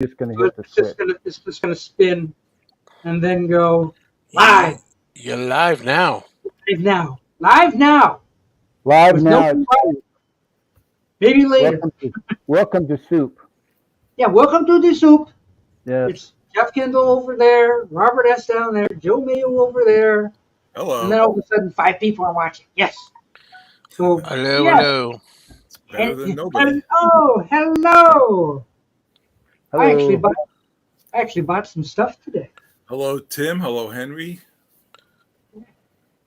just going to So hit the switch. it's just gonna spin, and then go live. You're live now. Live now. Live now. Live With now. no maybe later. Welcome to Soup. Yeah, welcome to the soup. Yes. It's Jeff Kendall over there, Robert S. down there, Joe Mayo over there. Hello. And then all of a sudden, 5 people are watching. Yes. So, Hello, yes. hello. It's better than nobody. Hello. Hello. I actually bought some stuff today. Hello, Tim. Hello, Henry.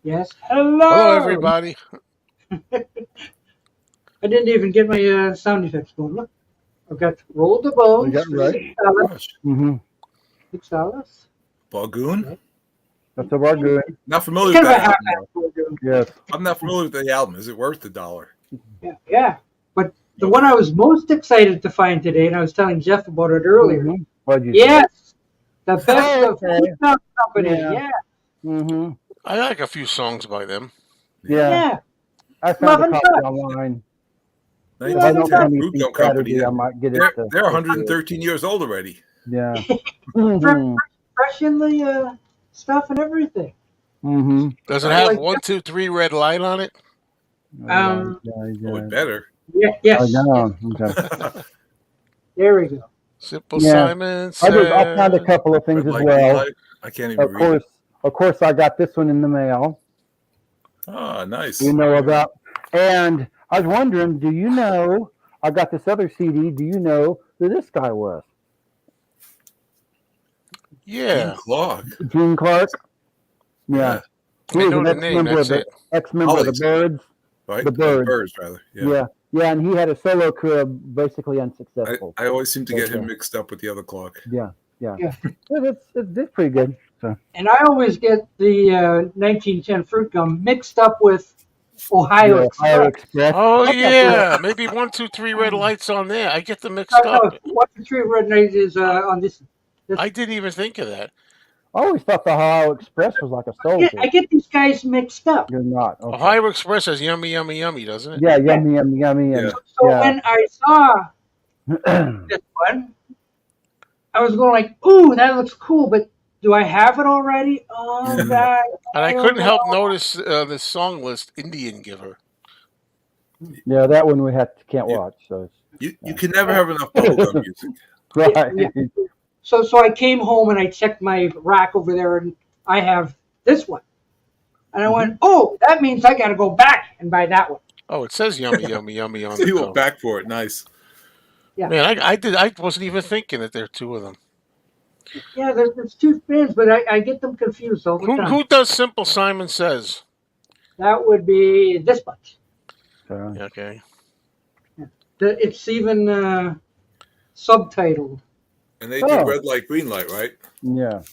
Yes. Hello. Hello, everybody. I didn't even get my sound effects going. Look, I've got Roll the Bones. You got it right. Gosh. $6. Bagoon? Okay. That's a bargain. Not familiar Kind with of a that half-ass album. Bagoon. Yes. I'm not familiar with the album. Is it worth $1? Yeah. But the one I was most excited to find today, and I was telling Jeff about it earlier. Mm-hmm. What'd you Yes. The best of okay. Food Company. Yeah. Yeah. Mm-hmm. I like a few songs by them. Yeah. I found a $11. copy online. Nice. If I don't Yeah. find Fruit anything Gum Company. Saturday, I might get it. They're 113 years old already. Yeah. Mm-hmm. Fresh in the stuff and everything. Mm-hmm. Does it I have like 1, 2, 3 red light on it? Oh, it better. Yeah, yes. I know. Okay. There we go. Simple Yeah. Simon says. I found a couple of things Red as light, well. green light. I can't even read it. Of course, I got this one in the mail. Ah, nice. You know about, and I was wondering, do you know? I got this other CD. Do you know who this guy was? Yeah. Clark. Gene Clark. Yeah, he I was know an the name, ex-member of that's the ex-member of the Hollies. Birds. Right? The Birds. Birds, rather. Yeah. Yeah, and he had a solo career, basically unsuccessful. I always seem to get him mixed up with the other Clark. Yeah. Yeah. It's pretty good. So. And I always get the 1910 Fruit Gum mixed up with Ohio Express. Ohio Express. Oh, yeah. Maybe 1, 2, 3 red lights on there. I get them mixed No, up. 1, 2, 3 Red Night is on this. I didn't even think of that. I always thought the Ohio Express was like a soul I get these guys mixed up. You're not. Okay. Ohio Express says yummy, yummy, yummy, doesn't it? Yeah, yummy. And, Yeah. So when I saw this one, I was going like, "Ooh, that looks cool," but do I have it already? Oh God! And I couldn't help notice the song list, Indian Giver. Yeah, that one we can't watch. So You can never have enough bubblegum music. right. Yeah. So I came home and I checked my rack over there, and I have this one. And I went, "Oh, that means I got to go back and buy that one." Oh, it says yummy, yummy, yummy on So you the went back for it. Nice. Yeah. Man, I wasn't even thinking that there are 2 of them. Yeah, there's 2 bands, but I get them confused all the time. Who does Simple Simon Says? That would be this bunch. Okay. It's even subtitled. And they did red light, green light, right? Yeah.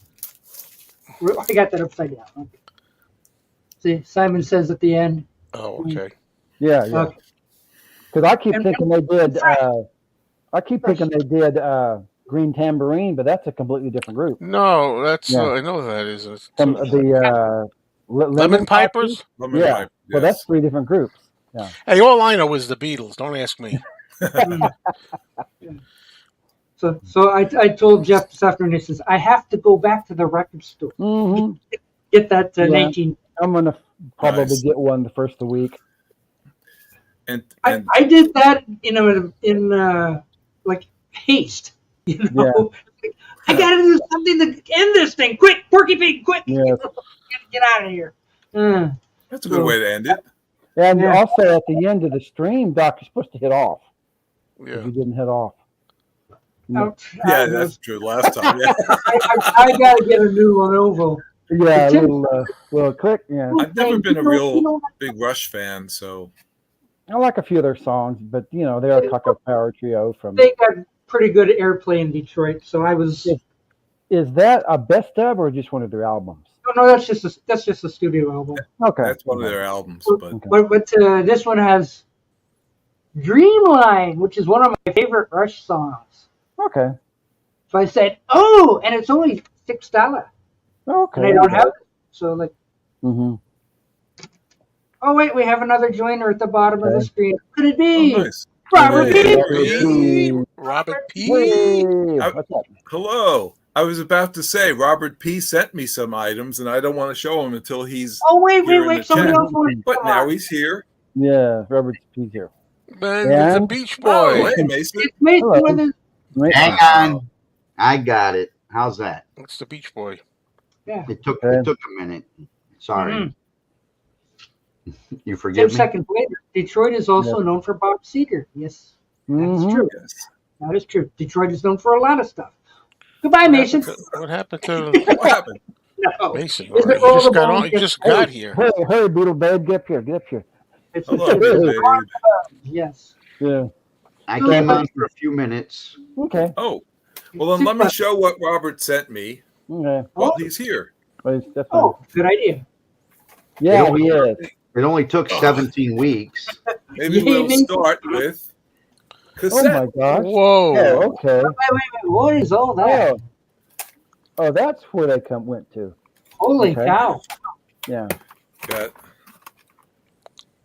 I got that upside down. Okay. See, Simon Says at the end. Oh, okay. Yeah. Okay. Because I keep thinking they did. Green Tambourine, but that's a completely different group. No, that's I know that is. The Lemon Pipers? Lemon Yeah. Pipe, Well, that's 3 different groups. Yeah. Hey, all I know is the Beatles. Don't ask me. So I told Jeff this afternoon, he says, I have to go back to the record store. Mm-hmm. Get that 19. I'm going to probably get one the first of the week. And I did that in like haste. You know? Yeah. I got to do something to end this thing. Quick, Porky Pig, quick. Yes. Get out of here. That's a good way to end it. And also at the end of the stream, Doc, you're supposed to hit off. Yeah. If you didn't hit off. Yeah, that's true. Last time, yeah. I got to get a new Lenovo. Yeah, a little click. Yeah. I've never been a real big Rush fan, so. I like a few of their songs, but they're a Cocker Power Trio from. They got pretty good airplay in Detroit, so I was. Is that a best of or just one of their albums? No, that's just a studio album. Okay, that's one of their albums. But this one has Dreamline, which is one of my favorite Rush songs. Okay. So I said, "Oh," and it's only $6. Okay. And I don't have it, so like. Mm-hmm. Oh wait, we have another joiner at the bottom of the screen. Who could it be? Oh, nice. Robert Hey, P. Robert P. Hey, what's up? Hello. I was about to say Robert P. sent me some items, and I don't want to show him until he's. Oh, wait. here in the Somebody chat. else wanted to But come now on. he's here. Yeah, Robert's P's here. Man, the And- Beach Oh, Boy. hey, Mason. It's Mason Hello. with his. Mason. Hang on. I got it. How's that? It's the Beach Boy. Yeah. It took Okay. a minute. Sorry. Mhm. You 10 forgive me? seconds later. Detroit is also known for Bob Seger. Yes, that's Mhm. true. Yes. That is true. Detroit is known for a lot of stuff. Goodbye, Mason. What happened to What happened? No. Mason? Is it He just rollable? got on. He just got here. Hey, Beetle babe, get up here, get up here. It's Hello, babe. Yes. Yeah. I came on for a few minutes. Okay. Oh, well, then let me show what Robert sent me Okay. while he's here. Well, it's definitely- Oh, good idea. yeah, he is. It only took 17 weeks. Maybe we'll start with Oh cassette. my gosh. Whoa. Oh, okay. Wait. What is all that? Oh, that's where they went to. Holy Okay. cow. Yeah. Got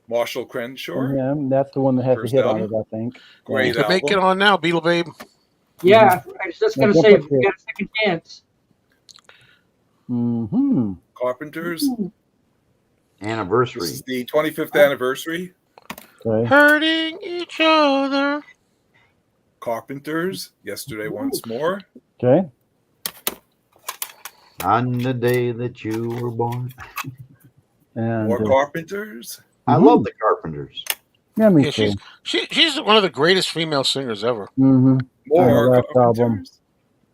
Marshall Crenshaw. Yeah, that's the one that has the First hit on album. it, I think. Great You can make it album. on now, Beetle Babe. Yeah, I was just going to Yeah, say, jump if up we here. got a second chance. Mm-hmm. Carpenters. Anniversary. This is the 25th anniversary. Okay. Hurting each other. Carpenters. Yesterday once more. Okay. On the day that you were born. And More Carpenters. I love the Carpenters. yeah, me Yeah, too. she's one of the greatest female singers ever. Mm-hmm. More last album. Carpenters.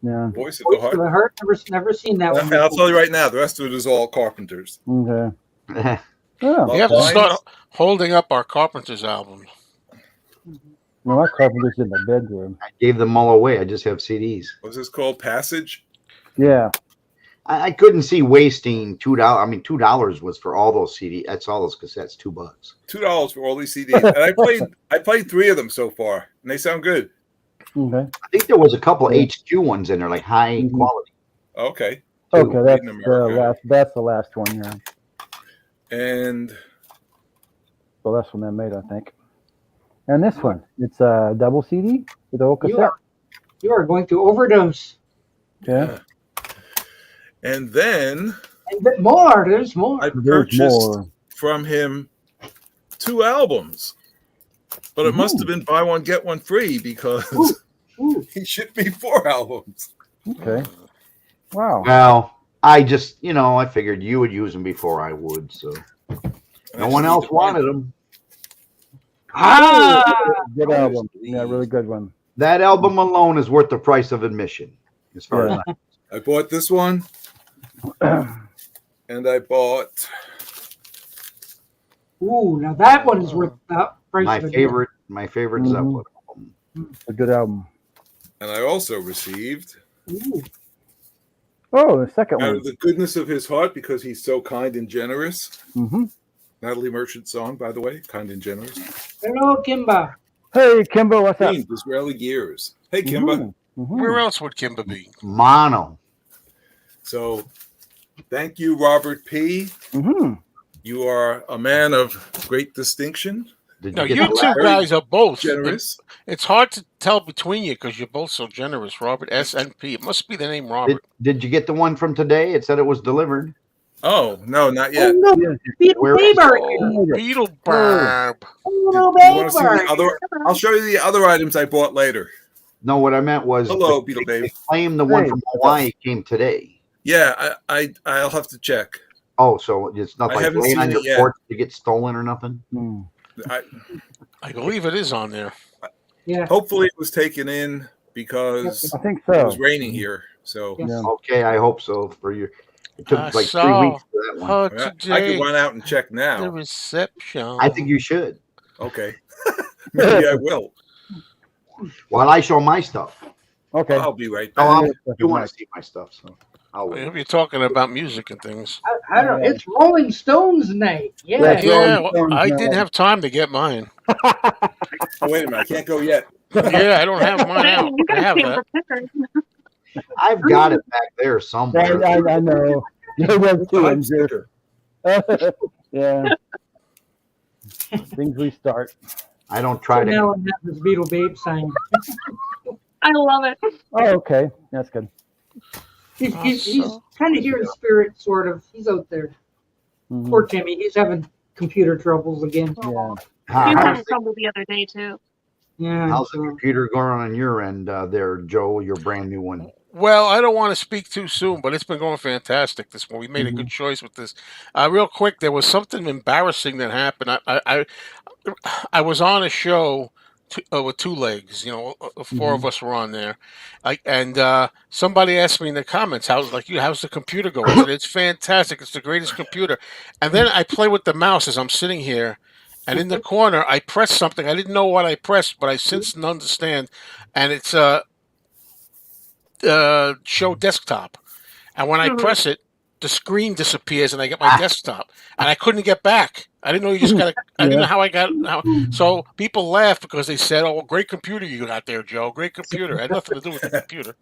Yeah. Voice of Voice the of the Heart. Heart, never seen that one. And I'll tell you right now, the rest of it is all Carpenters. Okay. Oh. Love We have to Lines. start holding up our Carpenters album. Well, my carpenter's in the bedroom. I gave them all away. I just have CDs. What's this called? Passage? Yeah. I couldn't see wasting $2. I mean, $2 was for all those CDs. That's all those cassettes. $2. $2 for all these CDs. And I played 3 of them so far, and they sound good. Okay. I think there was a couple HQ ones in there, like high quality. Okay. Okay, that's in the America. last. That's the last one. Yeah. And So that's when they made, I think. And this one, it's a double CD with a whole cassette. You are going to overdose. Yeah. and then And more. There's more. I There's purchased more. from him 2 albums. But it must have been buy one, get one free because Ooh. he shipped me 4 albums. Okay. Wow. Well, I just, I figured you would use them before I would, so no one else wanted them. Good album. Yeah, really good one. That album alone is worth the price of admission, as far as I bought this one, and I bought Ooh, now that one is worth the price my of it. favorite. My favorite Zeppelin album. A good album. and I also received Ooh. Oh, the second Out one. of the Goodness of His Heart, because he's so kind and generous. Mm-hmm. Natalie Merchant song, by the way, kind and generous. Hello, Kimba. Hey, Kimbo, what's up? Queen, Disraeli Gears. Hey, Kimba. Mhm. Where else would Kimba be? Mono. So, thank you, Robert P. Mhm. You are a man of great distinction, Did No, you you get two the guys are both. generous. It's hard to tell between you because you're both so generous, Robert S and P. It must be the name did, Robert. did you get the one from today? It said it was delivered. Oh, no, not Oh, yet. no. Yeah. Beetle Where- Baber. Oh, Beetle Barb. Hello, You want to see the Baber. other? I'll show you the other items I bought later. No, what I meant was Hello, Beetle Babe. they claim the one Hey. from Hawaii came today. Yeah, I'll have to check. Oh, so it's not I like haven't laying on seen your it yet. porch to get stolen or nothing? Mm. I believe it is on there. Yeah. Hopefully, it was taken in because I think it so. was raining here. So Yes. Yeah. Okay, I hope so. For you, it took I like 3 saw weeks for that one. her I today. could run out and check The now. reception. I think you should. Okay, maybe I will. While I show my stuff. Okay. I'll be right Oh, back. you want to see my stuff, so I'll I wait. hope you're talking about music and things. I don't know. It's Rolling Stones night. Yeah. That's Yeah, Rolling Stones I now. didn't have time to get mine. Oh, wait a minute, I can't go yet. Yeah, I don't have mine out. You I guys have came that. prepared. I've got it back there somewhere. I know. There was two in here. Yeah. Things we start. I don't try to. Alan has his Beetle Babe sign. I love it. Oh, okay. That's good. He's kind of here in spirit, sort of. He's out there. Mhm. Poor Timmy. He's having computer troubles again. Yeah. He was How's having trouble the other day too. Yeah. how's the so- computer going on your end there, Joe? Your brand new one. Well, I don't want to speak too soon, but it's been going fantastic. This one, we made a good choice with this. Real quick, there was something embarrassing that happened. I was on a show with two legs. You know, four of us were on there, and somebody asked me in the comments, "How's the computer going?" I said, "It's fantastic. It's the greatest computer." And then I play with the mouse as I'm sitting here, and in the corner, I pressed something. I didn't know what I pressed, but I since understand, and it's show desktop. And when I press it, the screen disappears, and I get my desktop, and I couldn't get back. I didn't know you just got. I didn't know how I got. So people laughed because they said, "Oh, great computer you got there, Joe. Great computer." It had nothing to do with the computer.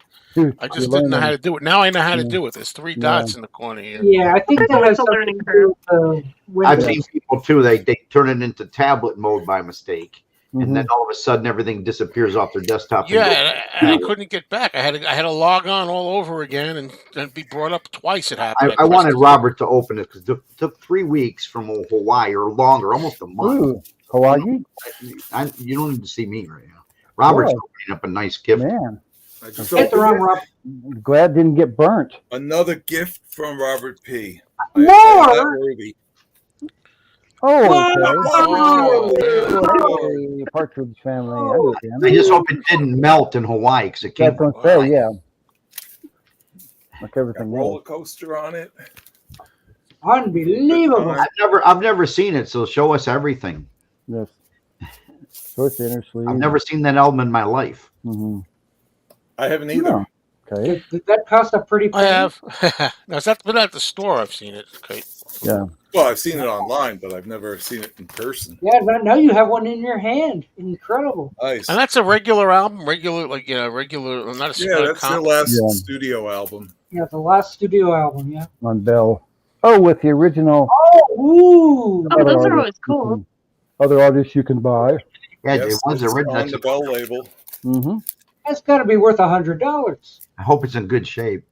I just didn't know how to do it. Now I know how to do it. There's three dots in the corner here. Yeah, I think that has It's a something learning to do with I've Windows. seen people too. They turn it into tablet mode by mistake, Mhm. and then all of a sudden everything disappears off their desktop. and Yeah, and I couldn't get back. I had to log on all over again and be brought up twice. It happened. I wanted Robert to open it because it took 3 weeks from Hawaii or longer, almost a month. Ooh, Hawaii? You don't need to see me right now. Robert's Wow. opening up a nice gift. Man, I just Get the wrong opened Rob. glad didn't get burnt. another gift from Robert P. More? That worthy. Oh, okay. Oh, Hey, Partridge Family. I understand. I just hope it didn't melt in Hawaii because it came. That's what I'm saying, yeah. Like Got everything roller else. coaster on it. Unbelievable. I've never seen it, so show us everything. Yes. Shorts, inner sleeve. I've never seen that album in my life. Mm-hmm. I haven't either. Yeah. Okay. Did that cost a pretty I penny? have. No, it's not been at the store. I've seen it. Okay. Yeah. Well, I've seen it online, but I've never seen it in person. Yeah, but now you have one in your hand. Incredible. Nice. And that's a regular album, regular, not a Yeah, that's their last Yeah. studio album. Yeah, the last studio album, yeah. On Bell. Oh, with the original Oh, ooh. Oh, those other are always artists you cool. can- other artists you can buy. Yeah, Yes, it was it's original. on the Bell label. Mm-hmm. That's got to be worth $100. I hope it's in good shape.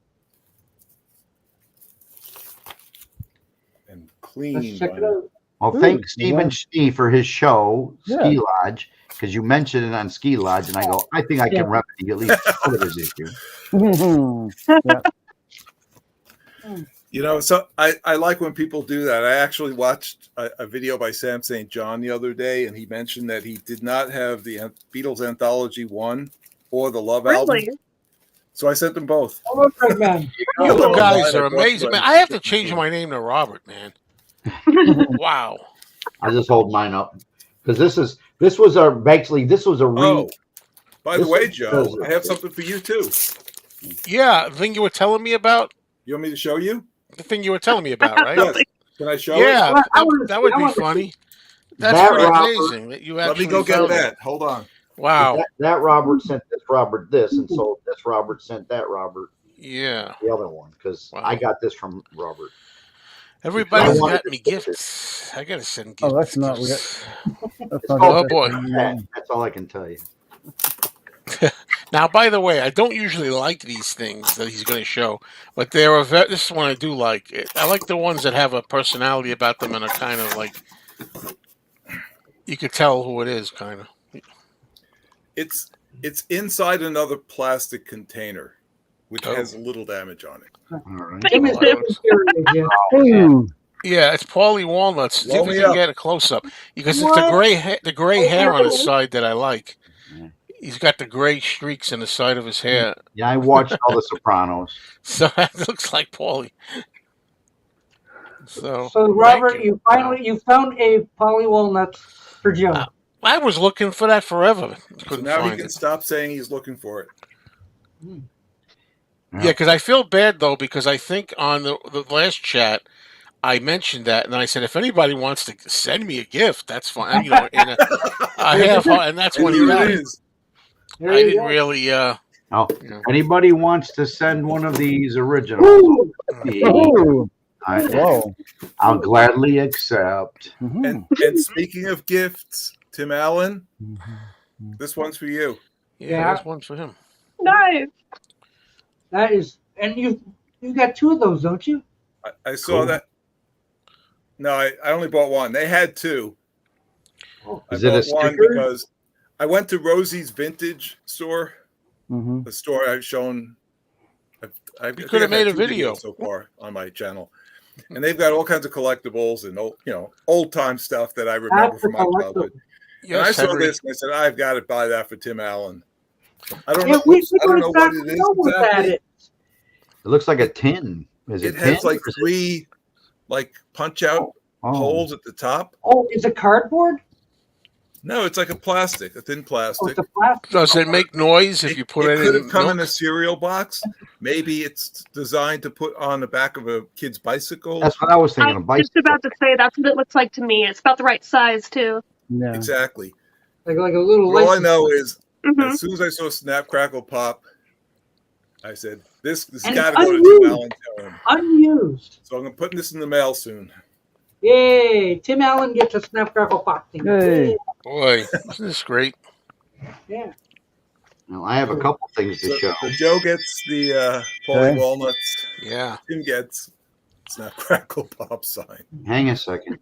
And Let's clean. check it out. Well, Ooh, thank Stephen yeah. Schnee for his show, Yeah. Ski Lodge, because you mentioned it on Ski Lodge, and I go, I think I can Yeah. remedy at least part of his issue. You know, so I like when people do that. I actually watched a video by Sam St. John the other day, and he mentioned that he did not have the Beatles Anthology 1 or the Love album. Really? So I sent them both. Oh, right, man. You Oh, guys mine, are I bought amazing, one. man. I have to change my name to Robert, man. Wow. I just hold mine up because this was a Oh, by the This way, is Joe, because- I have something for you too. Yeah, the thing you were telling me about. You want me to show you? The thing you were telling me about, right? Yes. Can I show Yeah, it? that would I be wanna see- funny. That's That pretty Robert- amazing that you Let actually me go get found it. that. Hold on. Wow. that Robert sent this Robert this, and so this Robert sent that Robert Yeah. the other one because Wow. I got this from Robert. Everybody's I wanted got to me say gifts. I gotta send gifts. Oh, that's not gifts. That's It's not called- Oh, the- boy. That's all I can tell you. Now, by the way, I don't usually like these things that he's going to show, but this is one I do like. I like the ones that have a personality about them and are kind of like you could tell who it is, kind of. It's inside another plastic container, which Oh. has a little damage on it. All right. Timmy's Oh, different period, yeah. Ooh. Yeah, it's Paulie Walnuts. See Blow if we me can up. get a close up because it's What? the gray hair on his side that I like. Yeah. He's got the gray streaks in the side of his hair, Yeah, I watched all the Sopranos. so that looks like Paulie. So, So, thank Robert, you found a Polly Walnuts for Joe. I was looking for that forever. So Couldn't now he find can it. stop saying he's looking for it. Yeah, because I feel bad though because I think on the last chat I mentioned that and I said if anybody wants to send me a gift, that's fine. You know, and I have, and that's And when he here got it it. is. There I you didn't go. really. Now, You know. anybody wants to send one of these originals, Ooh. Ooh. I, Whoa. I'll gladly accept. Mhm. And speaking of gifts, Tim Allen, Mm-hmm. this one's for you. Yeah, Yeah. there's one for him. Nice. That is, and you got two of those, don't you? I saw Cool. that. No, I only bought one. They had two. Oh, I Is it a bought one sticker? because I went to Rosie's Vintage store, Mm-hmm. the store I've shown. I think could have I've had made a 2 video. videos so far on my channel, and they've got all kinds of collectibles and old time stuff that I remember that's from the my collectible. childhood. And I Yes, saw Henry. this and I said, I've got to buy that for Tim Allen. I don't Yeah, know. I don't know what it is what that exactly. is. It looks like a tin. Is It it has tin? like 3 like punch out Oh. holes at the top. Oh, is it cardboard? No, it's like a thin Oh, plastic. it's a plastic. Does it make noise if you put it could in have come in a milk? cereal box. Maybe it's designed to put on the back of a kid's bicycle. That's what I was I thinking. A was just bicycle. about to say that's what it looks like to me. It's about the right size too. Yeah. Exactly. Like a little. All I license know plate. is Hmm. as soon as I saw Snap Crackle Pop, I said, this has And got to it's go to Tim unused. Allen's home. Unused. So I'm putting this in the mail soon. Yay! Tim Allen gets a Snap Crackle Pop thing. Hey. Yay. Boy, isn't this great? Yeah. Well, I have a couple things to So, show. so Joe gets the Paulie Okay. Walnuts. Yeah. Tim gets Snap Crackle Pop sign. Hang a second.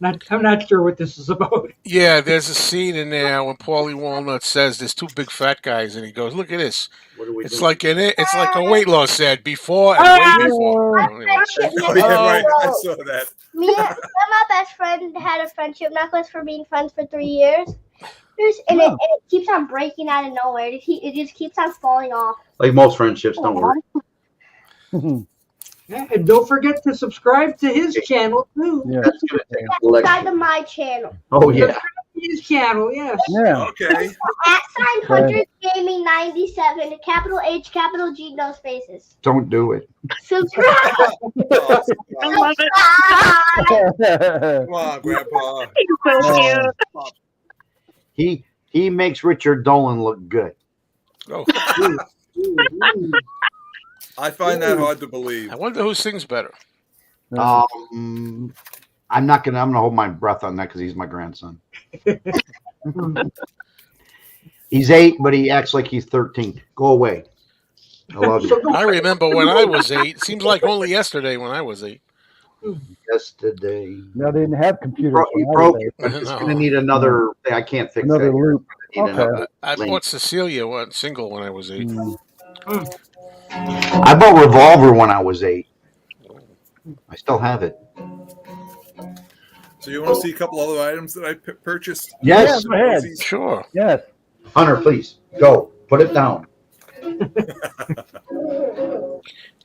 I'm not sure what this is about. Yeah, there's a scene in there when Paulie Walnut says there's 2 big fat guys, and he goes, "Look at this! What are we It's like it's like a weight loss ad before and way before." Anyway. Oh, yeah, right. I saw that. Me and my best friend had a friendship necklace for being friends for 3 years. And it keeps on breaking out of nowhere. It just keeps on falling off. Like most friendships, don't worry. Yeah, and don't forget to subscribe to his channel too. Yeah. That's gonna take a Subscribe collection. to my channel. Oh yeah. His channel, yes. Yeah. Okay. @100 Gaming 97. Capital H, capital G, no spaces. Don't do it. Subscribe. Oh, I love it. come on, Grandpa. He's so cute. He makes Richard Dolan look good. Oh, I find that hard to believe. I wonder who sings better. I'm gonna hold my breath on that because he's my grandson. He's 8, but he acts like he's 13. Go away. I love you. I remember when I was 8. Seems like only yesterday when I was 8. Yesterday. No, they didn't have computers. You when I broke was it, but it's No. gonna need another thing. I can't fix Another that. loop. Need Okay. another I link. bought Cecilia one single when I was 8. Mm. I bought Revolver when I was 8. I still have it. So you want to see a couple other items that I purchased? Yes. Yeah, go ahead. Sure. Yes. Hunter, please go. Put it down.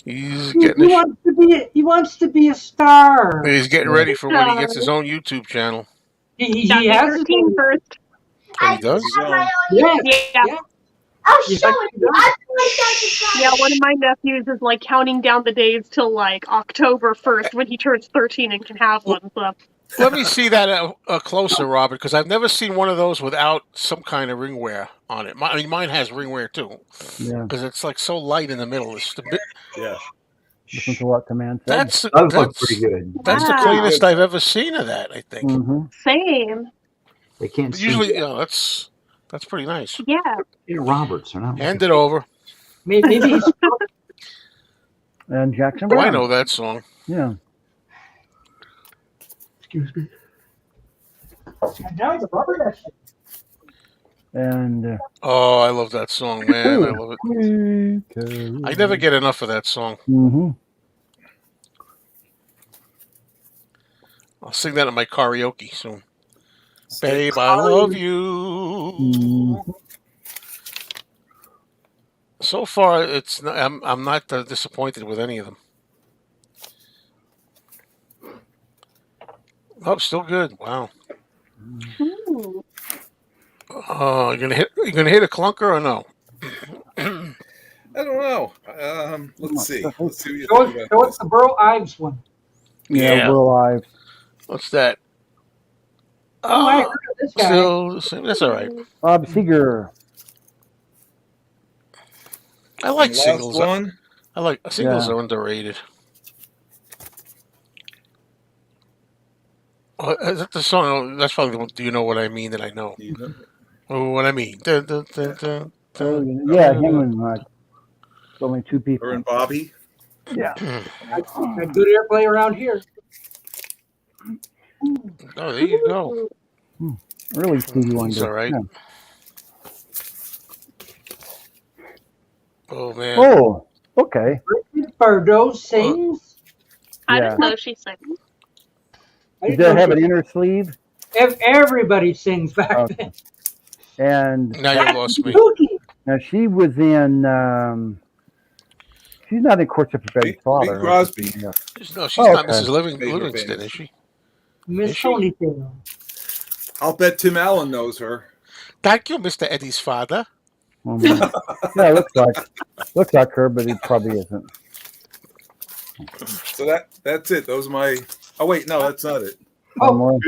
He's He getting his, wants to be. He wants to be a star. he's getting ready for when he gets his own YouTube channel. He Gotta be has his 13 own. first. Oh, he does? So, Yes. Yeah. Yeah. I'll Yes, show I it. can do it. I'll do it. Yeah, one of my nephews is like counting down the days till like October 1st when he turns 13 and can have one. So Let me see that closer, Robert, because I've never seen one of those without some kind of ringwear on it. Mine has ringwear too, Yeah. because it's like so light in the middle. It's the bit, yeah. Listen to what command said. that's That looks that's pretty good. that's the Wow. cleanest I've ever seen of that. I think. Mm-hmm. same. They can't see. Usually, that's pretty nice. Yeah. Peter Roberts. They're not. Hand it over. Maybe he's. And Jackson Oh, Brown. I know that song. Yeah. Excuse me. And now he's a rubber nest. And Oh, I love that song, man. I love it. I never get enough of that song. Mm-hmm. I'll sing that at my karaoke soon. Babe, I love you. Mm-hmm. So far, it's not, I'm not disappointed with any of them. Oh, still good. Wow. Ooh. Oh, you're gonna hit a clunker or no? I don't know. Let's see. Let's see what you Show think us about this. the Burl Ives one. Yeah, Yeah. we're alive. What's that? Oh, I Oh, heard of this guy. still the same. That's all right. Bob Seger. I like And last singles. one. I like singles Yeah. are underrated. Is that the song? That's probably the one. Do you know what I mean? That I know. You know? Oh, what I mean. Dun, dun, dun, dun, Oh, dun. yeah, him and only two Her people. and Bobby. Yeah. Got good airplay around here. Oh, there you go. Really Stevie He's Wonder. all right. Yeah. Oh man. Oh, okay. Bridget Bardot sings. I Yeah. didn't know she sang. I Does didn't that know have she- an inner sleeve? Everybody sings back Okay. then. And Now you lost me. Spooky. now she was in. She's not in Courtship of Betty's Bing father. Crosby. Yeah. No, she's Oh, not okay. Mrs. Made her Livingston, famous. is she? Miss Is she? Ponytail. I'll bet Tim Allen knows her. Thank you, Mr. Eddie's father. Mhm. Yeah, it looks like her, but it probably isn't. So that's it. Those are my. Oh wait, no, that's not it. One more.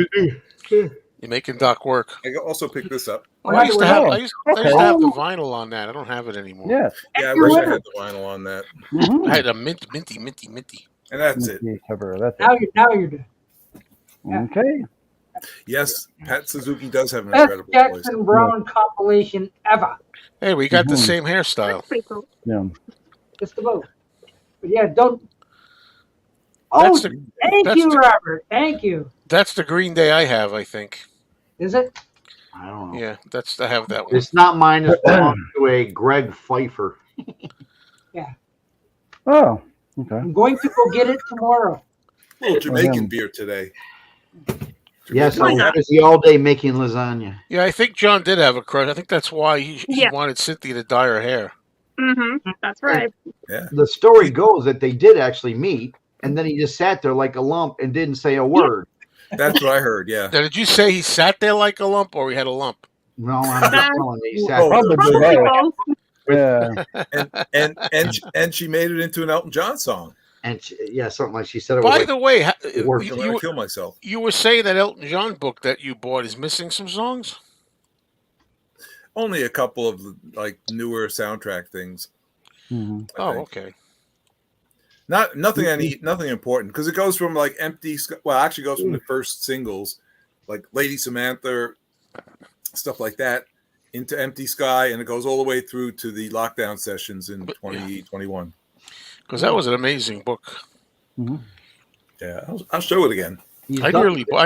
You're making Doc work. I also picked this up. Oh, I used to have. Oh, I used to have the vinyl on that. I don't have it anymore. Yes. Yeah, I wish I had the vinyl on that. Mm-hmm. I had a minty. And that's it. That's Now it. you're done. Yeah. Okay. Yes, Pat Suzuki does have an Best incredible voice. Jackson Brown compilation ever. Hey, we got the Mhm. same hairstyle. That's pretty cool. Yeah. Just about. But yeah, don't. Oh, That's the thank that's you, the- Robert. Thank you. that's the Green Day I have. I think. Is it? I don't know. Yeah, I have that one. It's not mine. It's belongs to a Greg Pfeiffer. Oh. Okay. I'm going to go get it tomorrow. A little Jamaican him. beer today. Yes, Why I not? was busy all day making lasagna. Yeah, I think John did have a crush. I think that's why he Yeah. wanted Cynthia to dye her hair. Mm-hmm. That's right. The story goes that they did actually meet, and then he just sat there like a lump and didn't say a word. That's what I heard. Yeah. Now, did you say he sat there like a lump, or he had a lump? No, I'm just telling you. He sat Oh, there. Probably Probably both. both. Yeah. And she made it into an Elton John song. And something like she said. It was By like, the way, Worse. I'm gonna kill myself. you were saying that Elton John book that you bought is missing some songs. Only a couple of like newer soundtrack things. Mhm. I Oh, think. okay. Nothing important because it goes from like empty. Well, actually, goes from the first singles, like Lady Samantha, stuff like that, into Empty Sky, and it goes all the way through to the lockdown sessions in 2021. Because that was an amazing book. Mhm. Yeah, I'll show it again. he's I done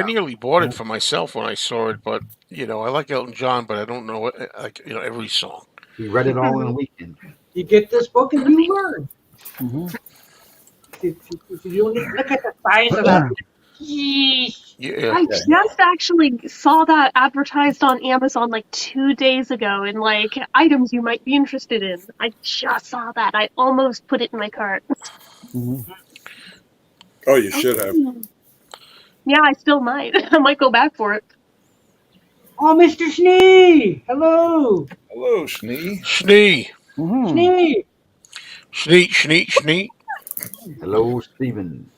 nearly bought it for myself when I saw it, but I like Elton John, but I don't know every song. He read it all in a weekend. You get this book and you learn. Mhm. If you look at the size of that. Yeesh. Yeah, I just actually saw that advertised on Amazon like 2 days ago in like items you might be interested in. I just saw that. I almost put it in my cart. Mhm. Oh, you should have. Yeah, I still might. I might go back for it. Oh, Mr. Schnee. Hello. Hello, Schnee. Schnee, Mhm. Schnee. Schnee. Hello, Stephen.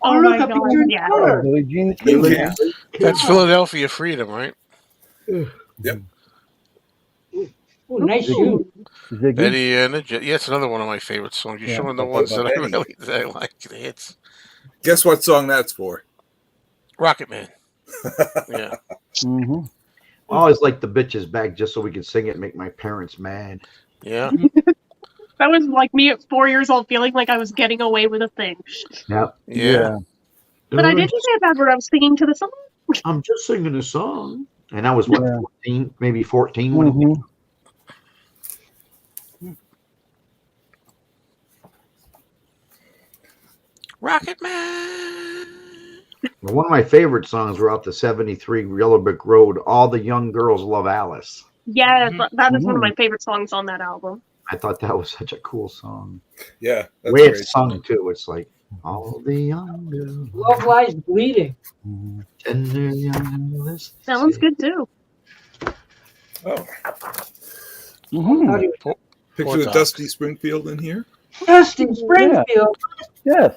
Oh, Oh look, my a God, picture in yeah. color. Billie Jean King. Yeah. That's Philadelphia Freedom, right? Yep. Oh, nice shoe. Ziggy. Betty and the Jet. Yeah, it's another one of my favorite songs. You're Yeah. showing the What ones about that Betty? that I like, the hits. Guess what song that's for? Rocket Man. Yeah. Mhm. I always like the bitches back just so we could sing it and make my parents mad. Yeah. That was like me at 4 years old feeling like I was getting away with a thing. Yep. Yeah. But I didn't say that when I was singing to the song. I'm just singing a song. And I was, what, Yeah. 14, maybe 14 when it Mhm. Rocket Man. One of my favorite songs were out the 73 Yellow Brick Road. All the Young Girls Love Alice. Yeah, that is one of Mhm. my favorite songs on that album. I thought that was such a cool song. Yeah, The that's way great. it's sung, too. It's like, all the young girls. Love lies bleeding. Mhm. Tender young Alice. That one's good too. Oh, Mhm. How do you- picture of Doc. Dusty Springfield in here. Dusty Springfield. Yes.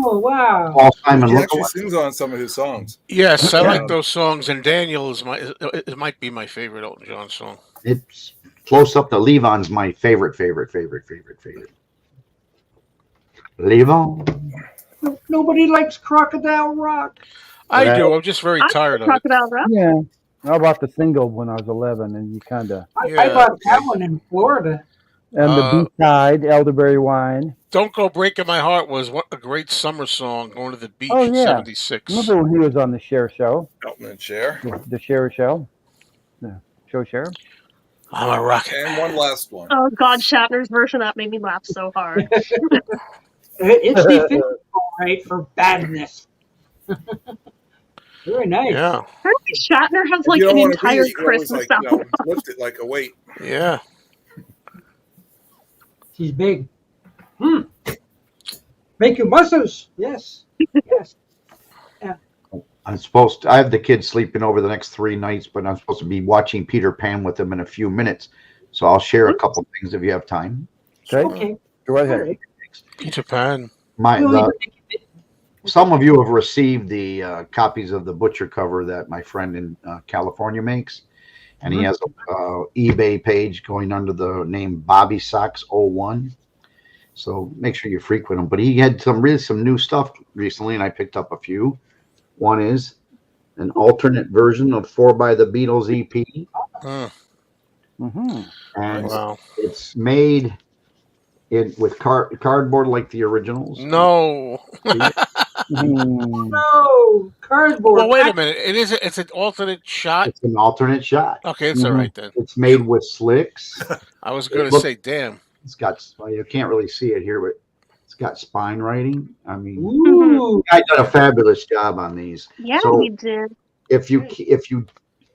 Oh, wow. Paul Simon He look actually sings on some of his songs. Yes, I Yeah. like those songs, and Daniel is it might be my favorite Elton John song. It's Close up to Levon's my favorite. Levon. Nobody likes Crocodile Rock. I do. I'm just very I tired of it. Crocodile Rock. Yeah. I bought the single when I was 11, and you kind of. I Yeah. bought that one in Florida. And the B-side, Elderberry Wine. Don't Go Breaking My Heart was a great summer song, going to the beach Oh, in yeah. 76. Remember when he was on the Cher show? Elton and Cher. The Cher show? The show Cher? I'm a rocket. And one last one. Oh God, Shatner's version that made me laugh so hard. It's the right for badness. Very nice. Yeah. Apparently Shatner has If like you don't an wanna entire read it, you can always, Christmas like, album. lift it like a weight. Yeah. She's big. Make you muscles. Yes. Yes. I have the kids sleeping over the next 3 nights, but I'm supposed to be watching Peter Pan with them in a few minutes. So I'll share a couple things if you have time. Okay. Go ahead. All right. Peter Pan. Some of you have received the copies of the butcher cover that my friend in California makes. And he has a eBay page going under the name Bobby Socks 01. So make sure you frequent him. But he had some new stuff recently, and I picked up a few. One is an alternate version of 4 by the Beatles EP. Mm-hmm. And Wow. it's made with cardboard like the originals. No. No, cardboard. Well, wait a minute. It's an alternate shot. It's an alternate shot. Okay, it's all right then. It's made with slicks. I was going to say, damn. It's got, well, you can't really see it here, but it's got spine writing. I mean, Ooh. I did a fabulous job on these. Yeah, So he did. if you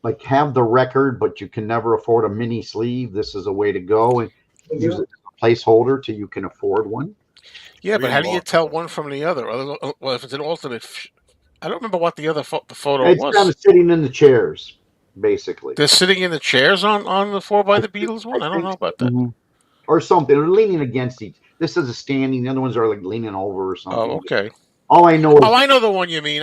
like have the record, but you can never afford a mini sleeve, this is a way to go and use it as a placeholder till you can afford one. Yeah, but how do you tell one from the other? Well, if it's an alternate, I don't remember what the other the photo It's was. kind of sitting in the chairs, basically. They're sitting in the chairs on the 4 by the Beatles one. I don't know about that. Mm-hmm. Or something. They're leaning against each. This is a standing. The other ones are like leaning over or something. Oh, okay. All I know is I know the one you mean.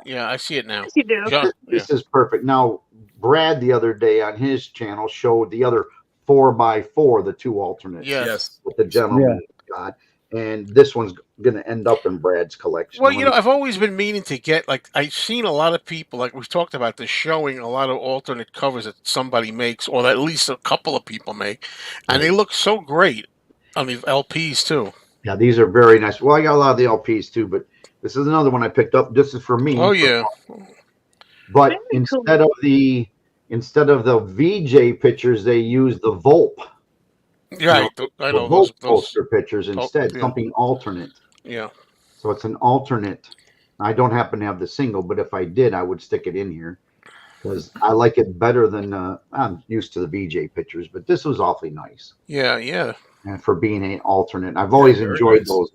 Yeah, I see it now. Yes, you do. John, this is perfect. Now, Brad the other day on his channel showed the other 4x4, the 2 alternates. Yes. With the gentleman got. And this one's going to end up in Brad's collection. Well, I've always been meaning to get, like, I've seen a lot of people, like we've talked about this, showing a lot of alternate covers that somebody makes, or that at least a couple of people make, and they look so great on these LPs too. Yeah, these are very nice. Well, I got a lot of the LPs too, but this is another one I picked up. This is for me. Oh yeah. But Very instead of the VJ pictures, they use the Volp. Right. I know Volp those. poster pictures instead, yeah. something alternate. Yeah. So it's an alternate. I don't happen to have the single, but if I did, I would stick it in here because I like it better than I'm used to the VJ pictures, but this was awfully nice. Yeah. Yeah. And for being an alternate, I've always very enjoyed nice. those.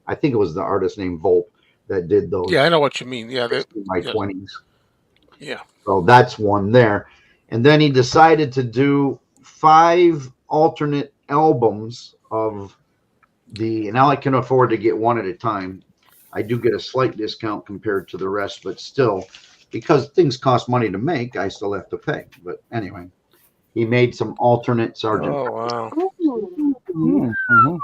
I think it was the artist named Volp that did those. Yeah. I know what you mean. Yeah. In my 20s. Yeah. So that's one there. And then he decided to do 5 alternate albums of and now I can afford to get one at a time. I do get a slight discount compared to the rest, but still, because things cost money to make, I still have to pay. But anyway, he made some alternate Sgt. Oh wow. Ooh, Mm-hmm.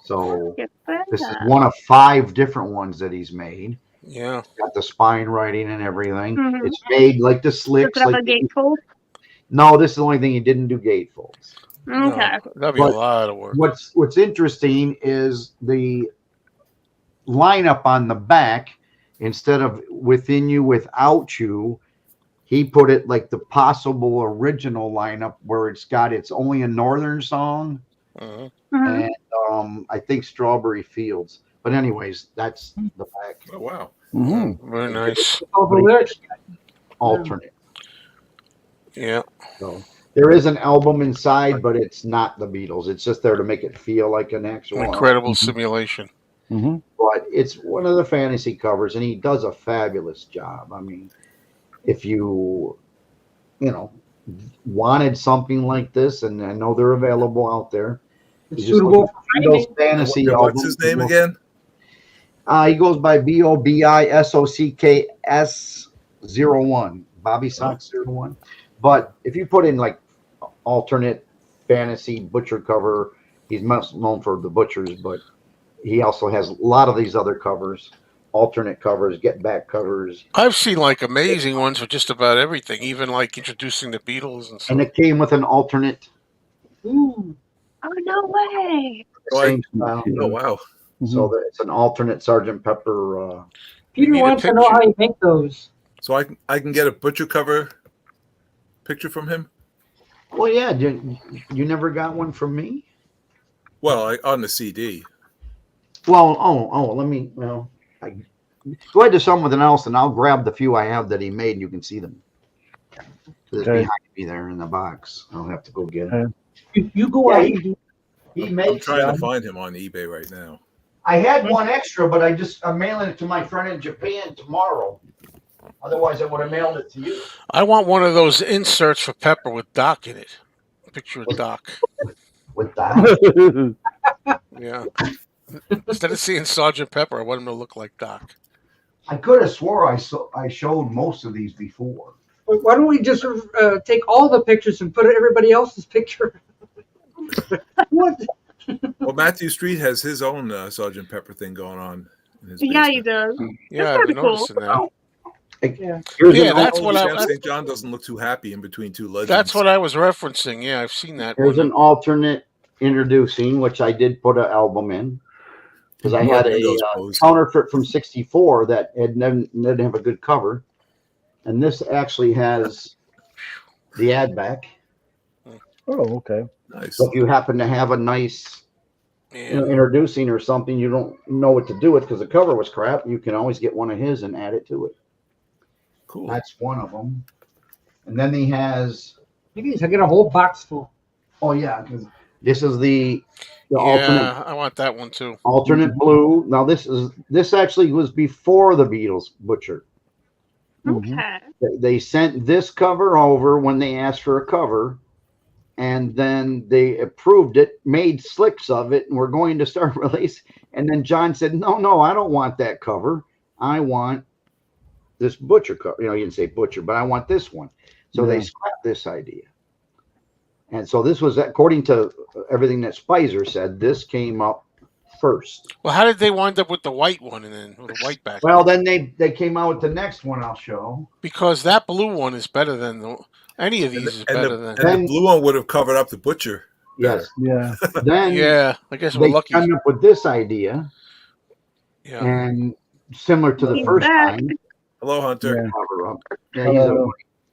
So get that. this is one of 5 different ones that he's made. Yeah. Got the spine writing and everything. Mhm. It's made like the Does slicks. it have Like a gatefold? no, this is the only thing he didn't do gatefolds. Okay. No, that'd be a But lot of work. What's interesting is the lineup on the back. Instead of Within You, Without You, he put it like the possible original lineup where it's got it's only a northern song Uh-huh. Mhm. and I think Strawberry Fields. But anyways, that's the back Oh wow. Mm-hmm. Very nice. All the lyrics. alternate. Yeah. So there is an album inside, but it's not the Beatles. It's just there to make it feel like an actual An album. incredible simulation. Mm-hmm. But it's one of the fantasy covers, and he does a fabulous job. I mean, if you wanted something like this, and I know they're available out there. It's you just suitable look for at those framing. fantasy What's albums. his name again? He goes by BOBISOCKS01, Bobby Socks 01. But if you put in like alternate fantasy Butcher cover. He's most known for the Butchers, but he also has a lot of these other covers, alternate covers, get back covers. I've seen like amazing ones for just about everything, even like introducing the Beatles and And stuff. it came with an alternate. Ooh. Oh no way! Same style. Oh wow. So that it's an alternate Sgt. Pepper. Peter need a wants to know picture. how you make those. So I can get a Butcher cover picture from him. Well, yeah, you never got one from me? Well, on the CD. Well, let me, go ahead to something else, and I'll grab the few I have that he made, and you can see them. It's Okay. behind me there in the box. I'll have to go get it. Okay. You go Yeah, out he- and do. He I'm makes trying them. to find him on eBay right now. I had one extra, but I'm mailing it to my friend in Japan tomorrow. Otherwise, I would have mailed it to you. I want one of those inserts for Pepper with Doc in it. Picture of Doc. With that, Yeah. Instead of seeing Sergeant Pepper, I want him to look like Doc. I could have swore I showed most of these before. Why don't we just take all the pictures and put everybody else's picture? What? Well, Matthew Street has his own Sgt. Pepper thing going on in his Yeah, he basement. does. Yeah, I've been pretty cool. noticing that. Yeah. Here's Yeah, an that's al- what Sam I. St. John doesn't look too happy in between two legends. That's what I was referencing. Yeah, I've seen that. Here's one. an alternate introducing, which I did put an album in because I had Windows a posed. counterfeit from '64 that didn't have a good cover, and this actually has the ad back. Oh, okay. Nice. So if you happen to have a nice Yeah. introducing or something you don't know what to do with because the cover was crap, you can always get one of his and add it to it. Cool. That's one of them. And then he has, Maybe I get a whole box full. oh yeah, because this is the alternate Yeah, I want that one too. blue. Now this actually was before the Beatles Butcher. Mhm. Okay. They sent this cover over when they asked for a cover, and then they approved it, made slicks of it, and we're going to start release. And then John said, "No, I don't want that cover. I want this Butcher cover." You know, he didn't say Butcher, but I want this one. So they Yeah. scrapped this idea. And so this was, according to everything that Spicer said, this came up first. Well, how did they wind up with the white one and then with the white back? Well, then they came out with the next one I'll show. Because that blue one is better than any of these is better than. And the blue one would have covered up the Butcher. Yes. Yeah. Then Yeah, I guess we're they lucky. came up with this idea, Yeah. and similar to the He's first back. time, Hello, Hunter. Yeah. cover up. Yeah, Hello.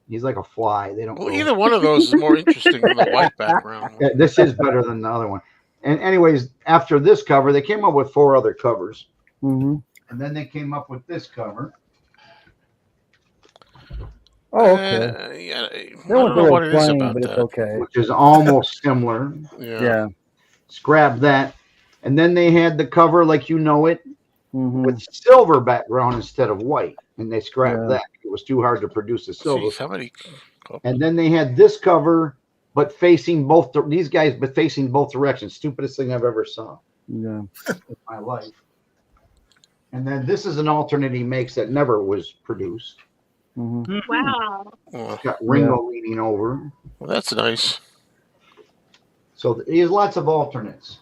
he's like a fly. They don't. Well, go- either one of those is more interesting than the white background. Yeah, this is better than the other one. And anyways, after this cover, they came up with 4 other covers, Hmm. and then they came up with this cover. Oh, okay. Yeah, I They don't won't know go what it is plain, about but it's that. okay. Which is almost similar. Yeah. Yeah. Scrap that. And then they had the cover like you know it Hmm. with silver background instead of white. And they scrapped Yeah. that. It was too hard to produce the silver. Jeez, how many? And then they had this cover, but facing both these guys, but facing both directions. Stupidest thing I've ever saw Yeah. in my life. And then this is an alternate he makes that never was produced. Hmm. Wow. Well, It's got Ringo leaning over. that's nice. So he has lots of alternates.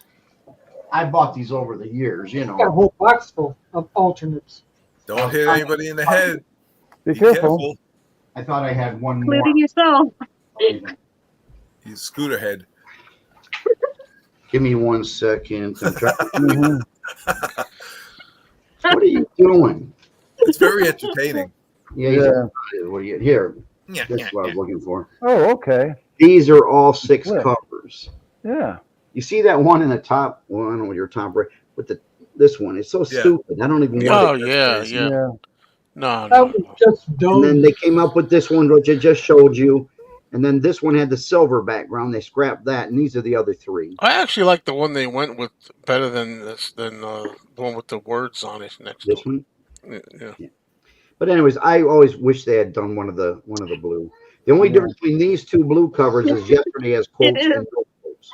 I bought these over the years, you I got a know. whole box full of alternates. Don't hit anybody in the head. Be careful. I thought I had one more. Including yourself. He's scooter head. Give me 1 second. Mhm. What are you doing? It's very entertaining. Yeah, what are you here? Yeah, This is what I was looking for. Oh, okay. These are all 6 Flip. covers. Yeah. You see that one in the top? Well, I don't know your top right with this one. It's so Yeah. stupid. I don't even Oh want it. yeah, crazy. yeah. Yeah. No, That no. was just And dumb. then they came up with this one, which I just showed you. And then this one had the silver background. They scrapped that, and these are the other 3. I actually like the one they went with better than this than the one with the words on it next This to one. it. Yeah. But anyways, I always wish they had done one of the blue. The only Yeah. difference between these 2 blue covers is yesterday has quotes is. and no quotes.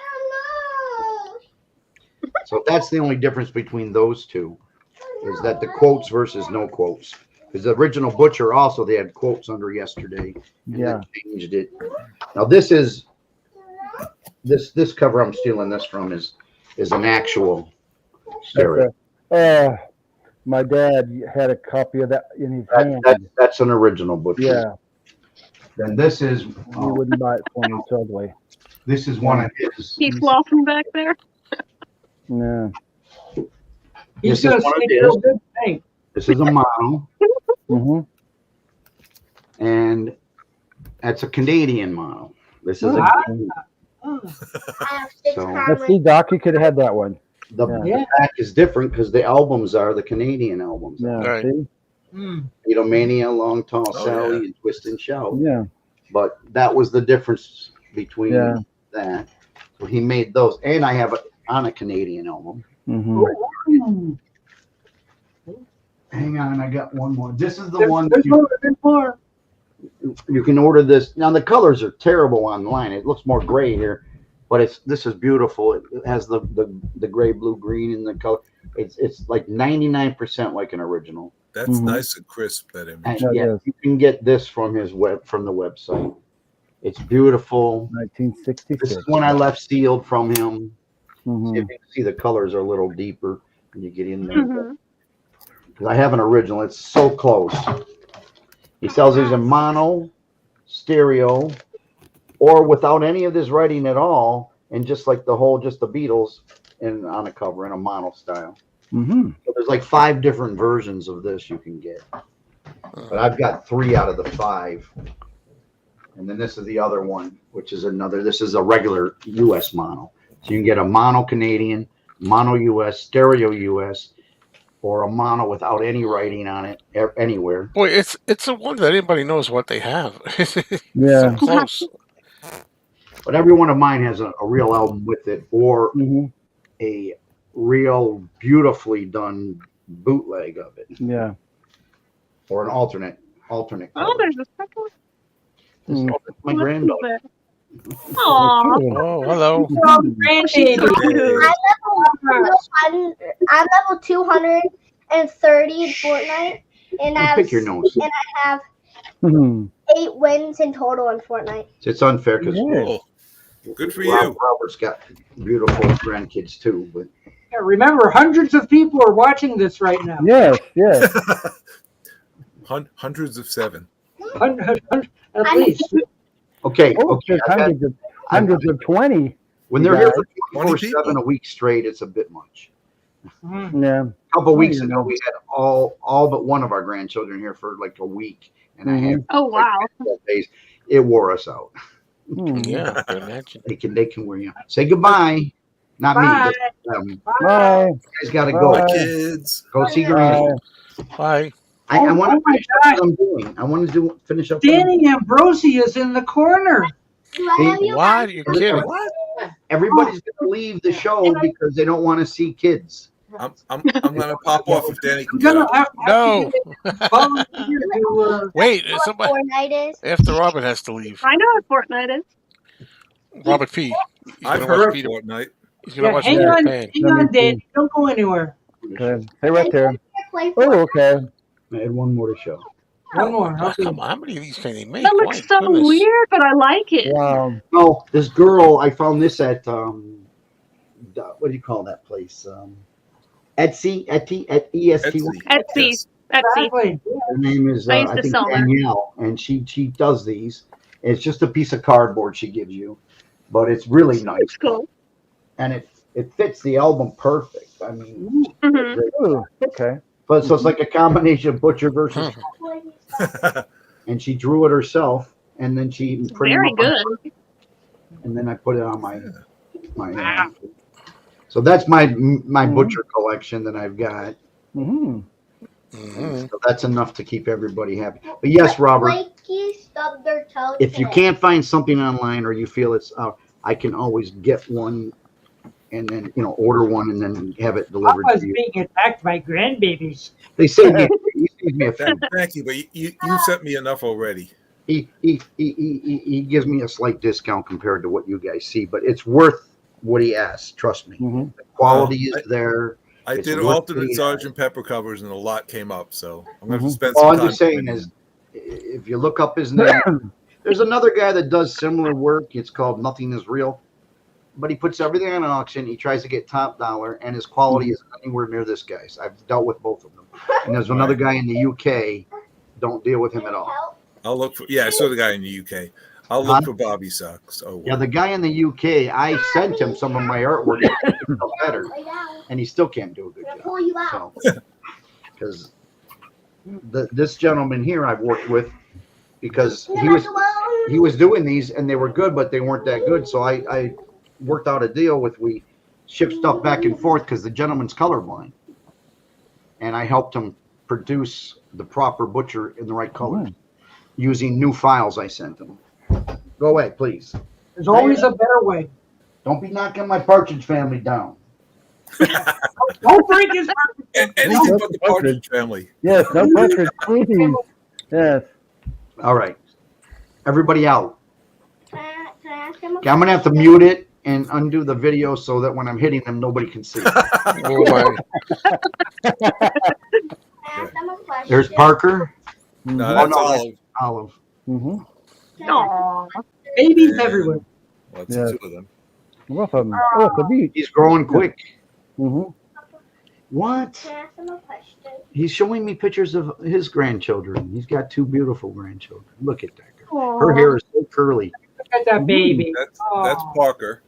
So that's the only difference between those 2, is that the quotes versus no quotes. Because the original Butcher also they had quotes under yesterday, and Yeah. they changed it. Now this is this cover I'm stealing this from is an actual stereo. My dad had a copy of that in his hand. That's an original Butcher. Yeah, Then this is he wouldn't buy it for me, it's ugly. this is one of his. He's laughing back there. Yeah. He's This is gonna one of say his. real good thing. This is a mono, Mm-hmm. and that's a Canadian mono. This is Wow. I have 6 So- Let's cameras. see, Doc, you could have had that one. the Yeah. back is different because the albums are the Canadian albums. Yeah, Right. see? Beatlemania, Long Tall Oh, Sally, yeah. and Twist and Shout. Yeah. But that was the difference between Yeah. that. So he made those, and I have it on a Canadian album. Mm-hmm. Hang on, I got one more. This is the There's one more, there's more. you can order this. Now the colors are terrible online. It looks more gray here, but this is beautiful. It has the gray, blue, green in the color. It's like 99% like an original. That's Mhm. nice and crisp, that image. And That yeah, is. you can get this from the website. It's beautiful. 1966. This is one I left sealed from him. Mhm. You can see the colors are a little deeper when you get in there. Mhm. Because I have an original. It's so close. He sells these in mono, stereo, or without any of this writing at all, and just like just the Beatles, and on a cover in a mono style. Mm-hmm. So there's like 5 different versions of this you can get. But I've got 3 out of the 5. And then this is the other one, which is this is a regular US mono. So you can get a mono Canadian, mono US, stereo US, or a mono without any writing on it anywhere. Boy, it's a wonder that anybody knows what they have. Yeah. So close. But every one of mine has a real album with it, or Mm-hmm. a real beautifully done bootleg of it, Yeah. or an alternate Oh, cover. there's a second one. This is my Let's granddaughter. see there. Aw. Oh, hello. Oh, grandbaby. Hey. I'm level 230 in Fortnite, and I Pick your nose. have Mhm. 8 wins in total in Fortnite. It's unfair because Yeah. Good for you. Robert's got beautiful grandkids too, but Yeah, remember, hundreds of people are watching this right now. Yes, yes. Hundreds of 7. At least. okay. Oh, Okay. there's hundreds of 20. When they're here for 20 24/7 people. a week straight, it's a bit much. Yeah. A couple of weeks you ago, know. we had all but one of our grandchildren here for like a week, and I had Oh, wow. 12 days. It wore us out. Mhm. Yeah, I can imagine. They can wear you out. Say goodbye. Not Bye. me. But, you Bye. guys got to go. Bye. Kids. Go see Bye. Granny. Bye. I want Oh to my finish up gosh. what I'm doing. I want to finish up. what I'm Danny Ambrosi is in the corner. Do I have you? Why? You're kidding. What? Everybody's going to leave the show because they don't want to see kids. I'm gonna pop off if Danny I'm can get gonna up. have No. to volunteer to, Wait, What somebody Fortnite is? after Robert has to leave. I know what Fortnite is. Robert P. He's I've gonna watch heard of Peter. Fortnite. He's gonna watch hang Peter on, Pan. hang on, Danny. Don't go anywhere. Okay. Stay right there. Play Oh, Fortnite. okay. I had one more to show. One more. Oh, Okay. come on, how many of these can they make? That looks My so goodness. weird, but I like it. Wow. Oh, this girl, I found this at what do you call that place? Etsy, EST. Etsy. Etsy. Yes. Etsy. Exactly. Her name is I used I to think sell there. Danielle, and she does these. It's just a piece of cardboard she gives you, but it's really nice, It's cool. and it fits the album perfect. I mean, Hmm. Oh, okay. but so it's like a combination of Butcher versus, and she drew it herself, and then she printed Very them up, good. and then I put it on my. So that's my Butcher collection that I've got. Mm-hmm. Mhm. So that's enough to keep everybody happy. But yes, Robert, Mikey stubbed their toe if you today. can't find something online or you feel it's out, I can always get one and then order one and then have it delivered Papa's to you. being attacked by grandbabies. They saved me. He saved me a few. Thank you, but you sent me enough already. He gives me a slight discount compared to what you guys see, but it's worth what he asks. Trust me. Mm-hmm. The quality is there. I It's did worth alternate the- Sergeant Pepper covers and a lot came up, so I'm gonna have to Mhm. spend All some I'm time. just saying is, if you look up his name, there's another guy that does similar work. It's called Nothing Is Real. but he puts everything on auction. He tries to get top dollar, and his quality is anywhere near this guy's. I've dealt with both of them. And there's another guy in the UK. Don't deal with him at all. I'll look for. Yeah, I saw the guy in the UK. I'll look for Bobby socks. Oh, yeah, the guy in the UK. I sent him some of my artwork better, and he still can't do a good job. Because this gentleman here I've worked with, because he was doing these and they were good, but they weren't that good. So I worked out a deal with we ship stuff back and forth because the gentleman's colorblind, and I helped him produce the proper butcher in the right colors using new files I sent him. Go away, please. There's always a better way. Don't be knocking my Partridge Family down. Don't break his heart. Anything but the Partridge Family. Yes, no Partridge, please. Yes. All right. Everybody out. Can I ask him a Okay, I'm going to have to mute it and undo the video so that when I'm hitting them, nobody can see. Oh my. question? There's Parker. No, Mhm. that's no, Olive. Olive. Mhm. Aw. Babies everywhere. Well, it's Yeah. two of them. Both of them. Oh, it's a beach. He's growing quick. Mhm. What? Can I ask him a question? He's showing me pictures of his grandchildren. He's got two beautiful grandchildren. Look at that girl. Aw. Her hair is so curly. Look at that baby. That's Aw. Parker.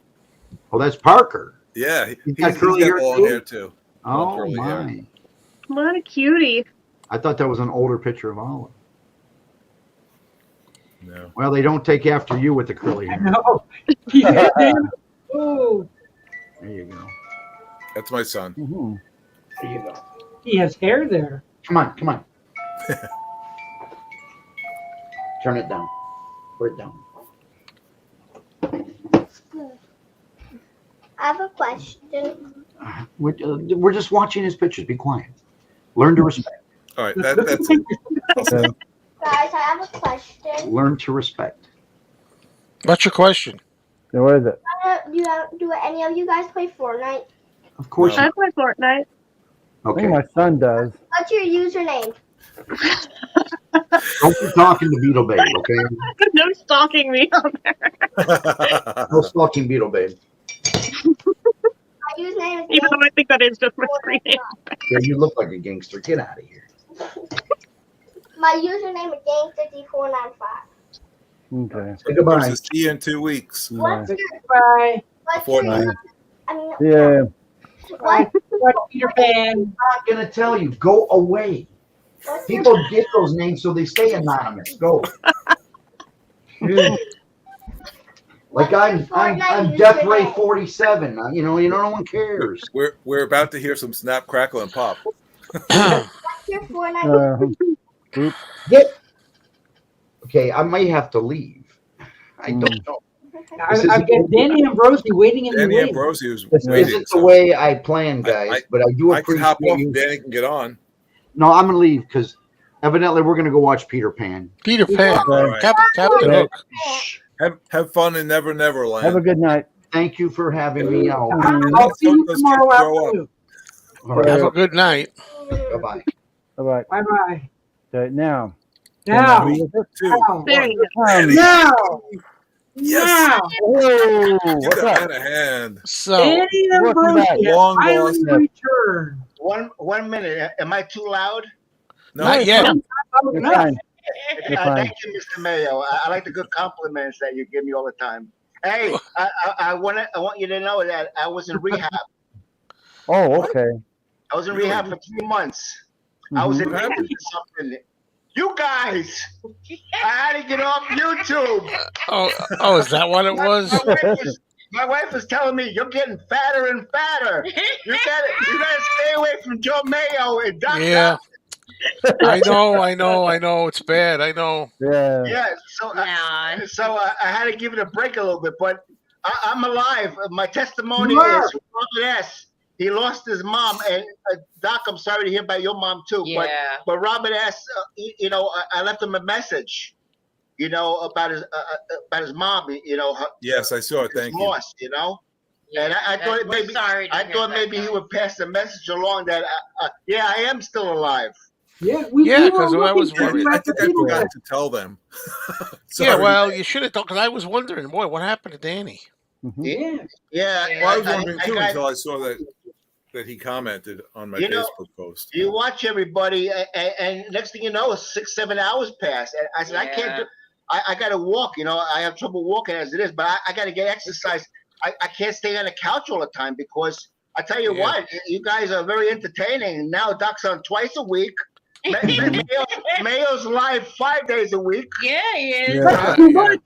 Oh, that's Parker. Yeah, He's he's got curly hair long too? hair too. Long Oh, curly hair. my. What a cutie. I thought that was an older picture of Olive. No. Well, they don't take after you with the curly I hair. know. Yeah, damn. Oh, There you go. That's my son. Mhm. There you go. he has hair there. Come on, come on. Turn it down. Put it down. I have a question. We're just watching his pictures. Be quiet. Learn to respect. All right, that's it. Okay. Guys, I have a question. Learn to respect. What's your question? So what is it? Do any of you guys play Fortnite? Of course. No. I play Fortnite. I Okay. think my son does. What's your username? Don't be talking to Beetle Babe, okay? No stalking me on there. No stalking Beetle Babe. My username is Even though I think that is just my screen name. Yeah, you look like a gangster. Get out of here. My username is Gang5495. Okay. Say goodbye. See you in 2 weeks. What's your Bye. what's your Fortnite. I mean, Yeah. what, What, Peter Pan? I'm not gonna tell you. Go away. what's your People get those names so they stay anonymous. Go. Like I'm Death Ray 47. You know, no one cares. We're about to hear some snap, crackle, and pop. What's your Fortnite? Get. Okay, I may have to leave. I don't know. I've got Danny Ambrosi waiting in the Danny wings. Ambrosi was This waiting. isn't the way I plan, guys, but I do I can appreciate hop off you. and Danny can get on. No, I'm gonna leave because evidently we're gonna go watch Peter Pan. Peter Pan. All right. Captain Okay. Hook. Have fun in Never Never Land. Have a good night. Thank you for having me out. I'll see you Those tomorrow kids grow up. afternoon. All right, Have a good night. bye-bye. All right. Bye bye. Okay, now. Now. Who is it? 2, Now. There 1. you go. Now. Yes. Now. Whoa, Give what's that up? man a hand. So, Danny welcome back. Ambrosi Long finally lost. returned. One minute. Am I too loud? No, not yet. You're fine. You're fine. Thank you, Mr. Mayo. I like the good compliments that you give me all the time. Hey, I want you to know that I was in rehab. Oh, okay. I was in rehab for 3 months. I was Mhm. addicted to something. You guys, I had to get off YouTube. Oh, is that what it was? My wife is telling me you're getting fatter and fatter. You gotta stay away from Joe Mayo and Doc. Yeah. I know. It's bad. I know. Yeah. Yeah, so I had to give it a break a little bit, but I'm alive. My testimony You are. is Robert S. He lost his mom, and Doc, I'm sorry to hear about your mom too. Yeah. But Robert S. I left him a message, about his mom. Yes, I saw it. Thank you. lost. And I thought maybe he would pass the message along that I am still alive. Yeah, Yeah, we were 'cause I was looking for worried. you I at the think I people. forgot to tell them. Yeah, Sorry. well, you should have told, because I was wondering, boy, what happened to Danny? Mhm. Yeah. Yeah. Well, I was wondering too got- until I saw that he commented on my You know, Facebook post. You watch everybody, and next thing you know, 6-7 hours pass. And I said, I can't do. I got to walk. I have trouble walking as it is, but I got to get exercise. I can't stay on the couch all the time because I tell you what, you guys are very entertaining. Now Doc's on twice a week. Mayo's live 5 days a week. Yeah, he is. Yeah. That's too much.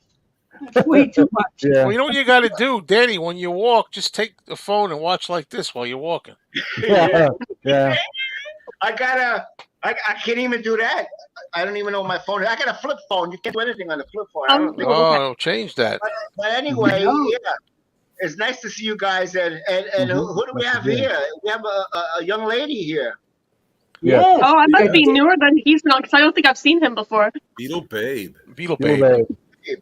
That's way too much. Yeah. Well, you know what you got to do, Danny. When you walk, just take the phone and watch like this while you're walking. Yeah. Yeah. I can't even do that. I don't even know my phone. I got a flip phone. You can't do anything on the flip phone. I don't think. Oh, change that. But anyway, it's nice to see you guys. And who do we have here? We have a young lady here. Yeah. Yes. Oh, I must be newer than he's not, because I don't think I've seen him before. Beetle Babe. Beetle Feel babe. bad.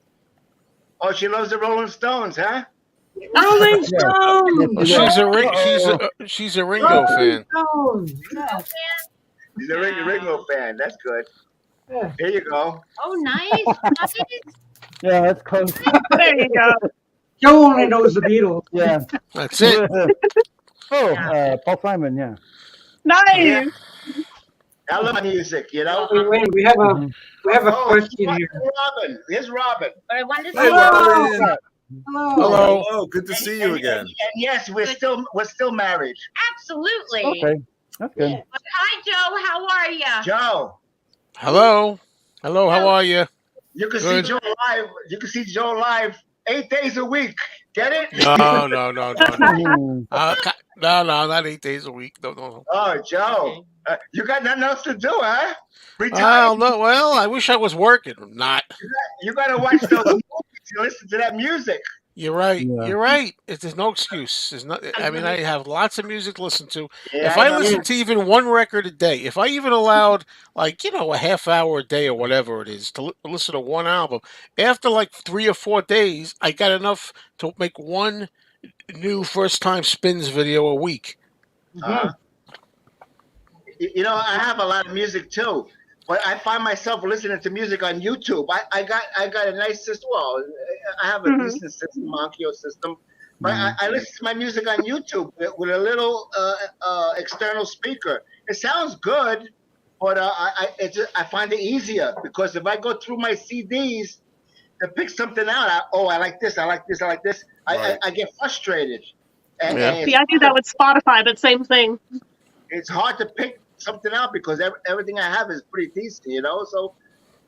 Oh, she loves the Rolling Stones, huh? Rolling Yeah. Stones. Well, she's a Ringo fan. Stones. Yes. She's a Ringo fan. That's good. Yeah. There you go. Oh, nice. Yeah, that's close. There you go. Joe only knows the Beatles. Yeah. That's it. Oh, Paul Simon. Yeah. Nice. Yeah. I love music, Wait, we have a question here's here. Robin. Here's Robin. But I wanted to Hey, say, Robin. Hello. Hello. Hello. Good to see you again. And yes, we're still married. absolutely. Okay. That's good. Hi, Joe. How are you? Joe, Hello. Hello. How are you? you can Good. see Joe live. You can see Joe live 8 days a week. Get it? No. Mm. No, not 8 days a week. No. Oh, Joe, you got nothing else to do, huh? Retire. Well, no. Well, I wish I was working. I'm not. You got to watch those movies and listen to that music. You're right. Yeah. You're right. There's no excuse. There's not. I mean, I have lots of music to listen to. Yeah, If I know. listen to even one record a day, if I even allowed a half hour a day or whatever it is to listen to one album, after like 3 or 4 days, I got enough to make one new first time spins video a week. Uh, I have a lot of music too, but I find myself listening to music on YouTube. I got a nice system. Well, I have a decent system, Monkey system, but I listen to my music on YouTube with a little external speaker. It sounds good, but I find it easier because if I go through my CDs to pick something out, I like this, I like this, I like this. Right. I get frustrated. Yeah. See, I do that with Spotify, but same thing. It's hard to pick something out because everything I have is pretty decent, so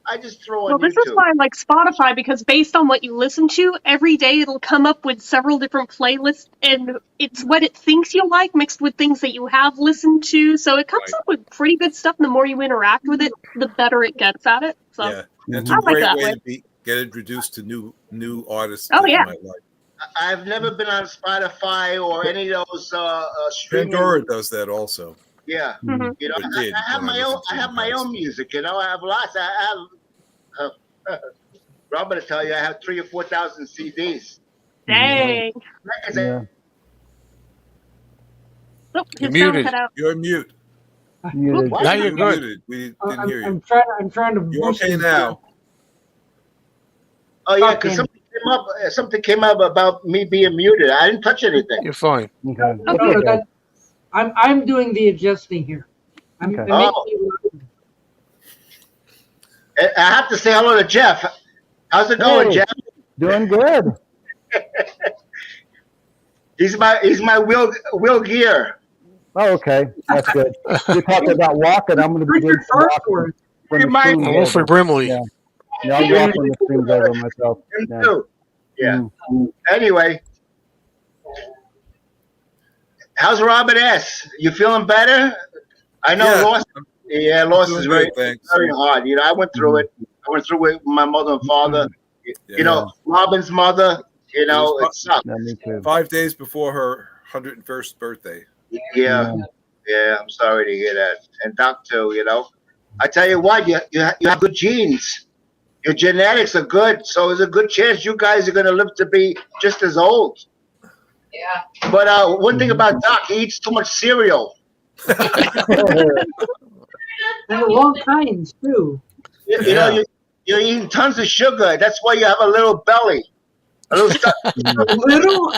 I just throw on Well, this YouTube. is why I like Spotify, because based on what you listen to, every day it'll come up with several different playlists, and it's what it thinks you like mixed with things that you have listened to. So it comes up with pretty good stuff, and the more you interact with it, the better it gets at it. So Yeah. It's I a like great that way way. to get introduced to new artists. Oh, that you yeah. might like. I've never been on Spotify or any of those streaming. Pandora does that also. Yeah, Mhm. Or did I have when my I own. listened to I it have in my the own past. music. I have lots. I have. Robert to tell you, I have 3,000 or 4,000 CDs. dang. Records Yeah. Oh, You're his sound muted. cut out. You're mute. Muted. What? Now you're good. Muted. We didn't hear you. I'm trying to. You're boost okay his- now. Oh yeah, because something came up about me being muted. I didn't touch anything. You're fine. Okay. No, Okay. that- I'm doing the adjusting here. I'm Okay. making Oh. you- I have to say hello to Jeff. How's it going, Hey. Jeff? Doing good. He's my wheel gear. Oh, okay. That's good. You're talking about walking. I'm going to be doing Richard some walking Farnsworth. when the Remind stream's me. Wilfred over. Brimley. Yeah. Yeah, I'll walk when the stream's over myself. Him Yeah. too. Yeah. Mm. Anyway, how's Robert S? You feeling better? I know Yeah. loss. Yeah, loss Doing is great, thanks. very hard. I went through it. I went through it with my mother and father. Yeah. Robin's mother. It sucked. Yeah, me too. 5 days before her 101st birthday. Yeah. Yeah, I'm sorry to hear that. And Doc too. I tell you what, you have good genes. Your genetics are good, so there's a good chance you guys are going to live to be just as old. Yeah. But one thing about Doc, he eats too much cereal. And the wrong kinds too. You're eating tons of sugar. That's why you have a little belly. A little stuff. Little, little.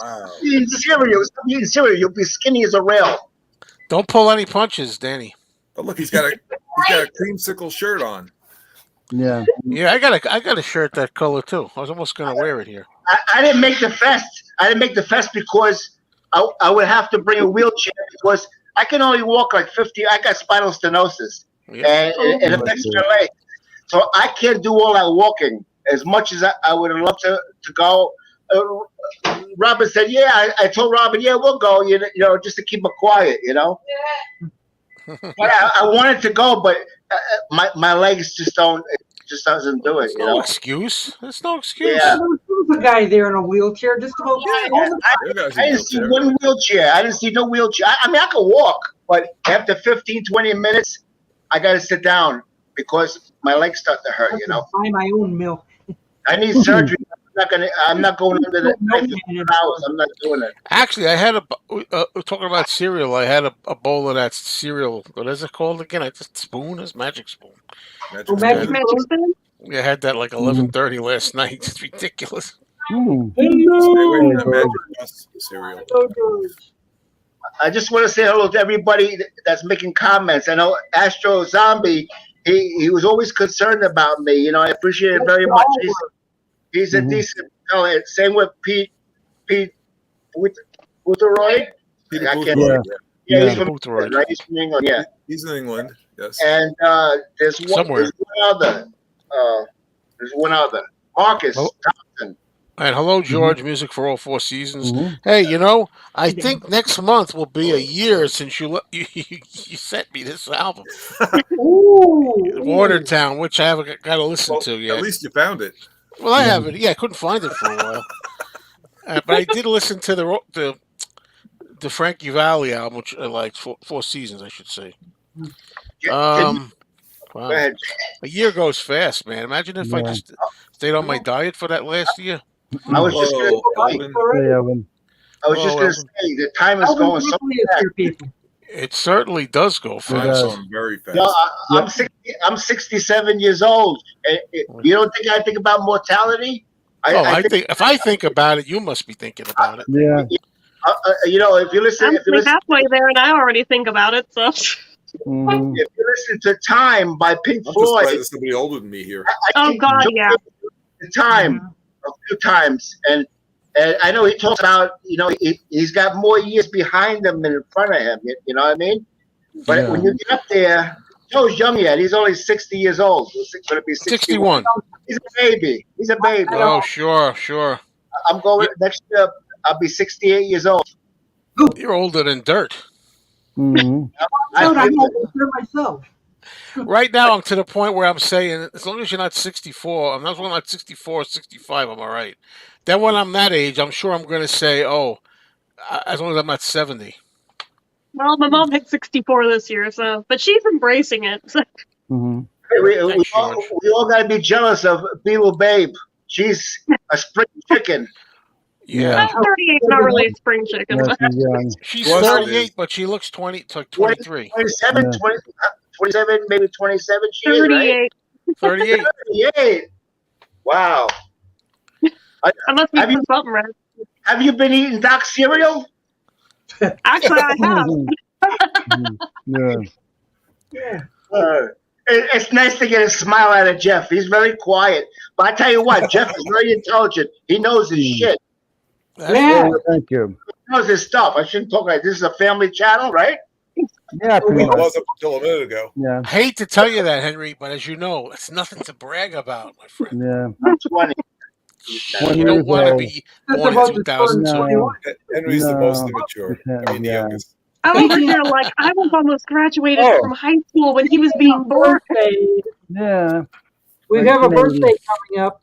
Wow. Eating cereal. Stop eating cereal. You'll be skinny as a rail. Don't pull any punches, Danny. Oh, look, he's got a creamsicle shirt on. Yeah. Yeah, I got a shirt that color too. I was almost gonna wear it here. I didn't make the fest. I didn't make the fest because I would have to bring a wheelchair because I can only walk like 50. I got spinal stenosis Yeah. and it affects my leg. So I can't do all that walking as much as I would love to go. Robin said, yeah, I told Robin, yeah, we'll go, you know, just to keep her quiet, you know. But I wanted to go, but my legs just doesn't do it, There's you no know. excuse. There's no excuse. Yeah. There was a guy there in a wheelchair just about all the I didn't see one wheelchair. I didn't see no wheelchair. I mean, I could walk, but after 15, 20 minutes, I got to sit down because my legs start to hurt, you know. buy my own milk. I need surgery. I'm not going under the knife for hours. I'm not doing it. Actually, I had talking about cereal. I had a bowl of that cereal. What is it called again? Spoon is magic spoon. Oh, magic Magic spoon? Yeah, I had that like 11:30 last night. It's ridiculous. Ooh. Stay away from that Magic Bus cereal. I just want to say hello to everybody that's making comments. I know Astro Zombie, he was always concerned about me. You know, I appreciate it very much. He's a decent fellow. Same with Pete Boothroyd. Peter I can't Boothroyd, yeah, he's from Boothroyd. England, right? He's from England, yeah. He's in England. Yes. And there's one other. Marcus Oh. Thompson. And hello, George. Music for all 4 seasons. Hey, you know, I think next month will be a year since you sent me this album, Watertown, which I haven't got to listen to yet. At least you found it. Well, I haven't. Yeah, I couldn't find it for a while, but I did listen to the Frankie Valli album, which I liked. 4 seasons, I should say. Wow. A year goes fast, man. Imagine if I just stayed on my diet for that last year. I was just going to say the time is going so fast. It certainly does go fast. Very fast. No, I'm 67 years old. You don't think I think about mortality? I think if I think about it, you must be thinking about it. Yeah. You know, if you listen, I'm halfway there, and I already think about it. So. If you listen to "Time" by Pink I'm Floyd, just glad there's somebody older than me here. Oh God, yeah. The Time a few times, and I know he talks about, you know, he's got more years behind him than in front of him. You know what I mean? But when you get up there, Joe's young yet. He's only 60 years old. He's going to be 61. He's a baby. He's a baby. Oh, sure. I'm going next year. I'll be 68 years old. You're older than dirt. I'm older myself. Right now, I'm to the point where I'm saying, as long as you're not 64, I'm not 64, 65, I'm all right. Then when I'm that age, I'm sure I'm going to say, oh, as long as I'm not 70. Well, my mom hit 64 this year, but she's embracing it. So. We all got to be jealous of Beatle Babe. She's a spring chicken. Yeah. 38 is not really a spring chicken. She's 38, but she looks 23. 27, 27, maybe 27. She 38. Is, right? 38. 38. Wow. I must be doing something right. Have you been eating Doc cereal? Actually, I have. Yeah. It's nice to get a smile out of Jeff. He's very quiet. But I tell you what, Jeff is very intelligent. He knows his shit. Yeah. Thank you. He knows his stuff. I shouldn't talk like this. Is a family channel, right? Yeah, pretty much. It was up until a minute ago. Yeah. I hate to tell you that, Henry, but as you know, it's nothing to brag about, my friend. Yeah. I'm 20. You don't want to be born in 2002. Henry's the most immature. I mean, the youngest. I'm over here like I was almost graduated from high school when he was being born. Yeah. We have a birthday coming up.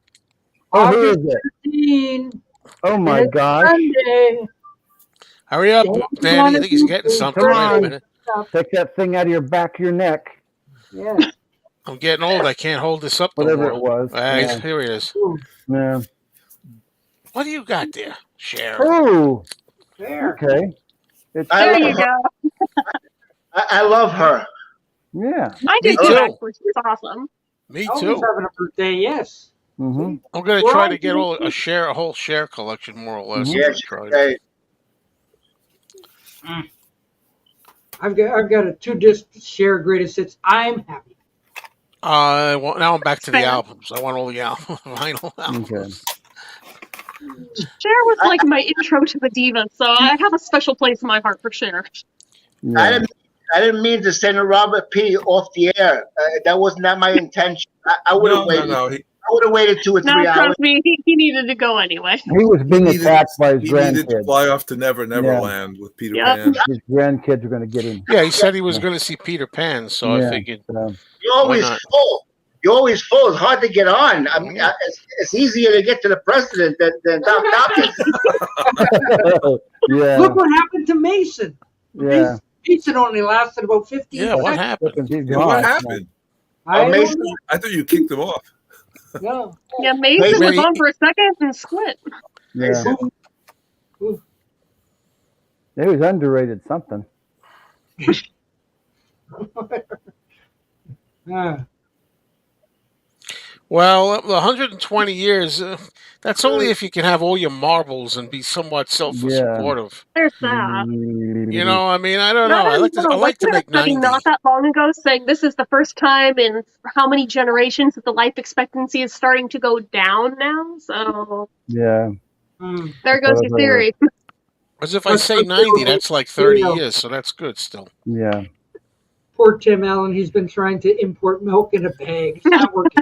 Oh, who is August it? 15. Oh my gosh. Sunday. Hurry up, Danny. I think he's getting something. Come Wait a on. minute. Take that thing out of your back of your neck. Yeah. I'm getting old. I can't hold this up no Whatever more. it was. Here he is. Yeah. What do you got there, Sharon? Oh. There. Okay. There you go. I love her. Yeah. I do Me too. too. Actually, she's awesome. Me Always too. having a birthday, yes. Mm-hmm. I'm gonna We're try all to get doing a whole share collection, more or less. Mhm. I'm Yeah, gonna try to. I've got a 2-disc share greatest hits. I'm happy. Well, now I'm back to the Fair. albums. I want all the vinyl albums. Cher was like my intro to the diva, so I have a special place in my heart for Cher. Yeah. I didn't mean to send Robert P. off the air. That was not my intention. I would have waited. No. I would have waited 2 or 3 No, hours. trust me, he needed to go anyway. He was being attacked by his He needed to grandkids. fly off to Neverland with Peter Yep. Pan. His grandkids are going to get him. Yeah, he said he was going to see Peter Pan, so I figured. You're always not? full. You're always full. It's hard to get on. I mean, it's easier to get to the president than Doc Dawkins. Yeah. Look what happened to Mason. Yeah. Mason only lasted about 15 Yeah, seconds. what happened? Yeah, what happened? I don't Mason- know. I thought you kicked him off. No. Yeah, Mason was Maybe- on for a second and split. Yeah. Ooh. He was underrated something. Ah. Well, 120 years, that's only if you can have all your marbles and be somewhat self-supportive. There's that. You know, I mean, I don't know. I like to make 90. Not that long ago, saying this is the first time in how many generations that the life expectancy is starting to go down now. So Yeah. there goes your theory. Because if I say 90, that's like 30 years, so that's good still. Yeah. Poor Tim Allen. He's been trying to import milk in a bag. It's not working.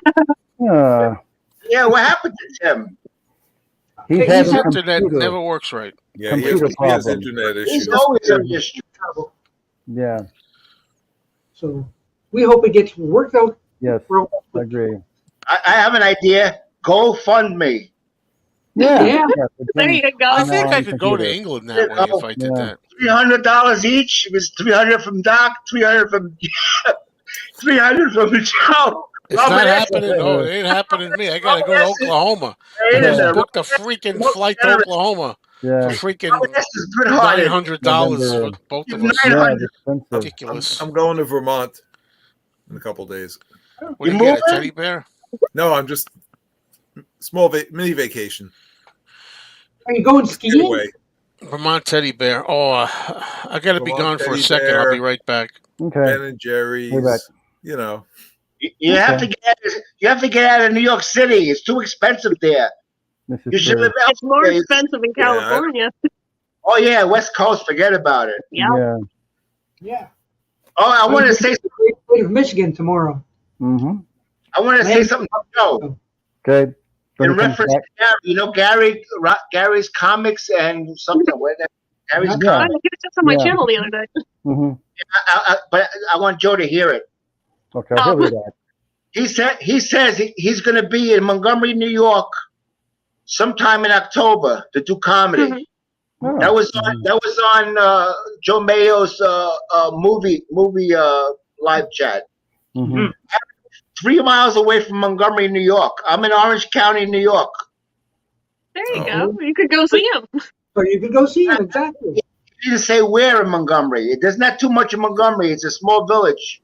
Yeah, what happened to Tim? He's His having internet computer. never works right. Yeah, he has Computer internet issues. He's always in this trouble. Yeah. So we hope it gets worked out. Yes. real I quick. agree. I have an idea. GoFundMe. Yeah. Yeah. There you go. I think I on could go to computer. England that way if I did Yeah. that. $300 each. It was 300 from Doc, 300 from 300 from Joe. It's not happening. No, it ain't happening to me. I gotta go to Oklahoma. I just booked a freaking flight to Oklahoma Yeah. for freaking good-hearted. $900 for both of us. Yeah, it's expensive. Ridiculous. I'm going to Vermont in a couple days. What do you get, a teddy bear? No, I'm just mini vacation. Are you going skiing? Getaway. Vermont teddy bear. Oh, I gotta be Vermont gone for a teddy second. I'll bear. be right back. Okay. Ben and Jerry's. Hey, back. You know. You have to get out of New York City. It's too expensive there. This You is should true. live It's more elsewhere. expensive in California. Oh yeah, West Coast. Forget about it. Yeah. Yeah. Yeah. Oh, I want to say. Great state of Michigan tomorrow. Mm-hmm. I want to say something to Joe. Okay. In Gonna come reference to back. Gary, you know Gary's comics and something. Gary's Yeah. I comics. did just on my Yeah. channel the other day. Mm-hmm. But I want Joe to hear it. Okay. I'll hear that. He says he's going to be in Montgomery, New York, sometime in October to do comedy. Mhm. Oh. That was on Joe Mayo's movie live chat. Mm-hmm. 3 miles away from Montgomery, New York. I'm in Orange County, New York. There you go. You could go see him. So you could go see him, exactly. He didn't say where in Montgomery. There's not too much in Montgomery. It's a small village.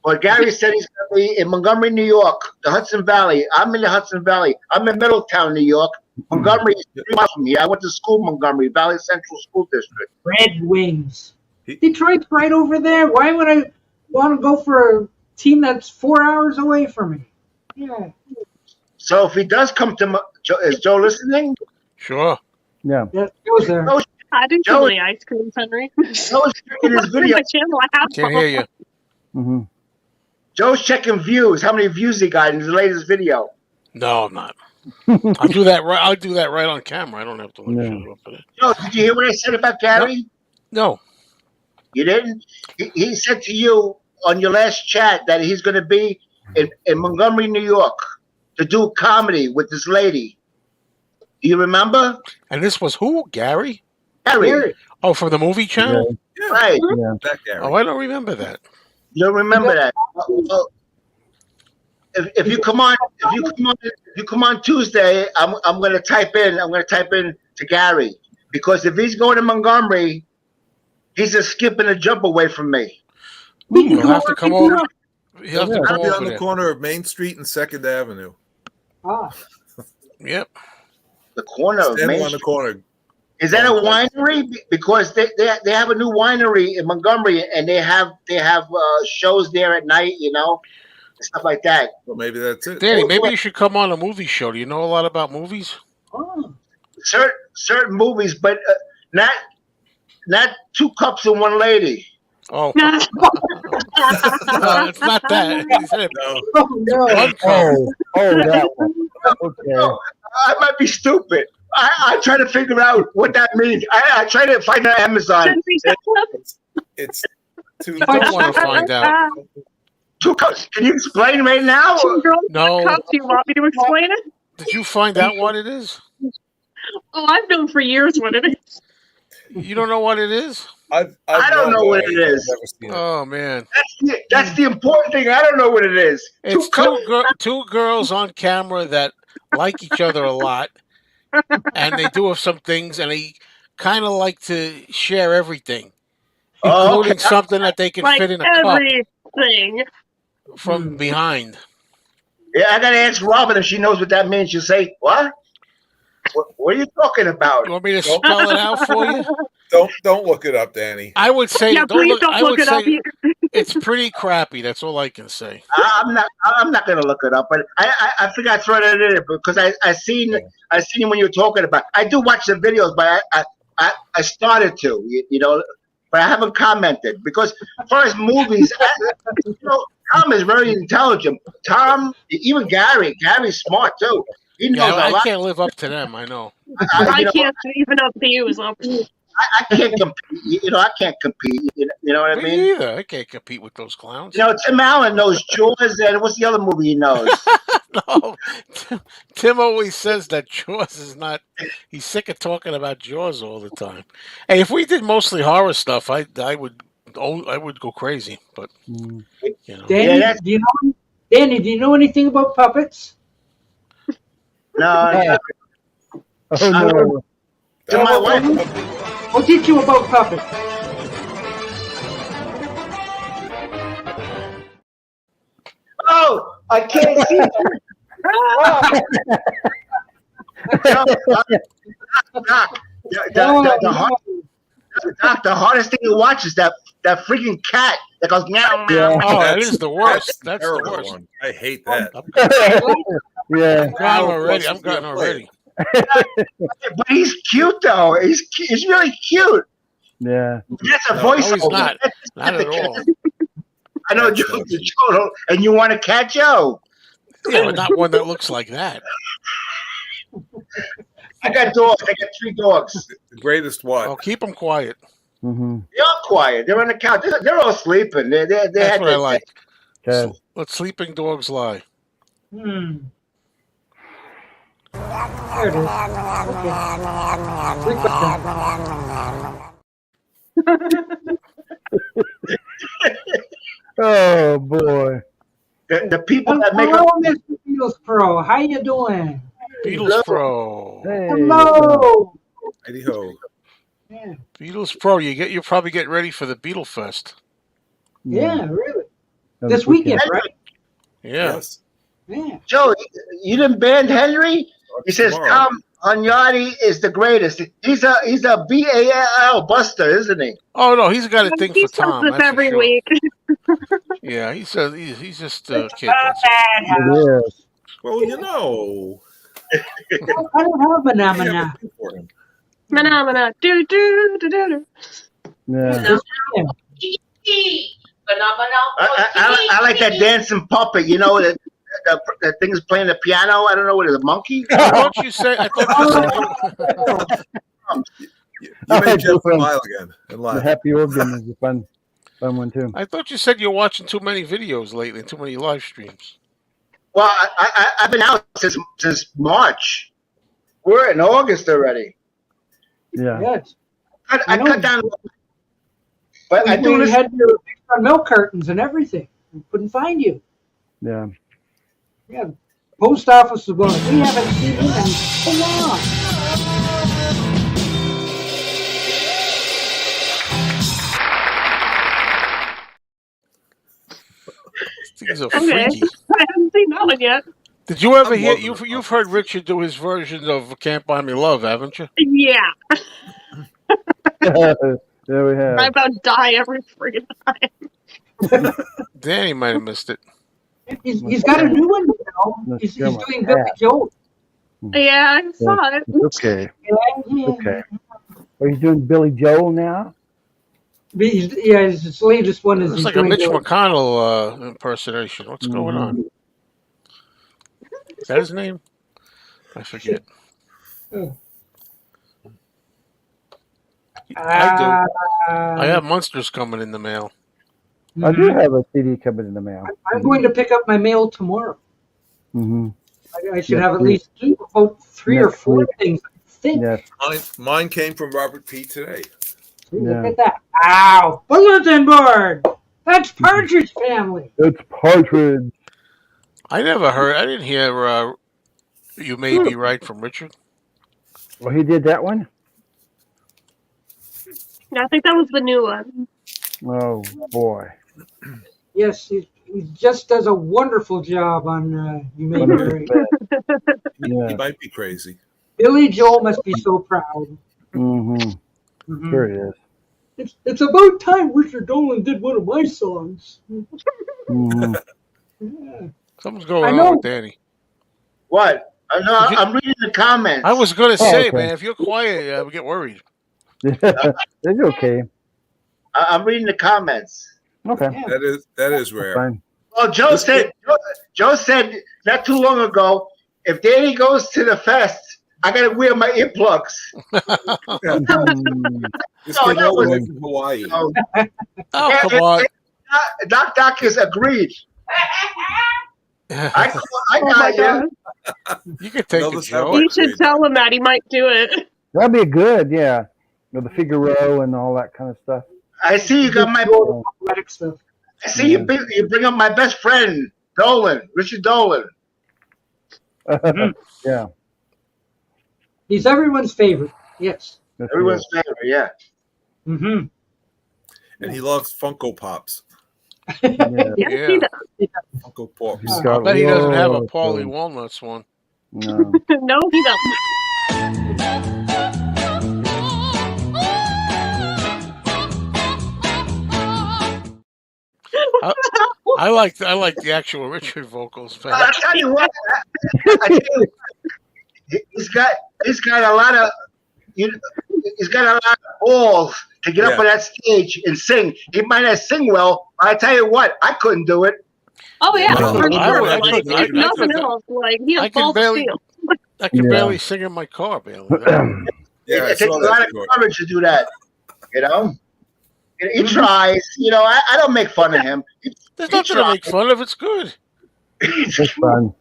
But Gary said he's going to be in Montgomery, New York, the Hudson Valley. I'm in the Hudson Valley. I'm in Middletown, New York. Montgomery is 3 miles from here. I went to school in Montgomery, Valley Central School District. Red Wings. Detroit's right over there. Why would I want to go for a team that's 4 hours away from me? Yeah. So if he does come to is Joe listening? Sure. Yeah. Yeah, Joe's there. I do too Joe- many ice creams, Henry. Joe's checking his On video. my channel, I have Can't hear you. Mm-hmm. Joe's checking views. How many views he got in his latest video? No, I'm not. I'll do that right on camera. I don't have to look Yeah. shit up for that. Joe, did you hear what I said about Gary? No. You didn't? He said to you on your last chat that he's going to be in Montgomery, New York to do comedy with this lady. Do you remember? And this was who? Gary? Gary. Oh, from the movie channel? Yeah. Right. Yeah. That Gary. Oh, I don't remember that. You don't remember that? Well, if you come on Tuesday, I'm going to type in to Gary, because if he's going to Montgomery, he's a skip and a jump away from me. You'll have to come over. You'll have to I'll come be on over the there. corner of Main Street and 2nd Avenue. Ah, Yep. The corner of Standing Main on the Street. corner. Is that a winery? Because they have a new winery in Montgomery, and they have shows there at night, and stuff like that. Well, maybe that's it. Danny, maybe you should come on a movie show. Do you know a lot about movies? oh. Certain movies, but not two cups and one lady. Oh, no, it's not that. He said No. Oh no! one cup. That one. Okay. No, I might be stupid. I try to figure out what that means. I try to find it on Amazon. It's too. You don't want to find out. 2 cups. Can you explain right now? No. Cup, do you want me to explain it? Did you find out what it is? Oh, I've known for years what it is. You don't know what it is? I don't know what it is. I've never seen it. Oh man, That's the important thing. I don't know what it is. it's two girls on camera that like each other a lot, and they do some things, and they kind of like to share everything, including something that they can Like fit in a cup everything. from behind. Yeah, I gotta ask Robin if she knows what that means. She'll say, "What? What are you talking about?" You want me to spell it out for you? Don't look it up, Danny. I would say, Yeah, please don't I look would it up say either. it's pretty crappy. That's all I can say. I'm not gonna look it up, but I figured I'd throw it in there because I seen when you were talking about. I do watch the videos, but I started to, but I haven't commented because as far as movies, Tom is very intelligent. Tom, even Gary's smart too. He knows Yeah, a lot. I can't live up to them. I know. I can't even up to you. So. I can't compete. I can't compete. You know what I Me mean? either. I can't compete with those clowns. Tim Allen knows Jaws, and what's the other movie he knows? No, Tim always says that Jaws is not. He's sick of talking about Jaws all the time. Hey, if we did mostly horror stuff, I would go crazy. But Danny, Yeah, do you know anything about puppets? No. Oh no. To my wife. I'll teach you about puppets. Oh, I can't see that. Doc, the hardest thing to watch is that freaking cat that goes meow meow. Yeah. oh, that is the worst. That's the Terrible worst. one. I hate that. Yeah. I'm gone already. I'm gone already. But he's cute though. He's really cute. Yeah. That's a No, voice. he's not. Not at all. I know Joe, and you want a cat, Joe? Yeah, but not one that looks like that. I got dogs. I got 3 dogs. The greatest what? Oh, keep them quiet. Mm-hmm. They're all quiet. They're on the couch. They're all sleeping. They That's had what I like. Okay. Let sleeping dogs lie. Hmm. There it is. Oh boy. The people that make Hello, Mr. Beatles Pro. How you doing? Beatles Pro. Hey. Hello. Heidi ho. Yeah, Beatles Pro. You're probably getting ready for the Beatle Fest. yeah, really. That This was weekend, right? Yeah. Yes. Yeah. Joe, you didn't ban Henry? He says Tomorrow. Tom Hunyadi is the greatest. He's a BAL buster, isn't he? Oh no, he's got a thing He for says Tom. this That's for every sure. week. Yeah, he says he's just a kid. Not bad, huh? It is. Well, you know. I don't have we banana. have a thing for him. Phenomena. Do do do do do. Yeah. I like that dancing puppet. You know that thing's playing the piano. I don't know what it is. A monkey? I thought you said. You made Jeff smile again and The laugh. happy organ is a fun one too. I thought you said you're watching too many videos lately, too many live streams. Well, I've been out since March. We're in August already. Yeah. Yes. I cut down, but I do We listen. had your extra milk curtains and everything. We couldn't find you. Yeah. Yeah. Post office was going, we haven't seen you in so long. These are Okay. freaky. I haven't seen that one yet. Did you ever I'm hear? loving You've it. heard Richard do his version of "Can't Buy Me Love," haven't you? Yeah, There we I have. about die every friggin' time. Danny might have missed it. He's got a new one now. Let's He's go with doing Billy that. Joel. Yeah, I saw it. It's okay. Okay. Are you doing Billy Joel now? Yeah, his latest one is It's he's like a doing Mitch Billy. McConnell impersonation. What's going on? Is that his name? I forget. I do. I have Monsters coming in the mail. I do have a CD coming in the mail. I'm going to pick up my mail tomorrow. Mm-hmm. I should have at least about 3 or 4 things. I think. Yes. Mine came from Robert P. today. Look at that. Ow! Bulletin board! That's Partridge Family. It's Partridge. I never heard. I didn't hear. You may be right from Richard. Well, he did that one. I think that was the new one. Oh boy. Yes, he just does a wonderful job on You May Be Right. He might be crazy. Billy Joel must be so proud. Mm-hmm. Sure he is. It's about time Richard Dolan did one of my songs. Mm-hmm. Yeah. Something's going on with Danny. What? I'm reading the comments. I was going to say, okay. man, if you're quiet, I would get worried. It's okay. I'm reading the comments. Okay. Yeah. That is rare. Fine. Well, Joe said not too long ago, if Danny goes to the fest, I gotta wear my earplugs. This kid all the way from Hawaii. Oh, come on. Doc has agreed. I got you. You can take it, Joe. You should tell him that. He might do it. That'd be good, yeah. With the Figaro and all that kind of stuff. I see you got my athletic stuff. I see you bring up my best friend, Dolan, Richard Dolan. Yeah. He's everyone's favorite. Yes. Everyone's favorite, yeah. Mm-hmm. And he loves Funko Pops. Yes, he does. Funko Pops. I bet he doesn't have a Paulie Walnuts one. No. No, he doesn't. I like the actual Richard vocals. I'll tell you what. He's got a lot of balls to get up on that stage and sing. He might not sing well, but I tell you what, I couldn't do it. Oh yeah, No, for I sure. would- I Like, could- if nothing else, like he I has can false barely- steel. I can Yeah. barely sing in my car, barely. Yeah, I It takes saw a lot that. of courage to do that. You know, he tries. You know, I don't make fun of him. There's nothing to make fun of. It's good. It's fun.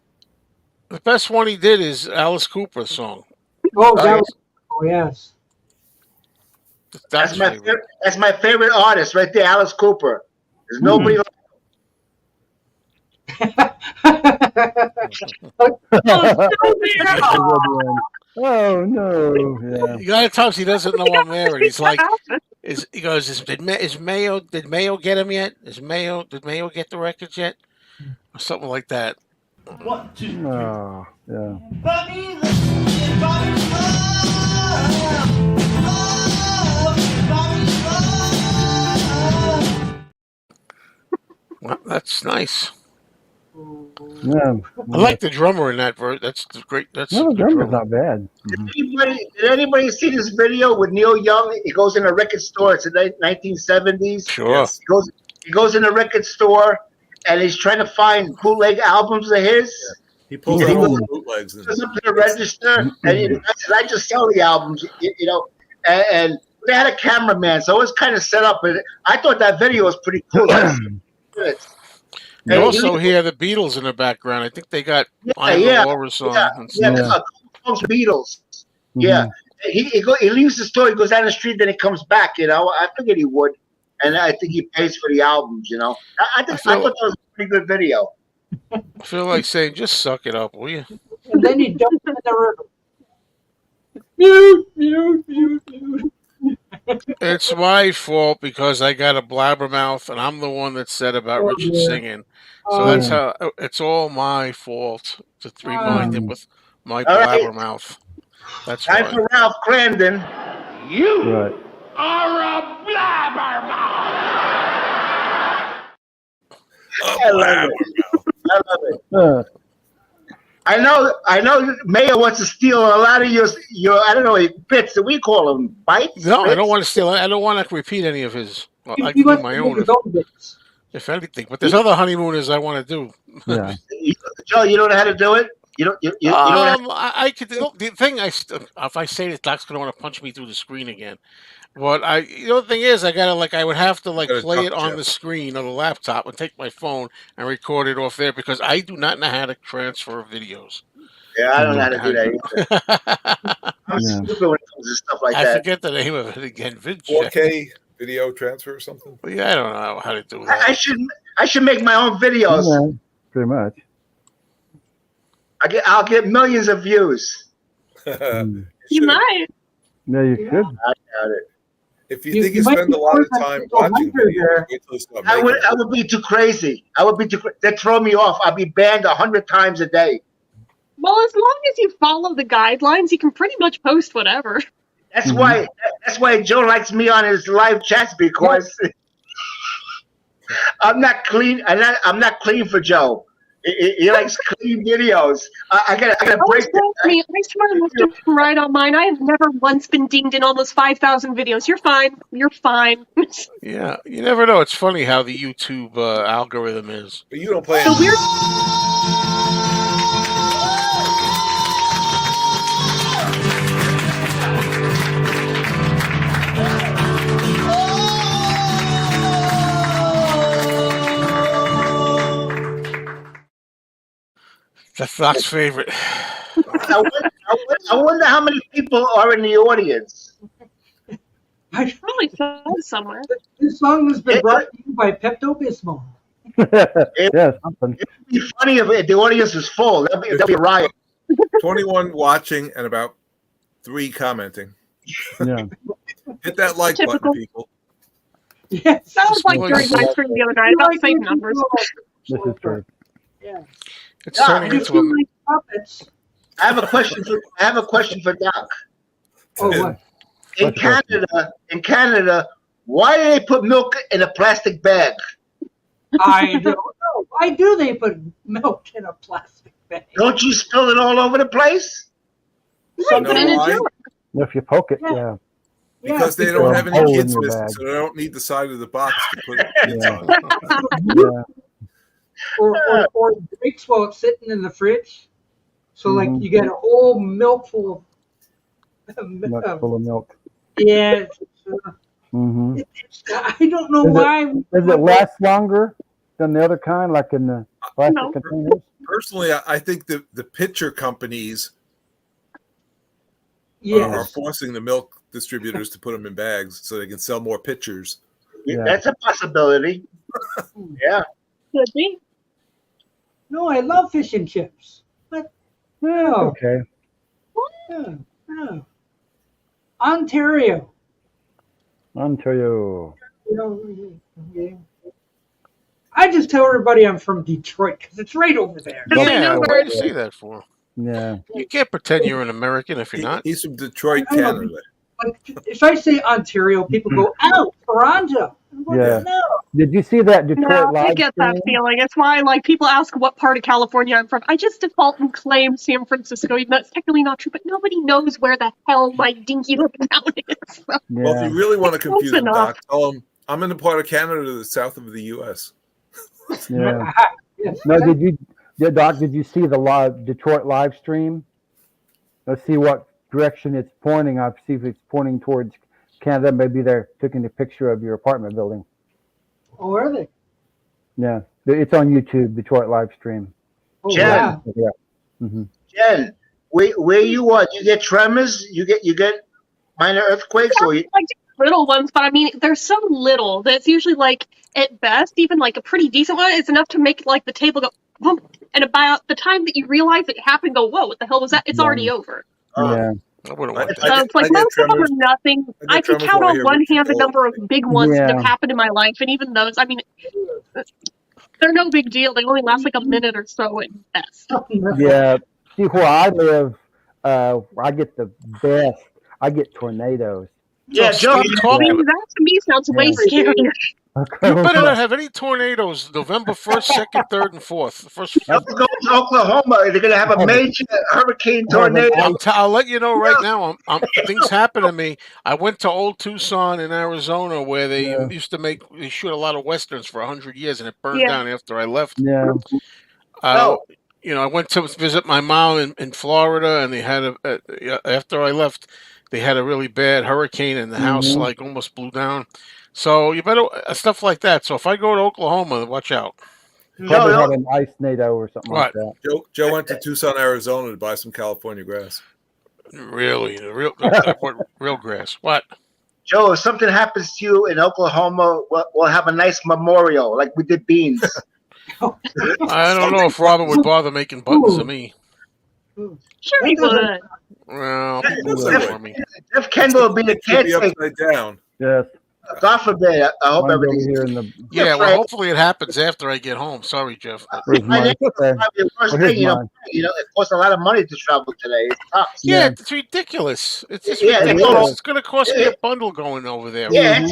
The best one he did is Alice Cooper's song. Oh, yes. That's That's my favorite artist right there, Alice Cooper. There's nobody like Oh no! Yeah. You gotta tell us he doesn't know I'm married. He's like, he goes, did Mayo get him yet? Did Mayo get the records yet? Or something like that. 1, 2, 3. Oh, yeah. Well, that's nice. Yeah. I like the drummer in that verse. That's great. That's No, a the good drummer's drummer. not bad. Did anybody see this video with Neil Young? He goes in a record store. It's the 1970s. Sure. Yes. He goes in a record store and he's trying to find bootleg albums of his. He pulls out all the bootlegs. He goes up to the register and he says, "I just sell the albums," you know. And they had a cameraman, so it was kind of set up. And I thought that video was pretty cool. You also hear the Beatles in the background. I think they got I'm the Walrus on. Beatles. Yeah, he leaves the store. He goes down the street, then he comes back. You know, I figured he would, and I think he pays for the albums. You know, I thought that was a pretty good video. I feel like saying, just suck it up, will you? And then he dumped in the river. Mute, mute, mute, mute. It's my fault because I got a blabbermouth, and I'm the one that said about Richard singing. So that's how it's all my fault to remind him with my All right. blabbermouth. That's Time why. for Ralph Crandon. You Right. are a blabbermouth. I love it. I love it. Uh, I know Mayo wants to steal a lot of your I don't know, bits that we call them bites. No, I don't bits? want to steal. I don't want to repeat any of his. Well, I He can do wants my to make own his own bits. if anything. But there's other honeymooners I want to do. yeah. Joe, you don't know how to do it? You don't have I could. The thing if I say this, Doc's gonna want to punch me through the screen again. But the thing is, I would have to gotta play it duck on check. the screen of the laptop and take my phone and record it off there because I do not know how to transfer videos. Yeah, I don't know how to do that either. I'm Yeah. stupid when it comes to stuff like I that. forget the name of it again. 4K video transfer or something. Yeah, I don't know how to do that. I should make my own videos. Yeah, pretty much. I'll get millions of views. You might. Yeah, you should. I doubt it. If you You- think you you might spend be a lot of forced time to go watching under videos, there. wait till you start I making them. would be too crazy. They'd throw me off. I'd be banned 100 times a day. Well, as long as you follow the guidelines, you can pretty much post whatever. That's why Joe likes me on his live chats because I'm not clean. I'm not clean for Joe. He likes clean videos. I gotta break. I swear left and right on mine. I have never once been dinged in almost 5,000 videos. You're fine. You're fine. Yeah, you never know. It's funny how the YouTube algorithm is. But you don't play So any- weird. That's Doc's favorite. I wonder how many people are in the audience. Probably somewhere. This song has been brought to you by Pepto-Bismol. Yeah, something. It'd be funny if the audience was full. That'd be a riot. 21 watching and about 3 commenting. Yeah. Hit that like Typical. button, people. Yes. That was like Like during my stream the other night. About the same numbers. This is true. Yeah. It's turning You into feel a. like puppets. I have a question for Doc. Oh, what? In Canada, why do they put milk in a plastic bag? I don't know. Why do they put milk in a plastic bag? Don't you spill it all over the place? Right, put it in a why? jar. If you poke it, Yeah. yeah. Because they people don't have have a any hole in kids your missing, bag. so they don't need the side of the box to put kids Yeah. on. Yeah. Or drinks while it's sitting in the fridge. So, like, Mhm. you get a whole milk full of Much full of milk. yeah. Hmm. I don't know Is it- why. Does it last longer than the other kind, like in the plastic No. containers? Personally, I think the pitcher companies are Yes. forcing the milk distributors to put them in bags so they can sell more pitchers. Yeah. That's a possibility. Yeah. Could be. No, I love fish and chips. But no, Okay. no. Ontario. Ontario. You know, yeah. I just tell everybody I'm from Detroit because it's right over there. Nobody Yeah, knows what where do you say that for? Yeah. You can't pretend you're an American if you're not. He's from Detroit, I know. Canada. Like, if I say Ontario, people go, "Oh, Toronto." I'm going, Yeah. No. Did you see that Detroit No, live I get that stream? feeling. It's why, like, people ask what part of California I'm from. I just default and claim San Francisco, even though it's technically not true. But nobody knows where the hell my dinky little town is. Well, if Yeah. you really want to confuse them, enough. Doc, tell them I'm in the part of Canada to the south of the U.S. Yeah. Yes. No, Doc, did you see the live Detroit live stream? Let's see what direction it's pointing. I'll see if it's pointing towards Canada. Maybe they're taking a picture of your apartment building. Oh, are they? Yeah. It's on YouTube, Detroit live stream. Oh, Jen. wow. Yeah. Hmm. Jen, where you are? You get tremors? You get minor earthquakes, or you, Like little ones, but I mean, they're so little that it's usually like at best, even like a pretty decent one, it's enough to make like the table go boom. And about the time that you realize it happened, go, whoa, what the hell was that? It's already over. Yeah. I wouldn't I- want So that. it's like I get most of them tremors. are nothing. I I get can tremors count when I on hear one Richard hand the Dawes. number of big ones that Yeah. have happened in my life, and even those, I mean, They're no big deal. They only last like a minute or so at best. Yeah. See, where I live, I get the best. I get tornadoes. Yeah, So Joe. stop talking. That to me sounds way Yeah. scarier. You better not have any tornadoes November 1st, 2nd, 3rd, and 4th. The first Don't go to Oklahoma. They're gonna have a major hurricane tornado. I'll let you know right now. Things happen to me. I went to Old Tucson in Arizona where they used to they shoot a lot of westerns for 100 years, and it burned down after I left. Yeah. I went to visit my mom in Florida, and they had after I left, they had a really bad hurricane, and the house like almost blew down. So you better stuff like that. So if I go to Oklahoma, watch out. Probably had an ice NATO or something like that. Joe went to Tucson, Arizona to buy some California grass. Really, real grass. What? Joe, if something happens to you in Oklahoma, we'll have a nice memorial like we did Beans. I don't know if Robert would bother making buttons to me. Sure he would. Well, for me. If Kendall will be the caretaker, upside down. Yes. God forbid. I hope Mine's over everything's here in the. Yeah, well, hopefully it happens after I get home. Sorry, Jeff. Where's I mine? think it's Okay. probably the worst Well, here's thing, mine. it costs a lot of money to travel today. It's tough. Yeah, it's ridiculous. It's just Yeah, ridiculous. It's going to cost me a bundle going over there. Yeah,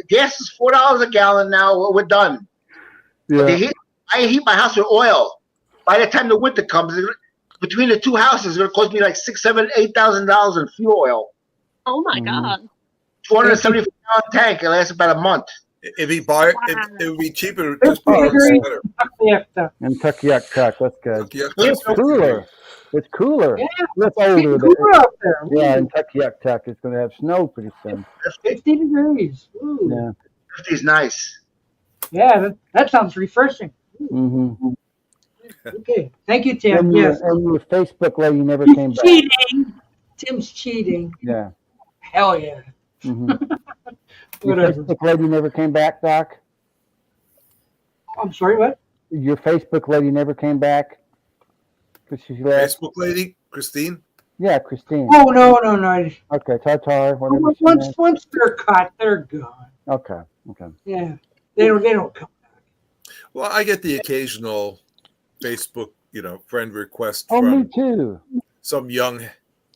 gas is $4 a gallon now. We're done. Yeah. I heat my house with oil. By the time the winter comes, between the two houses, it's going to cost me like $6,000, $7,000, $8,000 in fuel oil. Oh my god. 275-gallon tank. It lasts about a month. If he buy it, it would be cheaper. Just buy a sweater. And Tuck, that's good. It's cooler. It's cooler. Yeah. It's older. Cooler up there. Yeah, and Tuck. It's going to have snow pretty soon. 50 degrees. Ooh. Yeah. 50 is nice. Yeah, that sounds refreshing. Mm-hmm. Okay. Thank you, Tim. And Yes. your Facebook lady never came back. Cheating. Tim's cheating. Yeah. Hell yeah. Mm-hmm. Your Whatever. Facebook lady never came back, Doc? I'm sorry, what? Your Facebook lady never came back? Because she left? Facebook lady, Christine? Yeah, Christine. Oh, no. Okay, Tatar, whatever. she is. Once they're caught, they're gone. Okay. Yeah. They don't come. Well, I get the occasional Facebook, friend request Oh, me from too. some young,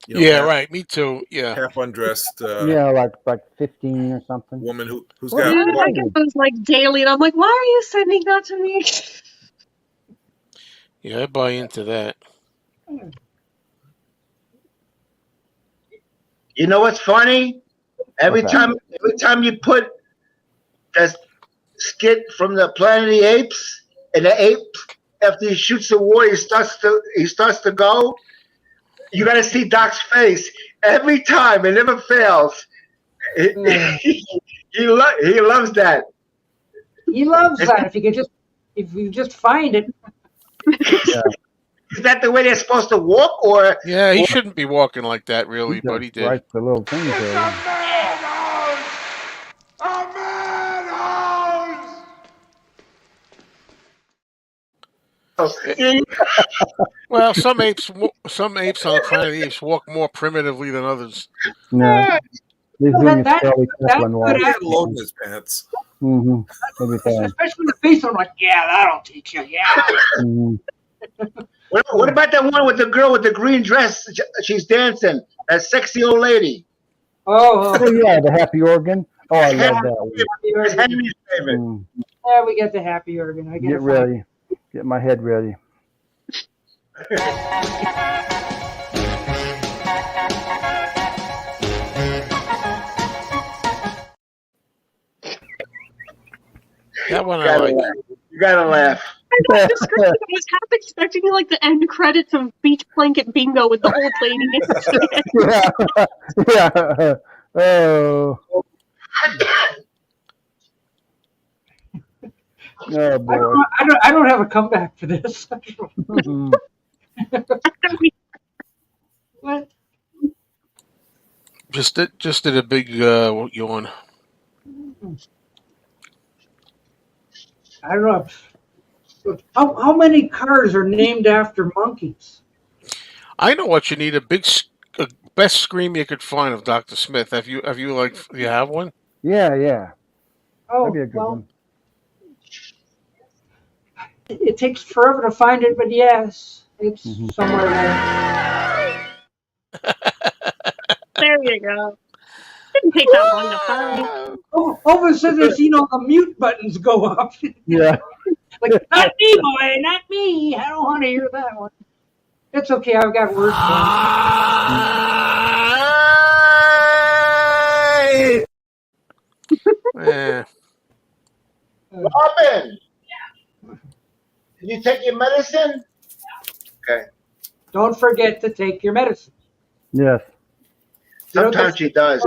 Yeah, right. Me too. Yeah. half undressed Yeah, like 15 or something. woman who's Well, got. I get those like daily, and I'm like, why are you sending that to me? Yeah, I buy into that. You know what's funny? Every Okay. time you put that skit from the Planet of the Apes, and the ape, after he shoots the war, he starts to go. You got to see Doc's face every time. It never fails. He loves that. He loves that. If you just find it. Is that the way they're supposed to walk, or? Yeah, he shouldn't be walking like that, really, but he did. Right, the little things there. Well, some apes on the Planet of the Apes walk more primitively than others. No. These Well, that- Charlie Chaplin that walk. could He had a load in his pants. Mm-hmm. Every time. Especially the face, I'm like, yeah, that'll teach you. Yeah. Mm-hmm. What about that one with the girl with the green dress? She's dancing. That sexy old lady. Oh, Oh, yeah, the happy organ. Oh, I love that one. It's Henry's favorite. Mm. yeah, we got the happy organ. I Get ready. Get my head ready. That one I like. You gotta laugh. I was half expecting like the end credits of Beach Blanket Bingo with the old lady. Yeah. Oh. Oh boy. I don't have a comeback for this. Mm. What? Just did a big yawn. I don't know. How many cars are named after monkeys? I know what you need. A best scream you could find of Dr. Smith. Do you have one? Yeah. Oh, That'd be a good well, one. It takes forever to find it, but yes, it's somewhere there. There you go. Didn't take that long to find. All of a sudden, the mute buttons go up. Yeah. Like, not me, boy, not me. I don't want to hear that one. It's okay. I've got words for Yeah. Robin, did you take your medicine? Okay. Don't forget to take your medicine. Yes. Sometimes she does.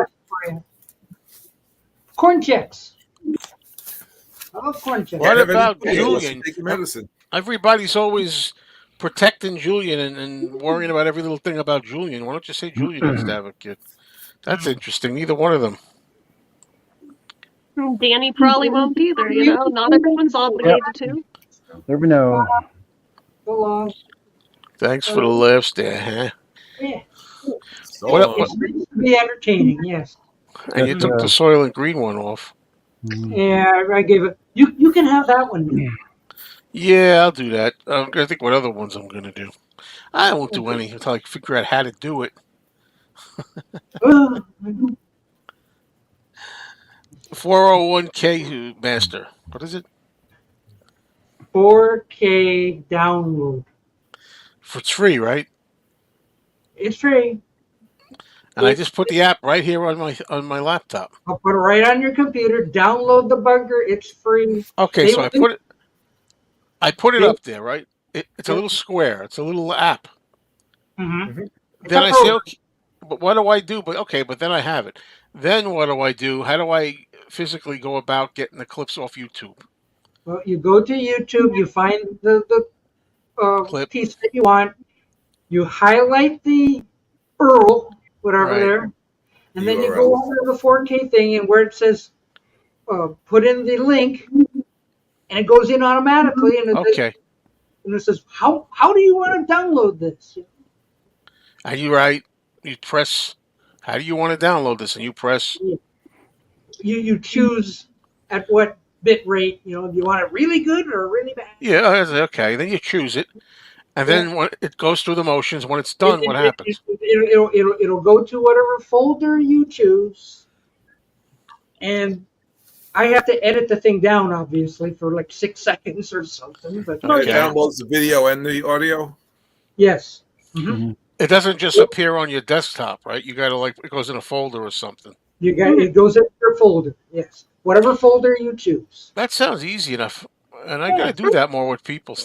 Corn checks. I love corn checks. What Can't have about any food unless you Julian? take your medicine. Everybody's always protecting Julian and worrying about every little thing about Julian. Why don't you say Julian needs to have a kid? That's interesting. Neither one of them. Danny probably won't either, Not everyone's obligated to. Never know. So long. Thanks for the laughs there, huh? Yeah. So It's meant to be entertaining, yes. And you took the soil and green one off. Yeah, I gave it. You can have that one. Yeah, I'll do that. I'm gonna think what other ones I'm gonna do. I won't do any until I figure out how to do it. 401k master. What is it? 4K download. It's free, right? It's free. And I just put the app right here on my laptop. I'll put it right on your computer. Download the bugger. It's free. Okay, so I put it up there, right? It's a little square. It's a little app. Mm-hmm. Then I say, okay, but what do I do? But then I have it. Then what do I do? How do I physically go about getting the clips off YouTube? Well, you go to YouTube. You find the Clip. piece that you want. You highlight the URL, whatever Right. there, and then you go over to the 4K thing, and where it says put in the link, and it goes in automatically, and it says how do you want to download this? And you press. How do you want to download this? And you press. You choose at what bit rate. Do you want it really good or really bad? Yeah, okay. Then you choose it, and then when it goes through the motions. When it's done, what happens? It'll go to whatever folder you choose, and I have to edit the thing down, obviously, for like 6 seconds or something. But it downloads the video and the audio. Yes. Mm-hmm. It doesn't just appear on your desktop, right? You got to it goes in a folder or something. It goes in your folder. Yes, whatever folder you choose. That sounds easy enough, and I got to do that more with people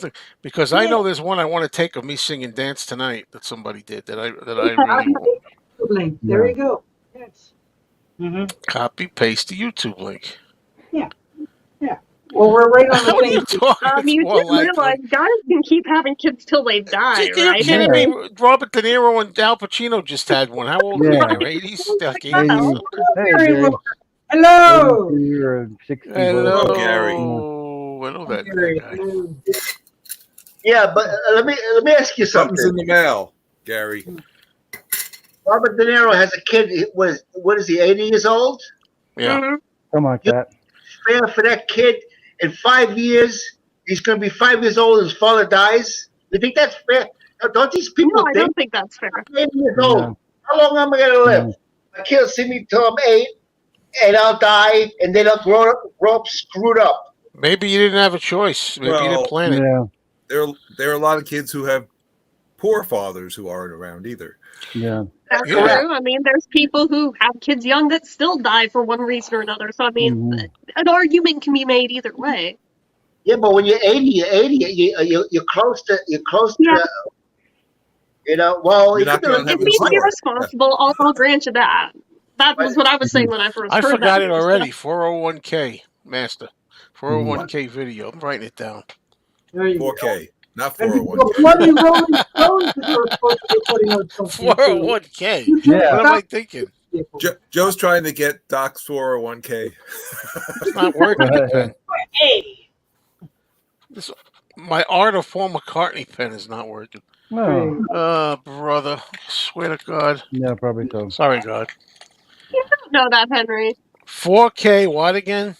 because I know there's one I want to take of me singing "Dance Tonight" that somebody did that I really want. Link. There you go. Yes. Mm-hmm. Copy paste the YouTube link. Yeah. Well, we're right on the thing. You didn't realize guys can keep having kids till they die, You're right? kidding me? Robert De Niro and Al Pacino just had one. How old are they? 80s? Like 80s? Hello. Hello, Gary. I know that guy. Yeah, but let me ask you something. Something's in the mail, Gary. Robert De Niro has a kid. What is he? 80 years old? Yeah. Mm-hmm. Something like that. Fair for that kid. In 5 years, he's going to be 5 years old. And his father dies. You think that's fair? Don't these people No, I don't think that's fair. I'm 80 years old. How long am I going to live? My kid will see me till I'm 8, and I'll die, and then I'll grow up screwed up. Maybe you didn't have a choice. Maybe you didn't plan it. Yeah. There are a lot of kids who have poor fathers who aren't around either. Yeah. That's true. I mean, there's people who have kids young that still die for one reason or another. So, I mean, an argument can be made either way. Yeah, but when you're 80, you're close to, well, You're not going to have It's being irresponsible. I'll grant you that. That was what I was saying when I first heard that. I forgot it already. 401k, master. 401k video. I'm writing it down. 4K, not 401k. 401k. Yeah. What am I thinking? Joe's trying to get Doc's 401k. It's not working. Pen. Hey. My Art of Paul McCartney pen is not working. No. Brother. Swear to God. Yeah, probably so. Sorry, God. You don't know that, Henry. 4K what again?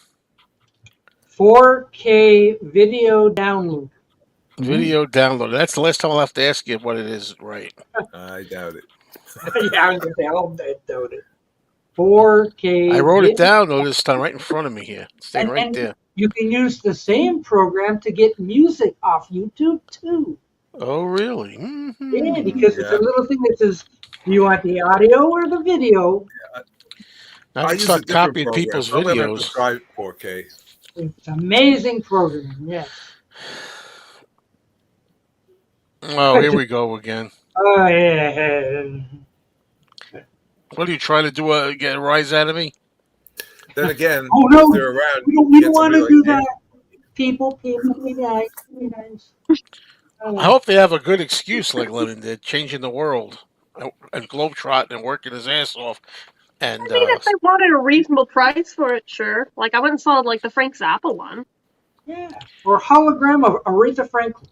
4K video download. Video download. That's the last time I'll have to ask you what it is, right? I doubt it. Yeah, I was gonna say, I'll doubt it. 4K. I wrote it video. down though this time, right in front of me here. Stay right And there. you can use the same program to get music off YouTube too. Oh, really? Yeah, because it's a little thing that says, do you want the audio or the video? Now I I can use a start different copying program. people's I'll never have to videos. try 4K. It's an amazing program, yes. Oh, here we go again. Oh, yeah. What are you trying to do? Get a rise out of me? Then again, Oh, no, if they're around, we get don't want somebody to like do Ed. that. People, be nice, be nice. I hope they have a good excuse like Lennon did, changing the world and globetrotting and working his ass off. And I mean, if they wanted a reasonable price for it, sure. Like, I went and saw, like, the Frank Zappa one. Yeah, or hologram of Aretha Franklin.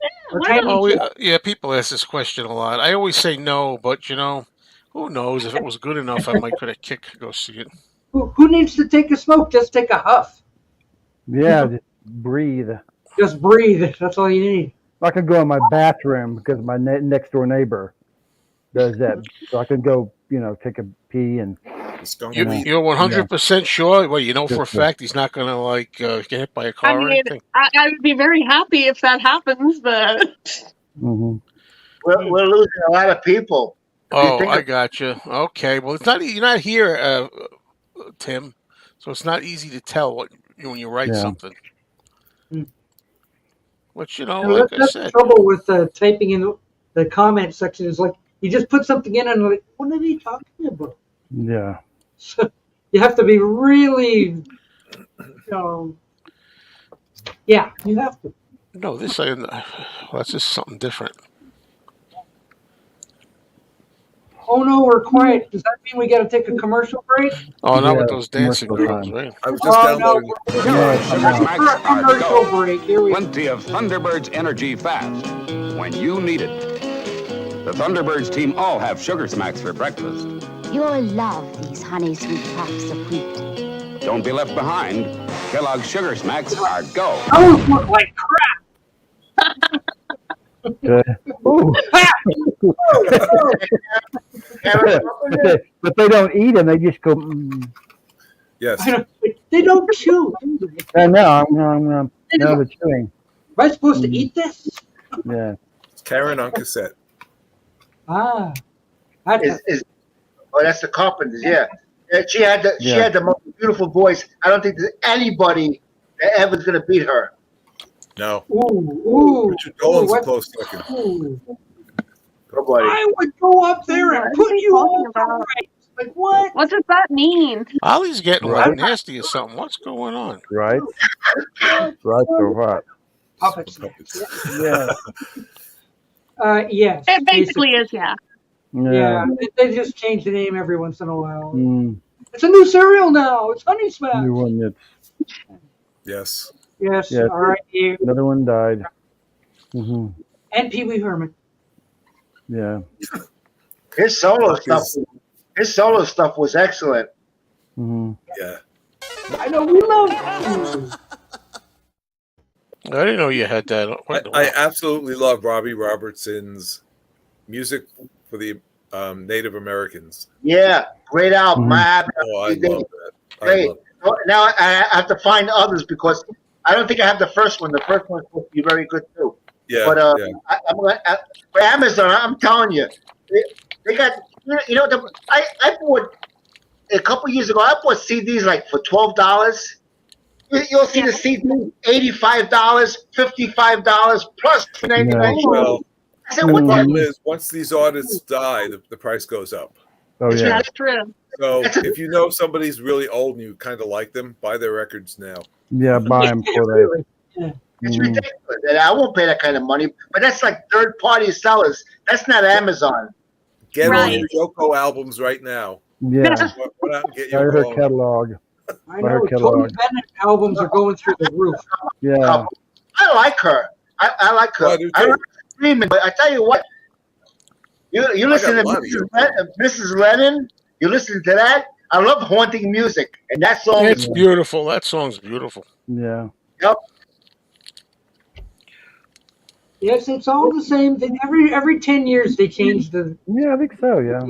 Yeah, why not? Yeah, people ask this question a lot. I always say no, but who knows? If it was good enough, I might get a kick to go see it. Who needs to take a smoke? Just take a huff. Yeah, just breathe. Just breathe. That's all you need. I could go in my bathroom because my next door neighbor does that, so I could go, take a pee and. You're 100% sure? Well, you know for a fact he's not going to get hit by a car I or mean, anything. I would be very happy if that happens, but Mm-hmm. We're losing a lot of people. Oh, I got you. Okay, well, it's not. You're not here, Tim, so it's not easy to tell when you write something. But like I that's said, the trouble with typing in the comment section is like you just put something in and like, what are they talking about? Yeah. So you have to be really, yeah, you have to. No, that's just something different. Oh no, we're quiet. Does that mean we got to take a commercial break? Oh, not with those dancing girls, right? I was just downloading. For a commercial break. Here we go. Plenty of Thunderbird's energy fast when you need it. The Thunderbirds team all have Sugar Smacks for breakfast. You'll love these honey sweet puffs of wheat. Don't be left behind. Kellogg's Sugar Smacks are go. Those look like crap. Good. But they don't eat them. They just go. Yes. They don't chew. I know. No, they're chewing. Am I supposed to eat this? Yeah. It's Karen on cassette. Ah. That's the Carpenters, yeah. She had the most beautiful voice. I don't think there's anybody that ever's gonna beat her. No. Ooh. Richard Dolan's a close second. Nobody. I would go up there and put you all right. Like what? What does that mean? Ollie's getting nasty or something. What's going on? Right. Right or what? Puppets. Yeah. Yes. It basically is, yeah. Yeah. They just change the name every once in a while. Mm. It's a new cereal now. It's Honey Smacks. New one. Yes. Yes. Yeah, All right. You another one died. Mm-hmm. and Pee Wee Herman. Yeah. His solo stuff was excellent. Mm-hmm. Yeah. I know we love you. I didn't know you had that. I absolutely love Robbie Robertson's music for the Native Americans. Yeah, great album. Mm-hmm. I love that. Great. Now I have to find others because I don't think I have the first one. The first one's supposed to be very good too. Yeah. But for Amazon, I'm telling you, they got I bought a couple years ago. I bought CDs like for $12. You'll see the CD $85, $55 plus $99. Well, I said, what the the problem is, once these artists die, the price goes up. Oh yeah. That's true. So if you know somebody's really old and you kind of like them, buy their records now. Yeah, buy them before they. It's ridiculous. And I won't pay that kind of money. But that's like third-party sellers. That's not Amazon. Get all your Yoko albums right now. Yeah. Went out and get Buy your her catalog. I know. Tony Bennett albums are going through the roof. Yeah. I like her. I like her. I like screaming, but I tell you what, you listen to Mrs. Lennon, you listen to that. I love haunting music, and that song It's beautiful. That song's beautiful. Yeah. Yep. Yes, it's all the same thing. Every 10 years they change the. Yeah, I think so. Yeah.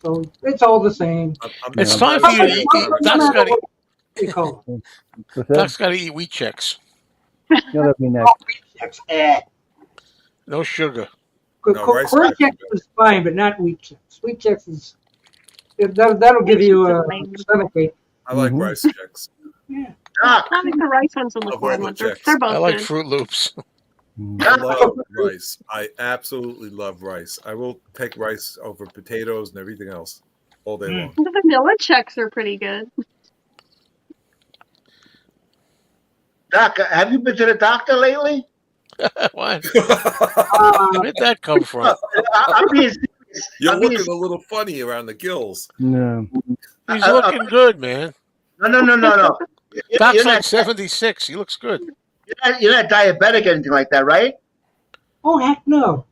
So it's all the same. It's Yeah. time for you to eat. Doc's got to. We call it. What's that? Doc's got to eat wheat checks. Yeah, that'd be next. Checks. Eh. No sugar. rice Corn checks checks is fine, but not wheat checks. Wheat checks is that'll give you a stomach ache. I like Mhm. rice checks. Yeah. I like the rice ones and the Love corn regular ones. They're checks. both I like good. Fruit Loops. I love rice. I absolutely love rice. I will take rice over potatoes and everything else all day long. The vanilla checks are pretty good. Doc, have you been to the doctor lately? What? Where'd that come from? I'm being serious. You're I'm being looking a little funny around the gills. No. He's looking good, man. No. Doc's You're like not, 76. He looks good. you're not diabetic or anything like that, right? Oh heck no!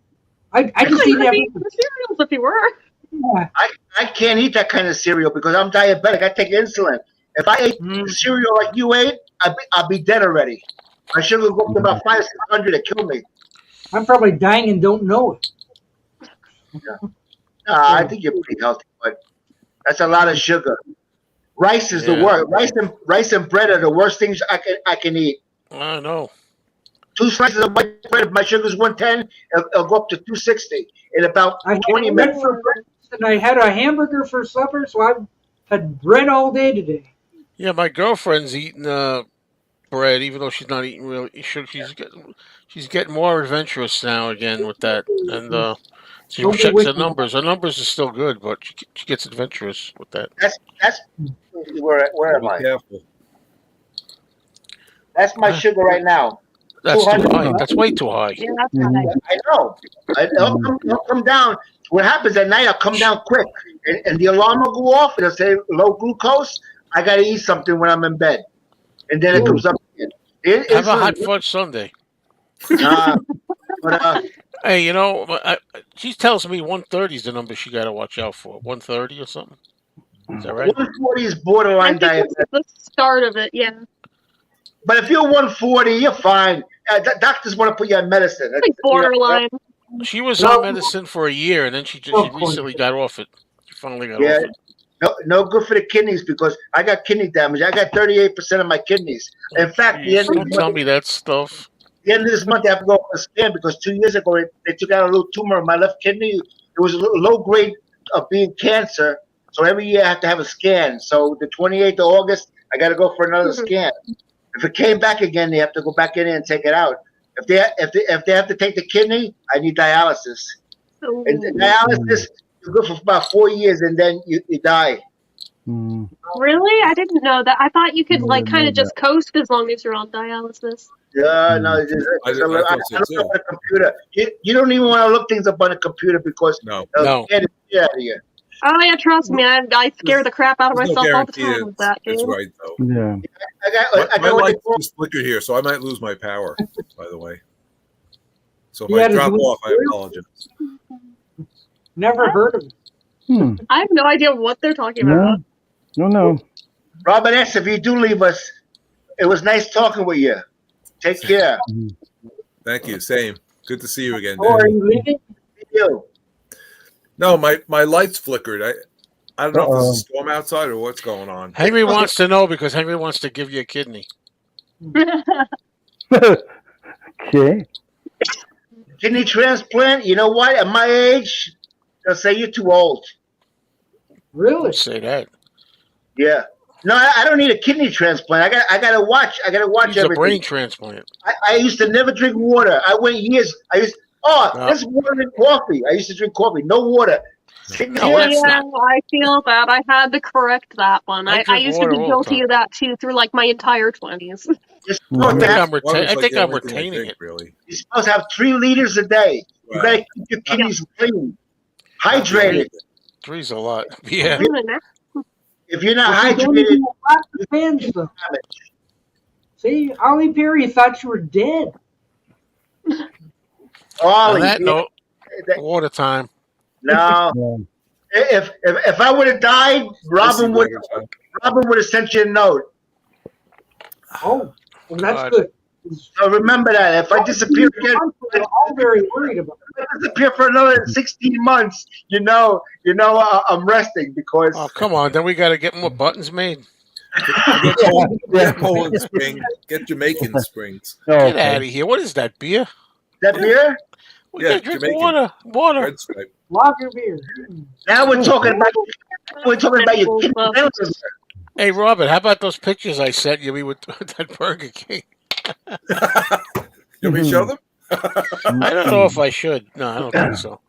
I just You'd eat be everything. eating the cereals if you were. Yeah. I can't eat that kind of cereal because I'm diabetic. I take insulin. If I ate cereal like you ate, I'd be dead already. My sugar would go up to about 500-600 to kill me. I'm probably dying and don't know it. I think you're pretty healthy, but that's a lot of sugar. Rice is the Yeah. worst. Rice and bread are the worst things I can eat. I know. 2 slices of white bread, if my sugar's 110, it'll go up to 260 in about I had 20 bread minutes. for breakfast and I had a hamburger for supper, so I've had bread all day today. Yeah, my girlfriend's eating bread, even though she's not eating really. She's getting more adventurous now again with that, and she Don't get checks her wicked. numbers. Her numbers are still good, but she gets adventurous with that. That's where am Be I? careful. That's my sugar right now. That's too 200. high. That's way too high. Yeah, that's right. I know. It'll come down. What happens at night, I'll come down quick. And the alarm will go off. It'll say low glucose. I got to eat something when I'm in bed. And then it comes up again. Have a hot fudge sundae. But Hey, she tells me 130 is the number she got to watch out for. 130 or something. Is that right? 140 is I borderline think diabetic. that's the start of it, yeah. But if you're 140, you're fine. Doctors want to put you on medicine. Like borderline. She was on medicine for a year, and then she recently got off it. She finally got off it. No good for the kidneys because I got kidney damage. I got 38% of my kidneys. In fact, Don't tell me that stuff. the end of this month, I have to go for a scan because 2 years ago, they took out a little tumor in my left kidney. It was a low grade of being cancer. So every year I have to have a scan. So the 28th of August, I got to go for another scan. If it came back again, they have to go back in and take it out. If they have to take the kidney, I need dialysis. And dialysis, you're good for about 4 years, and then you die. Really? I didn't know that. I thought you could kind of just coast as long as you're on dialysis. Yeah, no, I look up on a computer. You don't even want to look things up on a computer because they'll get it out of you. Oh yeah, trust me, I scare the crap out of myself all the time with that. It's Dude. right though. Yeah. My lights just flicker here, so I might lose my power. By the way, so if I Yeah, drop does it off, I work? apologize. Never heard of it. I have no idea what they're talking about. No. Robert S., if you do leave us, it was nice talking with you. Take care. Thank you. Same. Good to see you again, Oh, are Dave. you leaving? You. No, my lights flickered. I don't know if there's a storm outside or what's going on. Henry wants to know because Henry wants to give you a kidney. Okay. Kidney transplant, you know what? At my age, they'll say you're too old. Really? Don't say that. Yeah. No, I don't need a kidney transplant. I gotta watch. I gotta watch He's a everything. brain transplant. I used to never drink water. I went years. There's water in coffee. I used to drink coffee. No water. I feel that. I had to correct that one. I used to be guilty of that too through my entire 20s. I think I'm retaining it. Really. You're supposed to have 3 liters a day. You gotta keep your kidneys clean, hydrated. 3's a lot. Yeah. If you're not hydrated, see, Ollie Perry thought you were dead. On that note, water time. No. If I would have died, Robin would have sent you a note. Oh, well, that's good. So remember that. If I disappear again, We're all very worried about if I disappear for another 16 months, I'm resting because. Oh, come on. Then we got to get more buttons made. Get Poland Spring. Get Jamaican Springs. Get out of here. What is that, beer? That beer? We got to drink water. Water. Red Stripe. lager beer. Now we're talking about your kidney. Hey, Robert, how about those pictures I sent you with that Burger King? You want me to show them? I don't know if I should. No, I don't think so.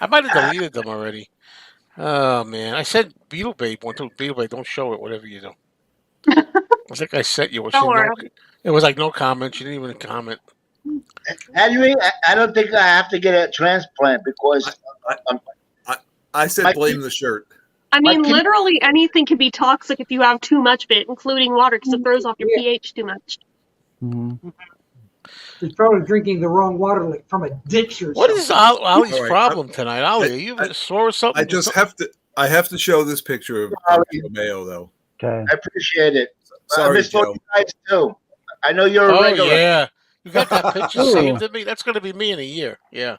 I might have deleted them already. Oh, man. I said Beatle Babe one too. Beatle Babe, don't show it, whatever you do. I think I sent you. It was like no comment. She didn't even comment. Anyway, I don't think I have to get a transplant because I said blame the shirt. I mean, literally anything can be toxic if you have too much of it, including water, because it throws off your pH too much. He's probably drinking the wrong water, like from a ditch or something. What is Ollie's problem tonight? Ollie, are you sore or something? I have to show this picture of Mayo though. Okay. I appreciate it. Sorry, I miss Joe. you guys too. I know you're a regular. Yeah. You got that picture saved to me? That's going to be me in a year. Yeah.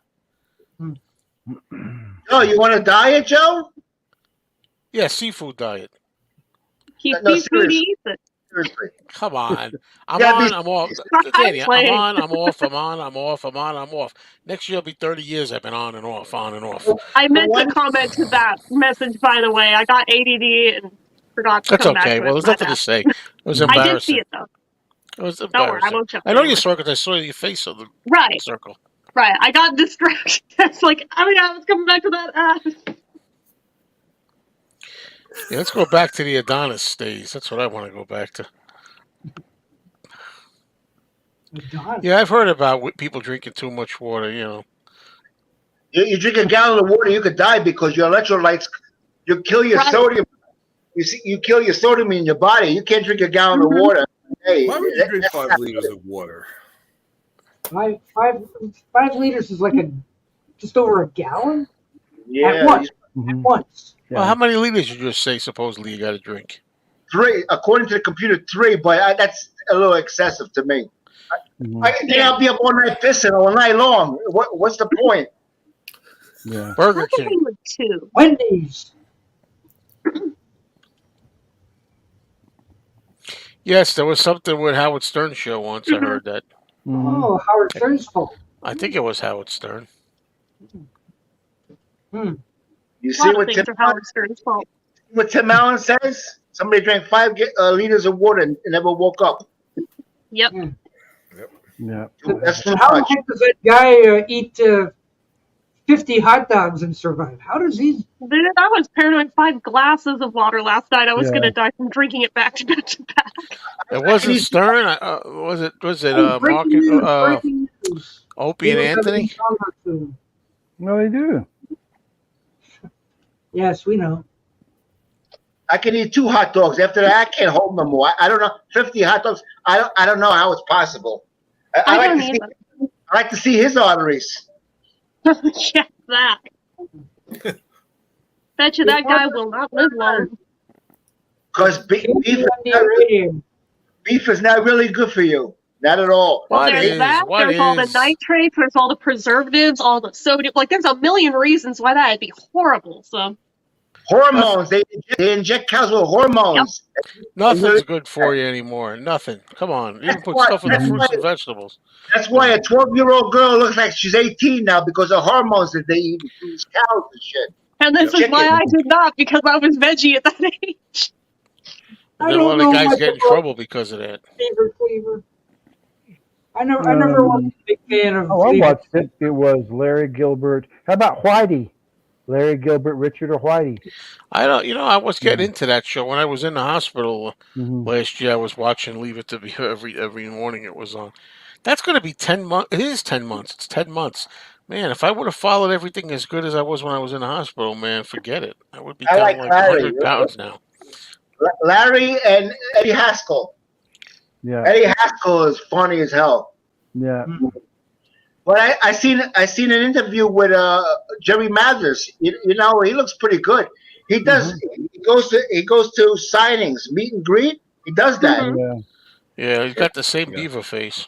Oh, you want a diet, Joe? Yeah, seafood diet. He's No, seafood, he eats it. Seriously. Come on. I'm Yeah, on, I'm off. Danny, I'm playing. on, I'm off, I'm on, I'm off, I'm on, I'm off. Next year will be 30 years I've been on and off, on and off. I meant to comment to that message, by the way. I got ADD and forgot to That's come back okay. to Well, it. there's nothing to say. It was I did see embarrassing. it, though. It was Don't worry, I embarrassing. won't jump I know in. you saw it because I saw your face on the Right. circle. Right. I got distracted. It's like, oh yeah, I was coming back to that. Yeah, let's go back to the Adonis days. That's what I want to go back to. Yeah, I've heard about people drinking too much water, you know. You drink a gallon of water, you could die because your electrolytes, you kill your sodium. You kill your sodium in your body. You can't drink a gallon of water. Hey, Why would you drink 5 liters of water? 5 liters is like just over a gallon. Yeah. At once. At once. Well, how many liters did you just say supposedly you got to drink? 3, according to the computer, 3, but that's a little excessive to me. I'll be up all night pissing all night long. What's the point? Yeah. Burger King. Wendy's. Yes, there was something with Howard Stern show once. I heard that. Oh, Howard Stern's fault. I think it was Howard Stern. You see what Tim, Howard Stern's fault. what Tim Allen says? Somebody drank 5 liters of water and never woke up. Yep. Yeah. That's too How the much. heck does that guy eat 50 hot dogs and survive? How does he? Dude, I was paranoid 5 glasses of water last night. I was going to die from drinking it back to back to back. It wasn't Stern. Was it Mark, Opie and Anthony? No, they do. Yes, we know. I can eat 2 hot dogs. After that, I can't hold no more. I don't know. 50 hot dogs. I don't know how it's possible. I like to see his arteries. Yeah, that. Bet you that guy will not live long. Because beef is not really good for you. Not at all. Well, there's that. There's all the nitrates. There's all the preservatives. All the sodium. Like, there's a million reasons why that'd be horrible. So. Hormones. They inject cows with hormones. Yep. Nothing's good for you anymore. Nothing. Come on. You can put stuff in the fruits and vegetables. That's why a 12-year-old girl looks like she's 18 now because of hormones that they eat with these cows and shit. And this is why I did not, because I was veggie at that age. And then a lot of guys get in trouble because of that. Cleaver. I never was a big fan of. Oh, I watched it. It was Larry Gilbert. How about Whitey? Larry Gilbert, Richard, or Whitey? I was getting into that show when I was in the hospital last year. I was watching Leave It to Be every morning it was on. That's going to be 10 months. It is 10 months. It's 10 months. Man, if I would have followed everything as good as I was when I was in the hospital, man, forget it. I would be down like 100 pounds now. Larry and Eddie Haskell. Yeah. Eddie Haskell is funny as hell. Yeah. But I seen an interview with Jerry Mathers. You know, he looks pretty good. He does. He goes to signings, meet and greet. He does that. Yeah, he's got the same beaver face.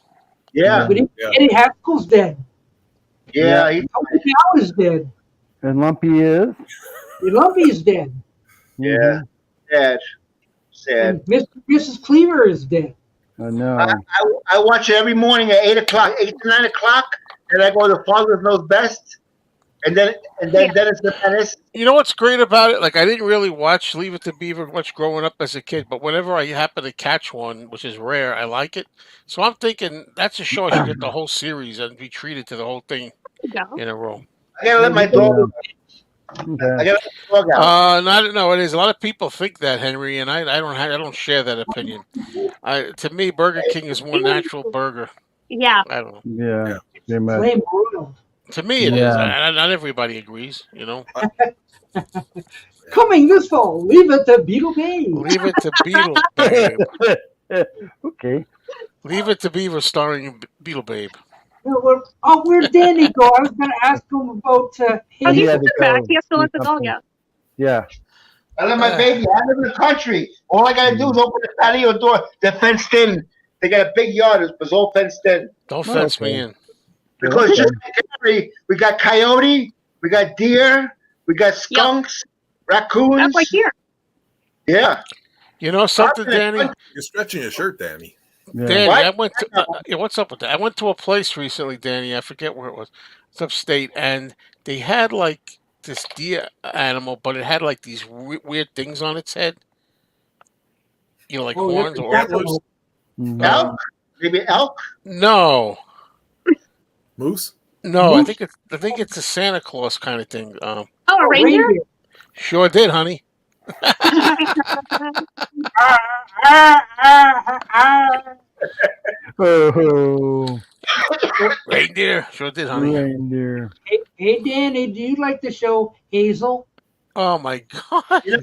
Yeah. But Eddie Haskell's dead. Yeah. Lumpy Cow is dead. And Lumpy is? Lumpy's dead. Yeah. Sad. And Mrs. Cleaver is dead. I know. I watch it every morning at 8 o'clock, 8 to 9 o'clock, and I go to Father Knows Best, and then Dennis the Menace. You know what's great about it? Like, I didn't really watch Leave It to Beaver much growing up as a kid, but whenever I happen to catch one, which is rare, I like it. So I'm thinking that's a show I should get the whole series and be treated to the whole thing in a row. I gotta let my dog. I gotta let my dog out. No, it is. A lot of people think that, Henry, and I don't share that opinion. To me, Burger King is more natural burger. Yeah. I don't know. Yeah. Flame broiled. To me, it is. Not everybody agrees, you know. Coming this fall, Leave It to Beetle Babe. Leave It to Beetle Babe. Okay. Leave It to Beaver starring Beetle Babe. Where'd Danny go? I was going to ask him about he's back. He has to let the dog out. Yeah. I love my baby. I live in the country. All I gotta do is open the patio door. They're fenced in. They got a big yard. It's all fenced in. Don't fence me in. Because just like Henry, we got coyote, we got deer, we got skunks, raccoons. That's like here. Yeah. You know something, Danny? You're stretching your shirt, Danny. Yeah. Danny, What? I went to. What's up with that? I went to a place recently, Danny. I forget where it was. It's upstate, and they had like this deer animal, but it had like these weird things on its head. You know, like horns or antlers. Elk? Maybe elk? No. Moose? No, Moose? I think it's a Santa Claus kind of thing. A reindeer? Sure did, honey. Oh. Reindeer, sure did, honey. Reindeer. Hey, Danny, do you like the show Hazel? Oh my God! You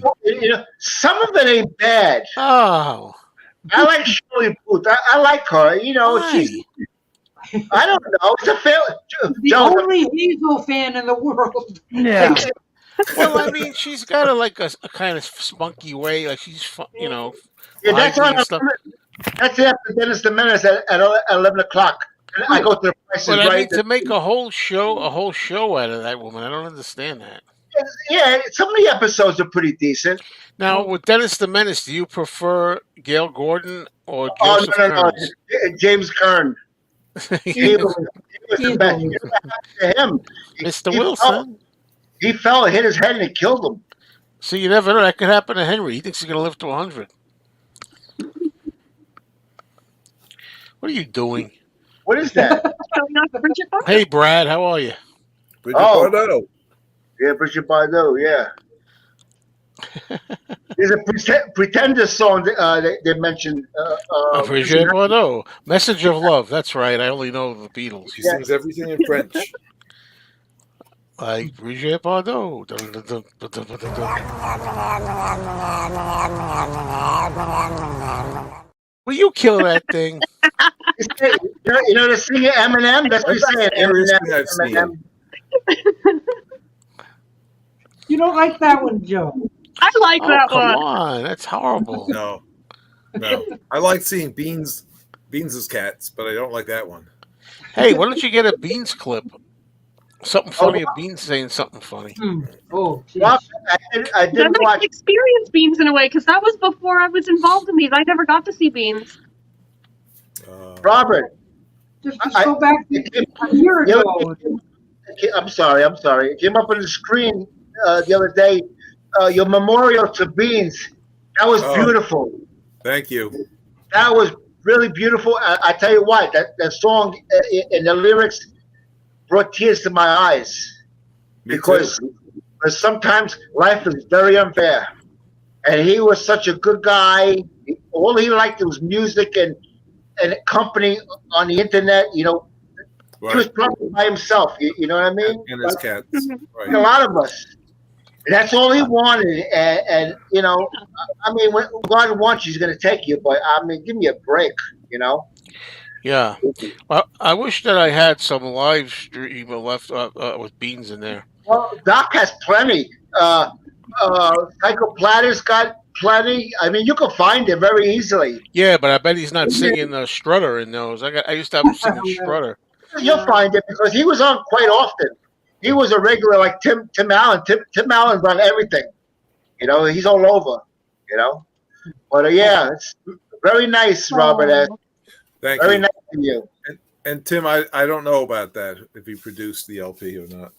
know, some of it ain't bad. Oh, I like Shirley Booth. I like her. You know, why? she's. I don't know. It's a fair. The only Hazel fan in the world. Yeah. Well, I mean, she's got a kind of spunky way. Like she's, you know, Yeah, that's lively on. and stuff. That's after Dennis the Menace at 11 o'clock. And I go to the Price is But I mean, Right. to make a whole show out of that woman, I don't understand that. Yeah, some of the episodes are pretty decent. Now, with Dennis the Menace, do you prefer Gail Gordon or Oh Joseph no, Kearns? James Kern. He was the best. You know what happened to him? Mr. He Wilson. He fell and hit his head and it killed him. See, you never know. That could happen to Henry. He thinks he's going to live to 100. What are you doing? What is that? Hey, Brad, how are you? Bridget Bardot. Yeah, Bridget Bardot, yeah. There's a Pretender song they mentioned. Bridget Bardot. Message of Love. That's right. I only know the Beatles. She sings everything in French. Like Bridget Bardot. Will you kill that thing? You know the singer Eminem? That's what he's saying. Eminem. You don't like that one, Joe? I like that come one. Come on, that's horrible. No. I like seeing Beans' cats, but I don't like that one. Hey, why don't you get a Beans clip? Something funny, a Beans saying something funny. Oh, well, I didn't watch. Experience Beans in a way, because that was before I was involved in these. I never got to see Beans. Robert. Just go back a year ago. I'm sorry. It came up on the screen the other day. Your memorial to Beans. That was beautiful. Thank you. That was really beautiful. I tell you what, that song and the lyrics brought tears to my eyes. Because sometimes life is very unfair. And he was such a good guy. All he liked was music and company on the internet. You know, he was probably by himself. You know what I mean? And his cats. Right. A lot of us. And that's all he wanted. And you know, I mean, when God wants you, he's going to take you. But I mean, give me a break, you know? Yeah. Well, I wish that I had some live stream left with Beans in there. Well, Doc has plenty. Psycho Platter's got plenty. I mean, you can find it very easily. Yeah, but I bet he's not singing Strutter in those. I used to have him singing Strutter. You'll find it because he was on quite often. He was a regular like Tim Allen. Tim Allen run everything. You know, he's all over. You know, but yeah, it's very nice, Robert. Thank Very you. nice of you. And Tim, I don't know about that, if he produced the LP or not.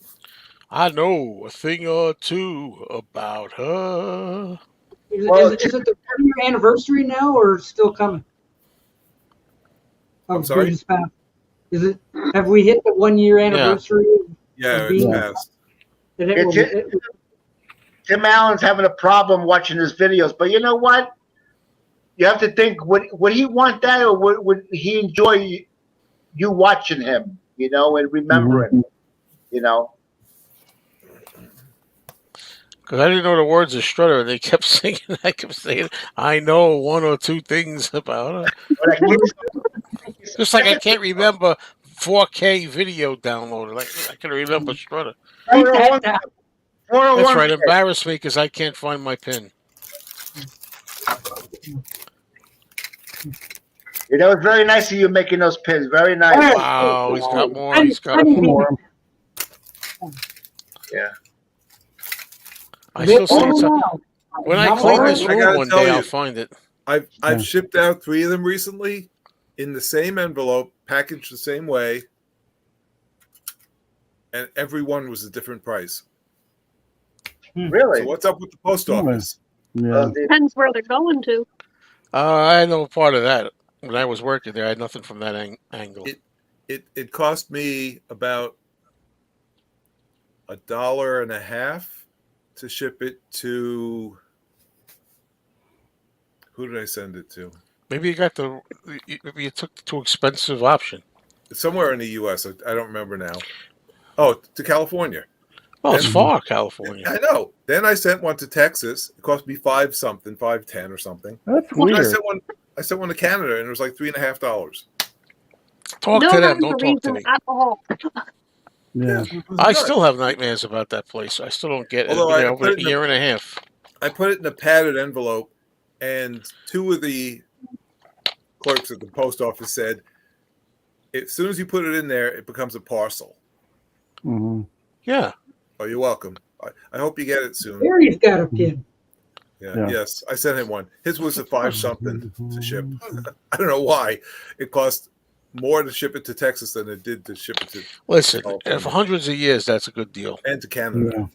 I know a thing or two about her. Is it the 1-year anniversary now, or still coming? I'm sorry? Bridges Past. Is it? Have we hit the 1-year anniversary? Yeah, it's passed. Tim Allen's having a problem watching his videos, but you know what? You have to think: would he want that, or would he enjoy you watching him? You know, and remembering. You know. Because I didn't know the words of Strutter, and they kept singing. I kept saying, "I know 1 or 2 things about her." Just like I can't remember 4K video downloaded. Like I can remember Strutter. That's right. Embarrass me because I can't find my pin. Yeah, that was very nice of you making those pins. Very nice. Wow, he's got more. He's got more. Yeah. I still see it. When I clean this room one day, I'll find it. I've shipped out 3 of them recently in the same envelope, packaged the same way, and every one was a different price. Really? So what's up with the post office? Depends where they're going to. I had no part of that. When I was working there, I had nothing from that angle. It cost me about $1.50 to ship it to. Who did I send it to? Maybe you took the too expensive option. Somewhere in the U.S. I don't remember now. Oh, to California. Oh, it's far, California. I know. Then I sent one to Texas. It cost me $5.10 or something. That's weird. I sent one to Canada, and it was like $3.50. Talk to them. Don't talk to me. Yeah. I still have nightmares about that place. I still don't get it. Although It's been over a year and a half. I put it in a padded envelope, and 2 of the clerks at the post office said, as soon as you put it in there, it becomes a parcel. Mm-hmm. Yeah. Oh, you're welcome. I hope you get it soon. Barry's got a pin. Yeah. Yes, I sent him one. His was a $5-something to ship. I don't know why. It cost more to ship it to Texas than it did to ship it to. Listen, for hundreds of years, that's a good deal. And to Canada.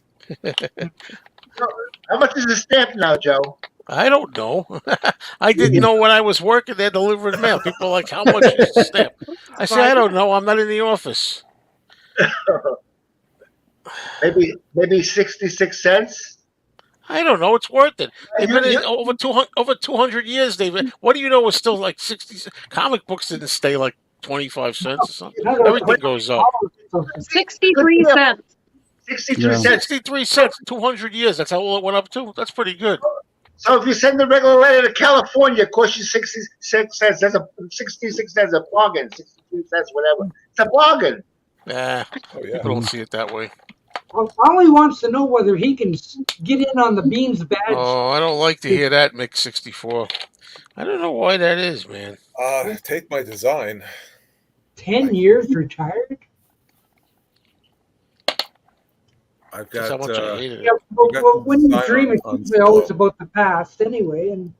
How much is the stamp now, Joe? I don't know. I didn't know when I was working there delivering mail. People are like, how much is the stamp? I say, I don't know. I'm not in the office. Maybe 66 cents. I don't know. It's worth it. They've been in over 200 years. What do you know? Is still like 60. Comic books didn't stay like 25 cents or something. Everything goes up. 63 cents. 63 cents. 63 cents. 200 years. That's how it went up to. That's pretty good. So if you send a regular letter to California, it costs you 66 cents. That's a 66 cents a bargain. 63 cents, whatever. It's a bargain. Yeah. People don't see it that way. Well, Ollie wants to know whether he can get in on the Beans badge. Oh, I don't like to hear that, Mick 64. I don't know why that is, man. Take my design. 10 years retired? I've That's how got. much I hated it. Yeah, well, when you dream, it's usually always about the past anyway, and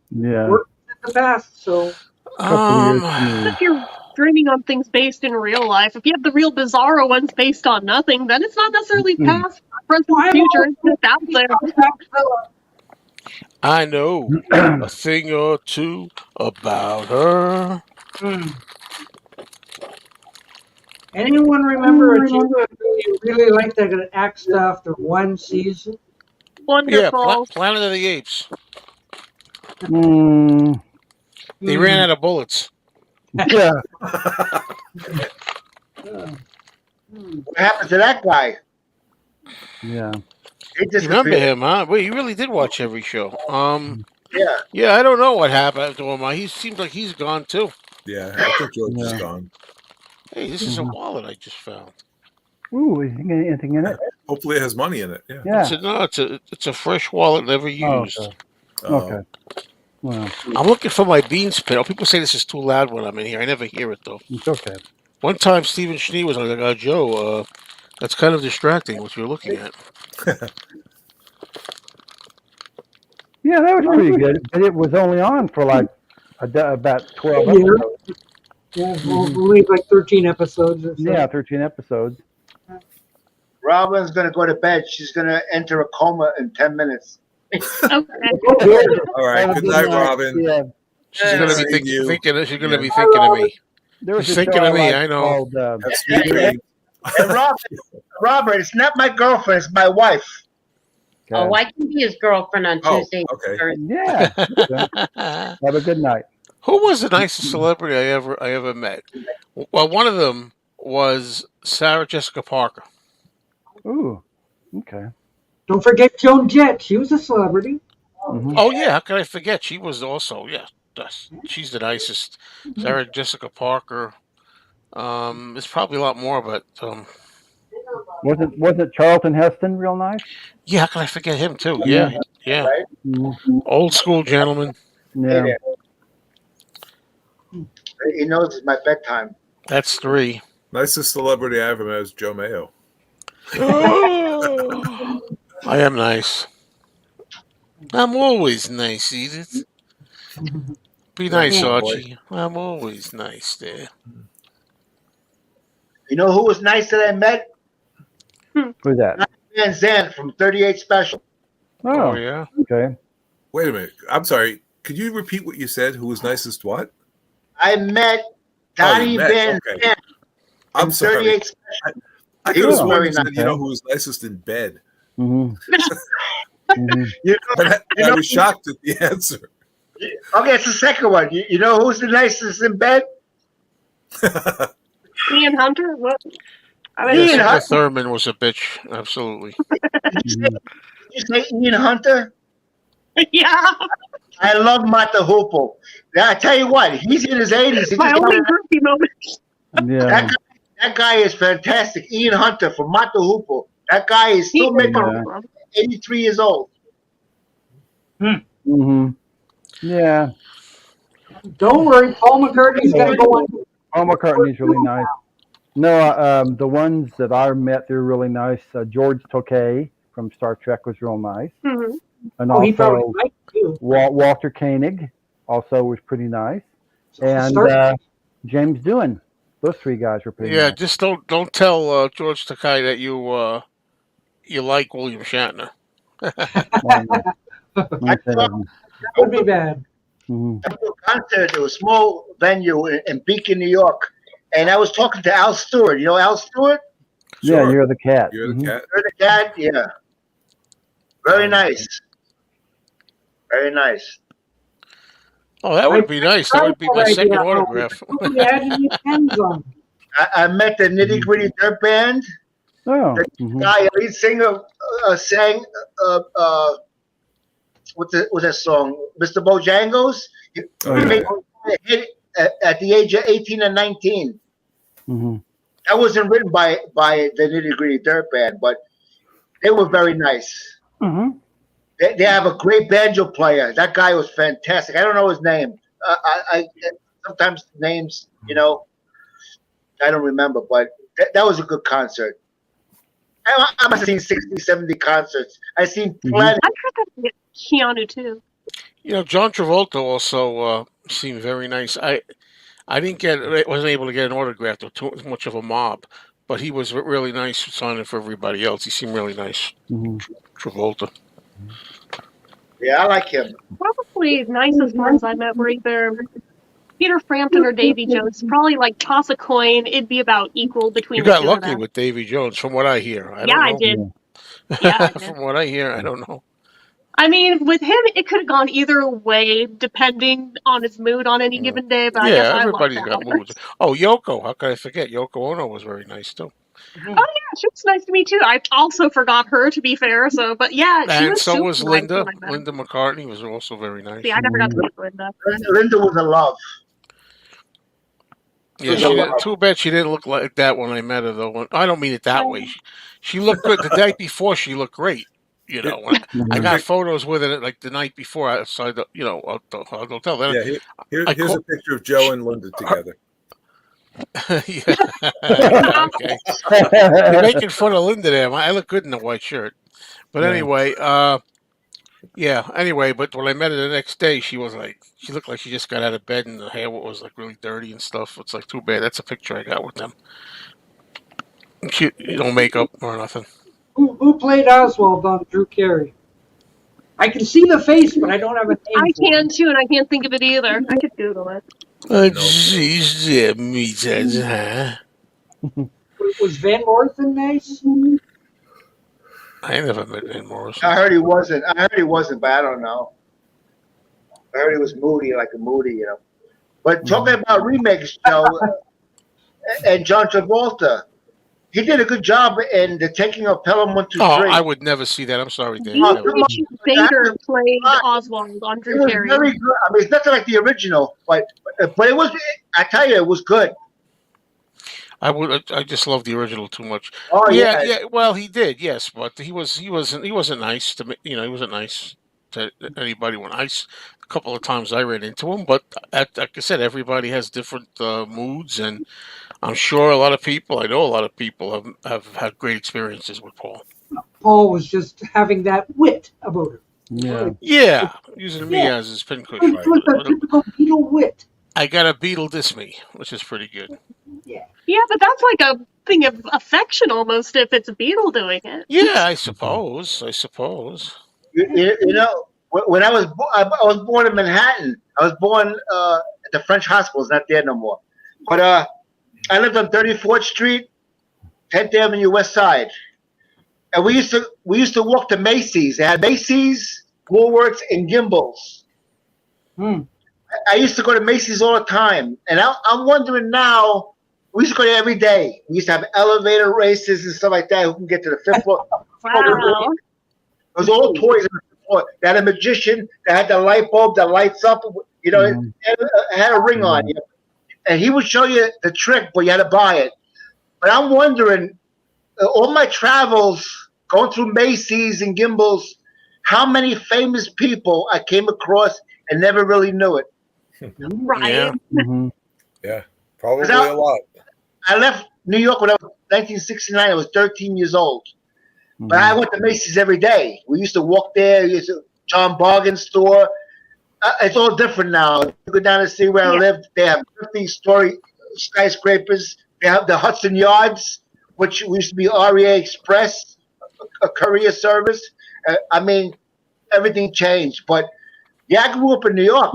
work in the past. So, if you're dreaming on things based in real life, if you have the real bizarro ones based on nothing, then it's not necessarily past, present, future. It's just out there. I know a thing or two about her. anyone remember a TV you really liked that got axed after 1 season? Wonderful. Yeah, Planet of the Apes. They Mm. ran out of bullets. Yeah. What happened to that guy? Yeah. He You remember him, huh? Well, you really did watch every show. Yeah. Yeah, I don't know what happened to him. He seems like he's gone too. Yeah, I think George is gone. Hey, this is a wallet I just found. Ooh, is anything in it? Hopefully, it has money in it. Yeah. Yeah. It's a fresh wallet, never used. Okay. Okay. Well, I'm looking for my beans pit. Oh, people say this is too loud when I'm in here. I never hear it though. it's okay. One time, Stephen Schnee was like, Joe, that's kind of distracting what you're looking at." Yeah, that was pretty good, but it was only on for like about 12 A year. episodes. Yeah, we'll leave like 13 episodes or so. Yeah, 13 episodes. Robin's gonna go to bed. She's gonna enter a coma in 10 minutes. Okay. All right. Good night, Robin. Yeah. She's gonna be Seeing you. thinking. She's gonna Yeah. be thinking of me. There was She's a thinking show of me. liked I know. called, Have sweet dreams. And Robert, it's not my girlfriend. It's my wife. Oh, I can be his girlfriend on Oh, Tuesday. okay. Yeah. Okay. Have a good night. Who was the nicest celebrity I ever met? Well, one of them was Sarah Jessica Parker. Ooh. Okay. Don't forget Joan Jett. She was a celebrity. Mhm. Oh yeah, how could I forget? She was also she's the nicest. Sarah Jessica Parker. There's probably a lot more, but Wasn't Charlton Heston real nice? yeah, how can I forget him too? Yeah. Mhm. Old school gentleman. Yeah. He knows it's my bedtime. That's 3. Nicest celebrity I ever met is Joe Mayo. I am nice. I'm always nice, Edith. Be nice, Yeah, Archie. I'm always nice there. You know who was nice that I met? Who's that? Van Zandt from 38 Special. Oh Oh, yeah. okay. Wait a minute. I'm sorry. Could you repeat what you said? Who was nicest? What? I met Donnie met, Van okay. Zandt I'm from sorry. 38 Special. I He could have was sworn very you said, nice. you know who was nicest in bed. Mm-hmm. You know, But you I know- was shocked at the answer. Okay, it's the second one. You know who's the nicest in bed? Ian Hunter? What? I mean, Ian Jessica Hunter. Thurman was a bitch. Absolutely. Did you say Ian Hunter? yeah. I love Mata Hoople. I tell you what, he's in his 80s. He My just only got- groupie moment. Yeah. that guy is fantastic. Ian Hunter from Mata Hoople. That guy is still making Yeah. 83 years old. Mm-hmm. Yeah. Don't worry, Paul McCartney's got to go on. Paul McCartney's really nice. No, the ones that I met, they're really nice. George Takei from Star Trek was real nice. Mhm. And Oh, he probably also liked you. Walter Koenig also was pretty nice. And Star- James Doohan. Those 3 guys were pretty Yeah, nice. just don't tell George Takei that you like William Shatner. Would be bad. Mhm. I went to a concert at a small venue in Beacon, New York, and I was talking to Al Stewart. You know Al Stewart? Yeah, Sure. you're the cat. You're the Mhm. cat. You're the dad? Yeah. Very nice. Very nice. Oh, that would be nice. That would be my second autograph. Yeah, you pens on. I met the Nitty Gritty Dirt Band. Oh. The Mhm. guy, lead singer, sang what's that song? Mr. Bojangles. He Oh, made yeah. a hit at the age of 18 and 19. Mhm. That wasn't written by the Nitty Gritty Dirt Band, but they were very nice. Mhm. They have a great banjo player. That guy was fantastic. I don't know his name. I sometimes names, I don't remember, but that was a good concert. I must have seen 60, 70 concerts. I've seen plenty. I heard that with Keanu too. John Travolta also seemed very nice. I wasn't able to get an autograph. There was too much of a mob, but he was really nice signing for everybody else. He seemed really nice. Mhm. Travolta. Yeah, I like him. Probably the nicest ones I met were either Peter Frampton or Davy Jones. Probably like toss a coin, it'd be about equal between You the got two of lucky them. with Davy Jones, from what I hear. I Yeah, don't I know. did. Yeah, I did. From what I hear, I don't know. I mean, with him, it could have gone either way, depending on his mood on any given day. But I guess Yeah, I everybody's lucked got out. moods. Oh, Yoko. How could I forget? Yoko Ono was very nice too. Oh yeah, she was nice to me too. I also forgot her, to be fair. So, but yeah, she And was so super was nice Linda. when I met her. Linda McCartney was also very nice. See, I never got to meet Linda. Linda was a love. Yeah, too bad she didn't look like that when I met her, though. I don't mean it that way. She looked good. The day before, she looked great. You know, I got photos with it like the night before outside the, hotel. Then here's a picture of Joe and Linda together. Yeah. Okay. You're making fun of Linda there. I look good in the white shirt. But anyway, Anyway, but when I met her the next day, she looked like she just got out of bed, and the hair was like really dirty and stuff. It's like too bad. That's a picture I got with them. She, no makeup or nothing. Who played Oswald on Drew Carey? I can see the face, but I don't have a name. I can too, and I can't think of it either. I could Google it. Was Van Morrison nice? I never met Van Morrison. I heard he wasn't, but I don't know. I heard he was moody, like a moody, But talking about remakes, Joe, and John Travolta, he did a good job in The Taking of Pelham 1, 2, 3. Oh, I would never see that. I'm sorry, Dave. Bader played Oswald on Drew Carey. Very good. I mean, it's nothing like the original, but it was. I tell you, it was good. I just love the original too much. Oh yeah. Well, he did, yes, but he wasn't nice to me. He wasn't nice to anybody. A couple of times I ran into him, but like I said, everybody has different moods, and I'm sure I know a lot of people have had great experiences with Paul. Paul was just having that wit about him. Yeah, using me as his pincushion. It was a typical Beatle wit. I got a Beatle diss me, which is pretty good. Yeah, but that's like a thing of affection almost if it's a Beatle doing it. Yeah, I suppose. You know, when I was born in Manhattan. I was born at the French hospital. It's not there no more. But I lived on 34th Street, 10th Avenue, West Side. And we used to walk to Macy's. They had Macy's, Woolworths, and Gimbals. I used to go to Macy's all the time. And I'm wondering now, we used to go there every day. We used to have elevator races and stuff like that. Who can get to the 5th floor? Wow. It was all toys on the floor. They had a magician that had the light bulb that lights up. It had a ring on. And he would show you the trick, but you had to buy it. But I'm wondering, all my travels, going through Macy's and Gimbals, how many famous people I came across and never really knew it. Right. Yeah. Yeah, probably a lot. I left New York when I was 1969. I was 13 years old. But I went to Macy's every day. We used to walk there. John Bargain's store. It's all different now. You go down to see where I lived. They have 50-story skyscrapers. They have the Hudson Yards, which used to be REA Express, a courier service. I mean, everything changed. But yeah, I grew up in New York.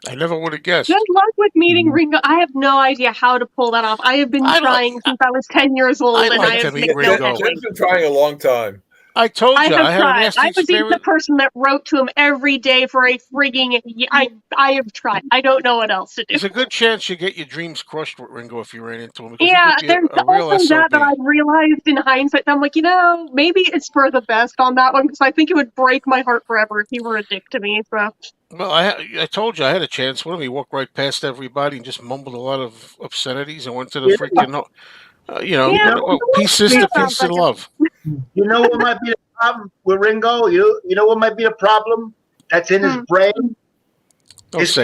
I never would have guessed. Good luck with meeting Ringo. I have no idea how to pull that off. I have been trying since I was 10 years old, I'd and like I to have meet made no Ringo. headway. Jen's been trying a long time. I told you, I have had a tried. nasty I was even the experience. person that wrote to him every day for a frigging. I have tried. I don't know what else to do. There's a good chance you get your dreams crushed with Ringo if you ran into him. Yeah, He could there's be a real also SOB. that I realized in hindsight. I'm like, maybe it's for the best on that one because I think it would break my heart forever if he were a dick to me. So. Well, I told you I had a chance. One of me walked right past everybody and just mumbled a lot of obscenities and went to the freaking, peace, sister, peace and love. You know what might be the problem with Ringo? You know what might be the problem that's in his brain? His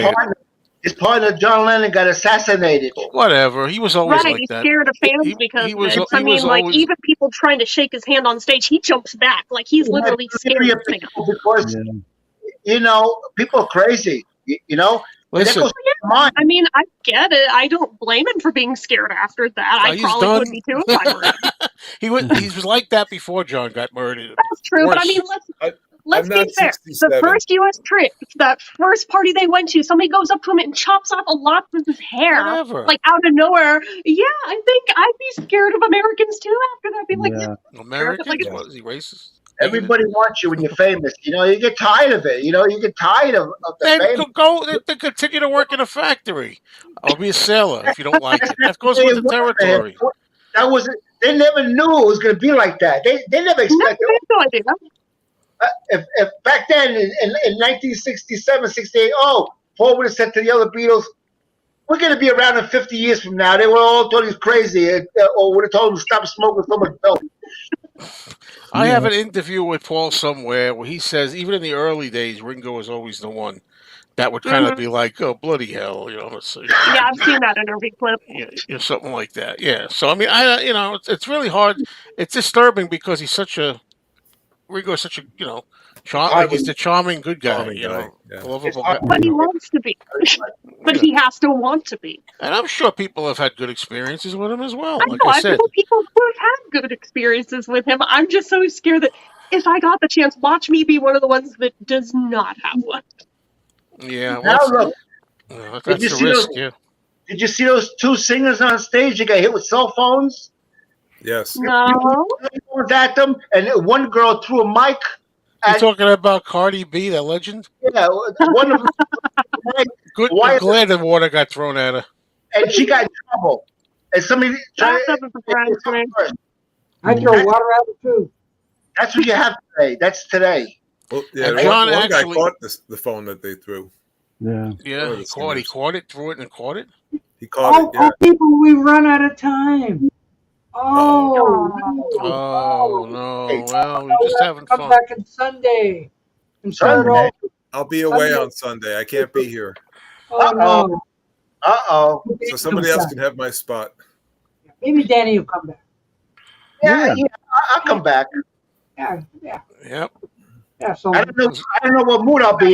partner, John Lennon, got assassinated. Whatever. He was always like he's that. scared of fans because of it. I mean, like, even people trying to shake his hand on stage, he jumps back. Like, he's literally scared of people. Because, people are crazy, Listen. I mean, I get it. I don't blame him for being scared after that. I probably would be too if I were him. He was like that before John got murdered. That's true, but I mean, let's be fair. The first U.S. trip, that first party they went to, somebody goes up to him and chops off a lot of his hair, like out of nowhere. Yeah, I think I'd be scared of Americans too after that. I'd be like, Americans? What, is he racist? Everybody wants you when you're famous. You get tired of it. You get tired of the Then continue to work in a factory. I'll be a sailor if you don't like it. That goes with the territory. They never knew it was going to be like that. They never expected. No idea. If back then in 1967, 68, Paul would have said to the other Beatles, "We're going to be around in 50 years from now." They were all thought he was crazy, or would have told him to stop smoking so much dope. I have an interview with Paul somewhere where he says even in the early days, Ringo was always the one that would kind of be like, "Oh bloody hell," So, yeah, I've seen that interview clip. Something like that. Yeah. So I mean, it's really hard. It's disturbing because Ringo is such a he's the charming good guy, Charming guy, lovable guy. But he wants to be. But he has to want to be. And I'm sure people have had good experiences with him as well. I Like know, I I said, know people who have had good experiences with him. I'm just so scared that if I got the chance, watch me be one of the ones that does not have one. Yeah, Now look, that's the risk. Did you see those two singers on stage? They got hit with cell phones. Yes. No. At them, and one girl threw a mic. You talking about Cardi B, that legend? Yeah, one of them. Good. I'm glad the water got thrown at her. And she got in trouble. And somebody tried. I throw water at it too. That's what you have today. That's today. Well, yeah, John one guy actually caught the phone that they threw. Yeah. Yeah, he caught it, threw it, and caught it. He caught it. Yeah. Oh, people, we run out of time. Oh no! Well, we're just having come fun. back on Sunday and start over. I'll be away on Sunday. I can't be here. Oh no! So somebody else can have my spot. Maybe Danny will come back. Yeah, I'll come back. Yeah. Yep. Yeah. So I don't know what mood I'll be in.